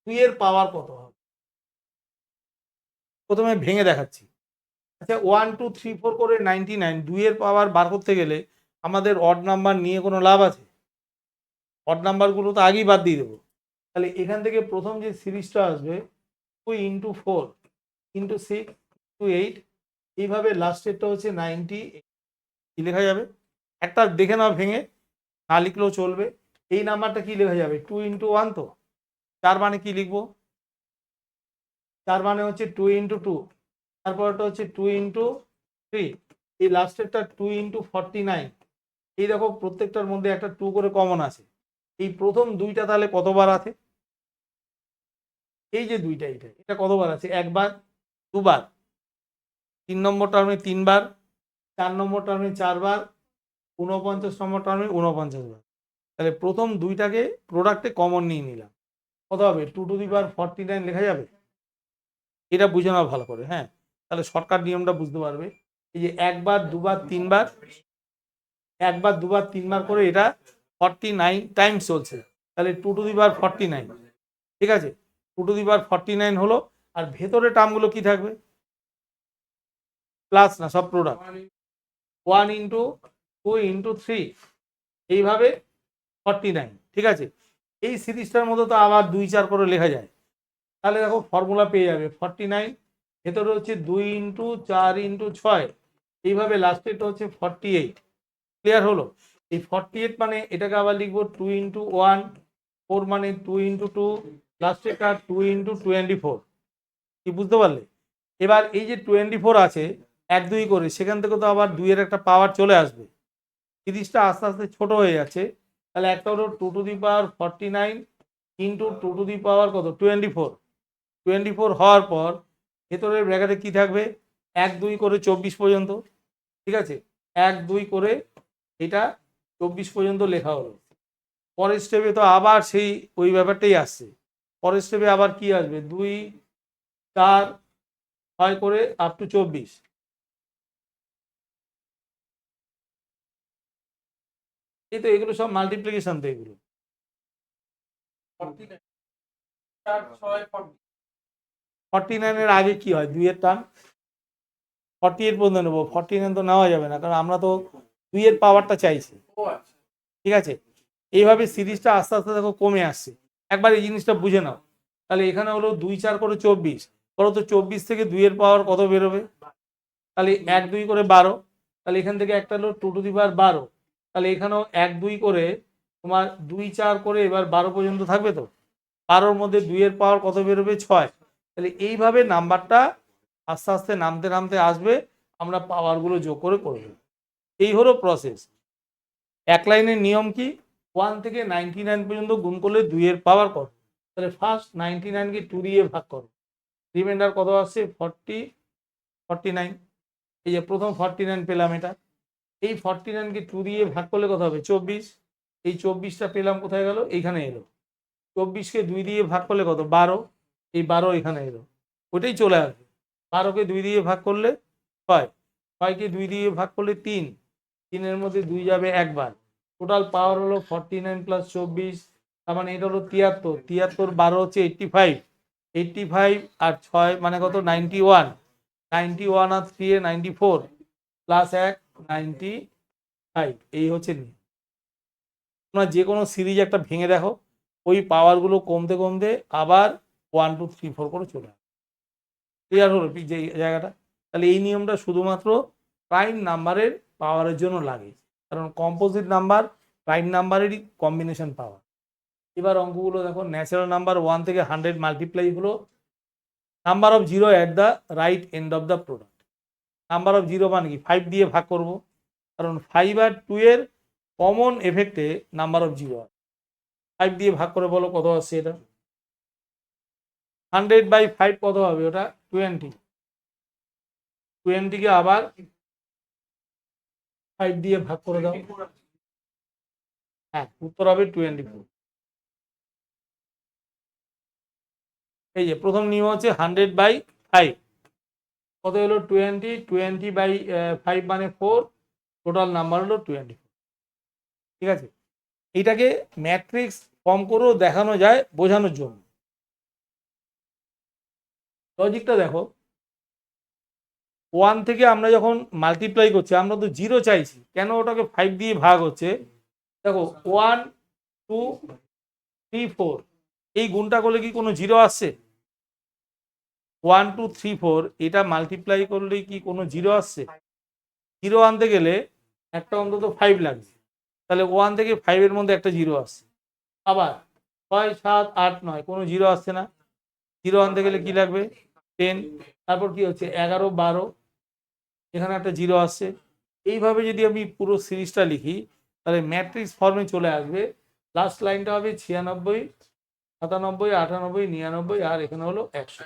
2 এর পাওয়ার কত হবে? প্রথমে ভেঙে দেখাচ্ছি। আচ্ছা 1 2 3 4 করে 99, 2 এর পাওয়ার বার করতে গেলে আমাদের অড নাম্বার নিয়ে কোনো লাভ আছে? অড নাম্বারগুলো তো আগেই বাদ দিয়ে দেবো। তাহলে এখান থেকে প্রথম যে সিরিজটা আসবে 2 into 4 into 6 to 8, এইভাবে লাস্টেরটা হচ্ছে 90। কি লেখা যাবে? একটা দেখে নাও ভেঙে, না লিখলেও চলবে। এই নাম্বারটা কি লেখা যাবে? 2 into 1, তো 4 মানে কি লিখবো? 4 মানে হচ্ছে 2 into 2, তারপরটা হচ্ছে 2 into 3, এই লাস্টেরটা 2 into 49। এই দেখো প্রত্যেকটার মধ্যে একটা 2 করে কমন আছে। এই প্রথম দুইটা তাহলে কতবার আছে? এই যে দুইটা, এটা কতবার আছে? একবার, দুবার, 3 নম্বর টার্মে 3 বার, 4 নম্বর টার্মে 4 বার, 49 নম্বর টার্মে 49 বার। তাহলে প্রথম দুইটাকে প্রোডাক্টে কমন নিয়ে নিলাম, কত হবে? 2 টু দি পাওয়ার 49 লেখা যাবে। এটা বুঝে নাও ভালো করে, হ্যাঁ, তাহলে শর্টকাট নিয়মটা বুঝতে পারবে। এই যে একবার, দুবার, তিনবার, একবার, দুবার, তিনবার করে এটা 49 টাইমস চলছে, তাহলে 2 টু দি পাওয়ার 49, ঠিক আছে? 2 টু দি পাওয়ার 49 হলো। আর ভেতরে টার্মগুলো কি থাকবে? প্লাস না, সব প্রোডাক্ট। 1 ইন্টু 2 ইন্টু 3, এইভাবে 49, ঠিক আছে? এই সিরিজটার মধ্যে তো আবার 2 4 করে লেখা যায়। তাহলে দেখো ফর্মুলা পেয়ে যাবে 49, ভেতরে হচ্ছে 2 ইন্টু 4 ইন্টু 6, এইভাবে লাস্টেরটা হচ্ছে 48। ক্লিয়ার হলো? এই 48 মানে এটাকে আবার লিখবো 2 ইন্টু 1, 4 মানে 2 ইন্টু 2, লাস্টেরটা 2 ইন্টু 24। কি বুঝতে পারলে? এবার এই যে 24 আছে 1 2 করে, সেখান থেকে তো আবার 2 এর একটা পাওয়ার চলে আসবে, সিরিজটা আস্তে আস্তে ছোট হয়ে যাচ্ছে। তাহলে একটা হলো 2 to the power 49 into 2 to the power কত? 24। 24 হওয়ার পর ভেতরের ব্র্যাকেটে কি থাকবে? 1 2 করে 24 পর্যন্ত, ঠিক আছে? 1 2 করে এটা 24 পর্যন্ত লেখা হলো। পরের স্টেপে তো আবার সেই ওই ব্যাপারটাই আসছে। পরের স্টেপে আবার কি আসবে? 2 4 6 করে আপ টু 24। এই তো এগুলো সব মাল্টিপ্লিকেশন, তো এগুলো 49 এর আগে কি হয়? 2 এর টার্ম 48 পর্যন্ত নেবো। 49 তো নেওয়া যাবে না, কারণ আমরা তো 2 এর পাওয়ারটা চাইছি। ঠিক আছে, এইভাবে সিরিজটা আস্তে আস্তে দেখো কমে আসছে। একবার এই জিনিসটা বুঝে নাও। তাহলে এখানে হলো 2 4 করে 24, বলো তো 24 থেকে 2 এর পাওয়ার কত বেরোবে? তাহলে 1 2 করে 12। তাহলে এখান থেকে একটা হলো 2 টু দি পাওয়ার 12। তাহলে এখানেও 1 2 করে তোমার 2 4 করে এবার 12 পর্যন্ত থাকবে। তো 12-র মধ্যে 2 এর পাওয়ার কত বেরোবে? 6। তাহলে এইভাবে নাম্বারটা আস্তে আস্তে নামতে নামতে আসবে, আমরা পাওয়ারগুলো যোগ করে করব। এই হলো প্রসেস। এক লাইনের নিয়ম কি? 1 থেকে 99 পর্যন্ত গুণ করলে 2 এর পাওয়ার কত? তাহলে ফার্স্ট 99 কে 2 দিয়ে ভাগ করো, রিমাইন্ডার কত আসছে? 49। এই যে প্রথম 49 পেলাম, এটা এই 49কে 2 দিয়ে ভাগ করলে কত হবে? 24। এই 24টা পেলাম, কোথায় গেল? এইখানে এলো। 24কে 2 দিয়ে ভাগ করলে কত? 12। এই 12 এখানে এলো, ওইটাই চলে আসবে। 12কে 2 দিয়ে ভাগ করলে 6, 6কে 2 দিয়ে ভাগ করলে 3, 3-এর মধ্যে 2 যাবে একবার। টোটাল পাওয়ার হলো 49 প্লাস 24, তার মানে এটা হলো 73। 73 12 হচ্ছে 85, 85 আর 6 মানে কত? 91। 91 আর 3 এ 94 প্লাস 1 95। এই হচ্ছে নিয়ম। তোমরা যে কোনো সিরিজ একটা ভেঙে দেখো, ওই পাওয়ারগুলো কমতে কমতে আবার 1 2 3 4 করে চলে আসে। ক্লিয়ার হলো যে জায়গাটা? তাহলে এই নিয়মটা শুধুমাত্র প্রাইম নাম্বারের পাওয়ারের জন্য লাগে, কারণ কম্পোজিট নাম্বার প্রাইম নাম্বারেরই কম্বিনেশন পাওয়ার। এবার অঙ্কগুলো দেখো। ন্যাচারাল নাম্বার 1 থেকে 100 মাল্টিপ্লাই হলো number of zero at the right end of the product. Number of zero মানে কি? 5 দিয়ে ভাগ করব, কারণ 5 আর 2 এর কমন এফেক্টে নাম্বার অফ জিরো। 5 দিয়ে ভাগ করে বলো কত আসছে এটা? 100/5 কত হবে? ওটা 20। 20কে আবার 5 দিয়ে ভাগ করে দাও। হ্যাঁ, উত্তর হবে 24। এই যে প্রথম নিয়ম হচ্ছে 100/5 কত হলো? 20। 20/5 মানে 4, টোটাল নাম্বার হলো 24। ঠিক আছে, এইটাকে ম্যাট্রিক্স ফর্ম করেও দেখানো যায় বোঝানোর জন্য। লজিকটা দেখো, 1 থেকে আমরা যখন মাল্টিপ্লাই করছি, আমরা তো জিরো চাইছি, কেন ওটাকে 5 দিয়ে ভাগ হচ্ছে? দেখো 1 2 3 4 এই গুণটা করলে কি কোনো জিরো আসছে? 1 2 3 4 এটা মাল্টিপ্লাই করলে কি কোনো জিরো আসছে? জিরো আনতে গেলে একটা অন্তত 5 লাগবে। তাহলে 1 থেকে 5 এর মধ্যে একটা জিরো আসছে। আবার 6 7 8 9 কোনো জিরো আসছে না। জিরো আনতে গেলে কি লাগবে? 10। তারপর কি হচ্ছে? 11 12 এখানে একটা জিরো আসছে। এইভাবে যদি আমি পুরো সিরিজটা লিখি, তাহলে ম্যাট্রিক্স ফর্মে চলে আসবে। লাস্ট লাইনটা হবে 96 97 98 99 আর এখানে হলো 100।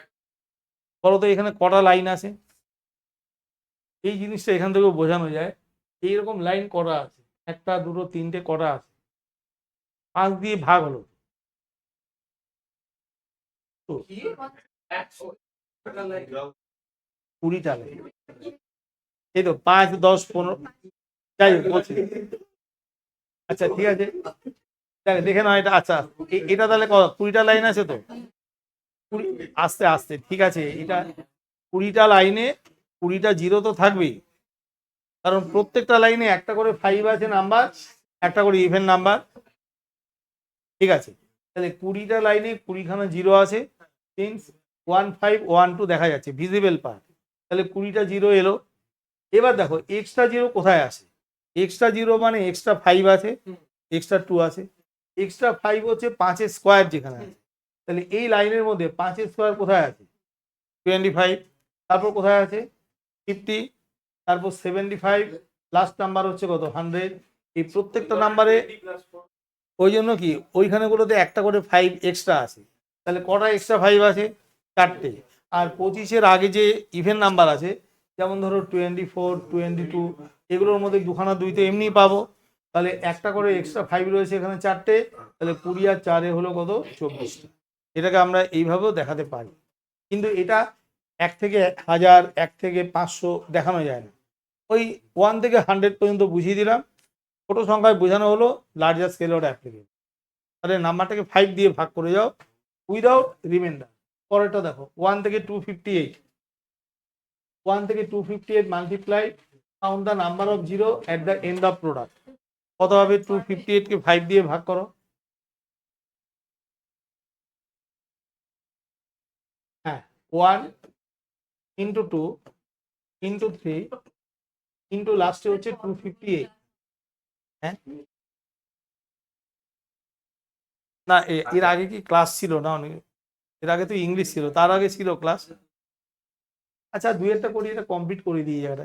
বলো তো এখানে কটা লাইন আছে? এই জিনিসটা এখান থেকেও বোঝানো যায়। এইরকম লাইন কটা আছে? একটা দুটো তিনটে কটা আছে? 5 দিয়ে ভাগ হলো তো 20টা লাইন। এই তো 5 10 15, যাই হোক বলছি। আচ্ছা ঠিক আছে, দেখে নাও এটা। আচ্ছা এটা তাহলে 20টা লাইন আছে তো? আস্তে আস্তে, ঠিক আছে। এটা 20টা লাইনে 20টা জিরো তো থাকবেই, কারণ প্রত্যেকটা লাইনে একটা করে 5 আছে নাম্বার, একটা করে ইভেন নাম্বার। ঠিক আছে, তাহলে 20টা লাইনে 20খানা জিরো আছে। সিন্স 1 5 1 2 দেখা যাচ্ছে ভিজিবল পার্ট, তাহলে 20টা জিরো এলো। এবার দেখো এক্সট্রা জিরো কোথায় আসে? এক্সট্রা জিরো মানে এক্সট্রা 5 আছে, এক্সট্রা 2 আছে। এক্সট্রা 5 হচ্ছে 5-এর স্কোয়ার যেখানে আছে। তাহলে এই লাইনের মধ্যে 5-এর স্কোয়ার কোথায় আছে? 25। তারপর কোথায় আছে? 50। তারপর 75। লাস্ট নাম্বার হচ্ছে কত? 100। এই প্রত্যেকটা নাম্বারে ওই জন্য কি ওইখানেগুলোতে একটা করে 5 এক্সট্রা আছে। তাহলে কটা এক্সট্রা 5 আছে? 4টে। আর 25-এর আগে যে ইভেন নাম্বার আছে, যেমন ধরো 24 22, এগুলোর মধ্যে দুখানা 2 তো এমনি পাবো। তাহলে একটা করে এক্সট্রা 5 রয়েছে এখানে 4টে। তাহলে 20 আর 4-এ হলো কত? 24টা। এটাকে আমরা এইভাবেও দেখাতে পারি, কিন্তু এটা 1 থেকে 1000 1 থেকে 500 দেখানো যায় না। ওই 1 থেকে 100 পর্যন্ত বুঝিয়ে দিলাম, ছোট সংখ্যায় বোঝানো হলো, লার্জার স্কেলে ওটা অ্যাপ্লিকেবল। তাহলে নাম্বারটাকে 5 দিয়ে ভাগ করে যাও উইদাউট রিমাইন্ডার। পরেরটা দেখো, 1 থেকে 258। 1 থেকে 258 multiply, found the number of zero at the end of product. কত হবে? 258 কে 5 দিয়ে ভাগ করো। হ্যাঁ, 1 ইন্টু 2 ইন্টু 3 ইন্টু লাস্টে হচ্ছে 258। হ্যাঁ, না এর আগে কি ক্লাস ছিল না? অনেক এর আগে তো ইংলিশ ছিল, তার আগে ছিল ক্লাস। আচ্ছা, দুইয়েরটা করি, এটা কমপ্লিট করে দিই জায়গাটা।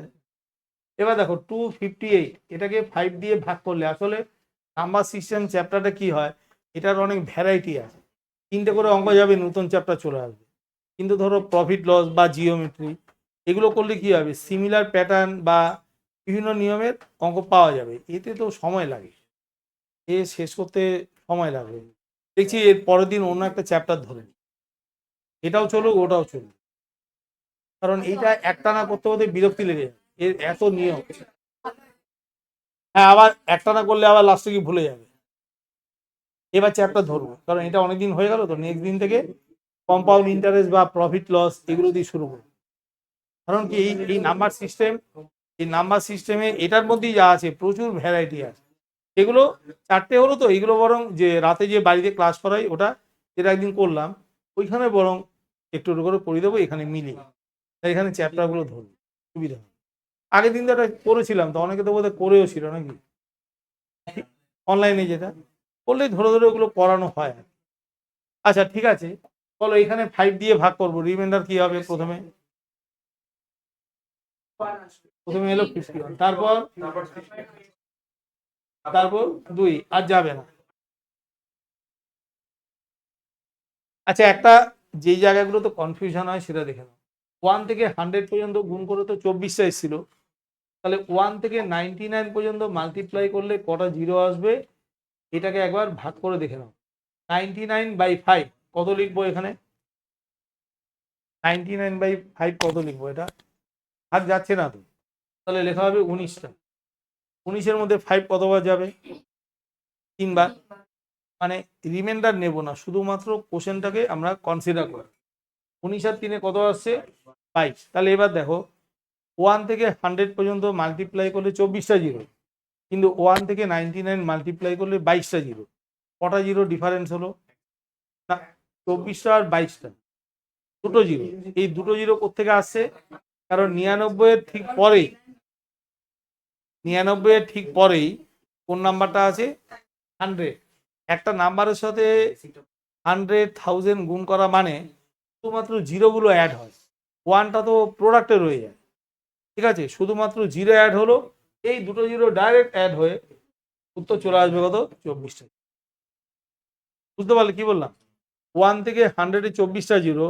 এবার দেখো 258 এটাকে 5 দিয়ে ভাগ করলে আসলে নাম্বার সিস্টেম চ্যাপ্টারটা কি হয়, এটার অনেক ভ্যারাইটি আছে। 3টে করে অঙ্ক যাবে, নতুন চ্যাপ্টার চলে আসবে। কিন্তু ধরো প্রফিট লস বা জিওমেট্রি এগুলো করলে কি হবে, সিমিলার প্যাটার্ন বা বিভিন্ন নিয়মের অঙ্ক পাওয়া যাবে। এতে তো সময় লাগে, এ শেষ করতে সময় লাগবে। দেখছি এর পরের দিন অন্য একটা চ্যাপ্টার ধরে নিই। এটাও চলুক, ওটাও চলুক, কারণ এইটা একটানা করতে করতে বিরক্তি লেগে যাবে, এর এত নিয়ম। হ্যাঁ, আবার একটানা করলে আবার লাস্টে কি ভুলে যাবে। এবার চ্যাপ্টার ধরবো, কারণ এটা অনেকদিন হয়ে গেল তো। নেক্সট দিন থেকে কম্পাউন্ড ইন্টারেস্ট বা প্রফিট লস এগুলো দিয়ে শুরু করবো। কারণ কি এই নাম্বার সিস্টেম, এই নাম্বার সিস্টেমে এটার মধ্যেই যা আছে প্রচুর ভ্যারাইটি আছে। এগুলো 4টে হলো তো, এগুলো বরং যে রাতে যে বাড়িতে ক্লাস করাই ওটা, যেটা একদিন করলাম ওইখানে বরং একটু একটু করে পড়ে দেবো, এখানে মিলিয়ে। তাই এখানে চ্যাপ্টারগুলো ধরবো, সুবিধা হবে। আগের দিন তো এটা করেছিলাম তো, অনেকে তো বোধহয় করেও ছিল নাকি অনলাইনে, যেটা করলেই ধরে ধরে ওগুলো করানো হয়। আচ্ছা ঠিক আছে, বলো এখানে 5 দিয়ে ভাগ করবো, রিমাইন্ডার কি হবে? প্রথমে প্রথমে এলো 51, তারপর তারপর 2 আর যাবে না। আচ্ছা, একটা যেই জায়গাগুলো তো কনফিউশন হয় সেটা দেখে নাও। 1 থেকে 100 পর্যন্ত গুণ করে তো 24টা এসেছিল, তাহলে 1 থেকে 99 পর্যন্ত মাল্টিপ্লাই করলে কটা জিরো আসবে, এটাকে একবার ভাগ করে দেখে নাও। 99/5 কত লিখবো এখানে? 99/5 কত লিখবো? এটা ভাগ যাচ্ছে না তো, তাহলে লেখা হবে 19টা। 19-এর মধ্যে 5 কতবার যাবে? 3বার। মানে রিমাইন্ডার নেব না, শুধুমাত্র কোশ্চেনটাকে আমরা কনসিডার করি। 19 আর 3-এ কত আসছে? 22। তাহলে এবার দেখো 1 থেকে 100 পর্যন্ত মাল্টিপ্লাই করলে 24টা জিরো, কিন্তু 1 থেকে 99 মাল্টিপ্লাই করলে 22টা জিরো। কটা জিরো ডিফারেন্স হলো না? 24টা আর 22টা, দুটো জিরো। এই দুটো জিরো কোত্থেকে আসছে? কারণ 99-এর ঠিক পরেই, 99-এর ঠিক পরেই কোন নাম্বারটা আছে? 100। একটা নাম্বারের সাথে 100,000 গুণ করা মানে শুধুমাত্র জিরোগুলো অ্যাড হয়, ওয়ানটা তো প্রোডাক্টে রয়ে যায়। ঠিক আছে, শুধুমাত্র জিরো অ্যাড হলো, এই দুটো জিরো ডাইরেক্ট অ্যাড হয়ে উত্তর চলে আসবে কত? 24টা। বুঝতে পারলে কি বললাম? 1 থেকে 100-এ 24টা জিরো,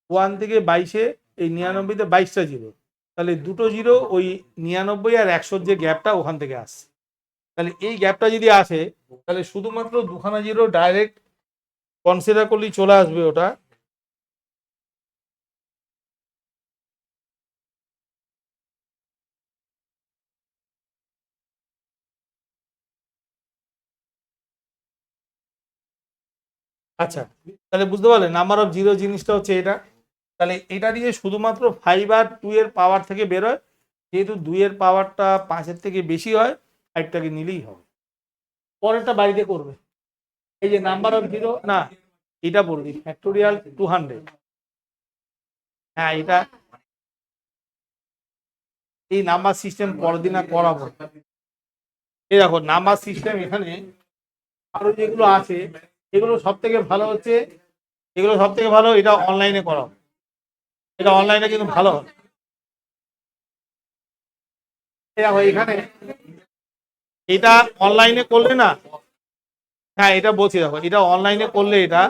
1 থেকে 22-এ এই 99-তে 22টা জিরো। তাহলে দুটো জিরো ওই 99 আর 100-র যে গ্যাপটা ওখান থেকে আসছে। তাহলে এই গ্যাপটা যদি আসে, তাহলে শুধুমাত্র দুখানা জিরো ডাইরেক্ট কনসিডার করলেই চলে আসবে ওটা। আচ্ছা, তাহলে বুঝতে পারলে নাম্বার অফ জিরো জিনিসটা হচ্ছে এটা। তাহলে এটা দিয়ে শুধুমাত্র 5 আর 2 এর পাওয়ার থেকে বেরোয়, যেহেতু 2 এর পাওয়ারটা 5-এর থেকে বেশি হয়, 5টাকে নিলেই হবে। পরেরটা বাড়িতে করবে। এই যে নাম্বার অফ জিরো, না এটা বলবি ফ্যাক্টোরিয়াল 200। হ্যাঁ, এটা এই নাম্বার সিস্টেম পরের দিন আর করাবো। এই দেখো নাম্বার সিস্টেম এখানে আরো যেগুলো আছে, এগুলো সব থেকে ভালো হচ্ছে, এগুলো সব থেকে ভালো এটা অনলাইনে করাও। এটা অনলাইনে কিন্তু ভালো হয়। এই দেখো এখানে এটা অনলাইনে করলে না, হ্যাঁ এটা বলছি, দেখো এটা অনলাইনে করলে এটা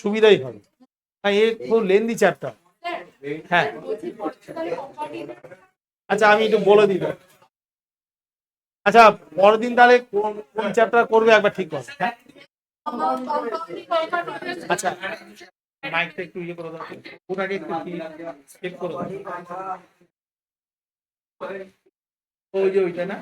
সুবিধাই হবে। হ্যাঁ, এ খুব লেন্দি চ্যাপ্টার। হ্যাঁ, আচ্ছা আমি একটু বলে দিই। আচ্ছা, পরের দিন তাহলে কোন কোন চ্যাপ্টার করবে একবার ঠিক করো। হ্যাঁ, আচ্ছা মাইকটা একটু ইয়ে করে দাও, ওটাকে একটু চেক করে দাও। ওই যে ওইটা না।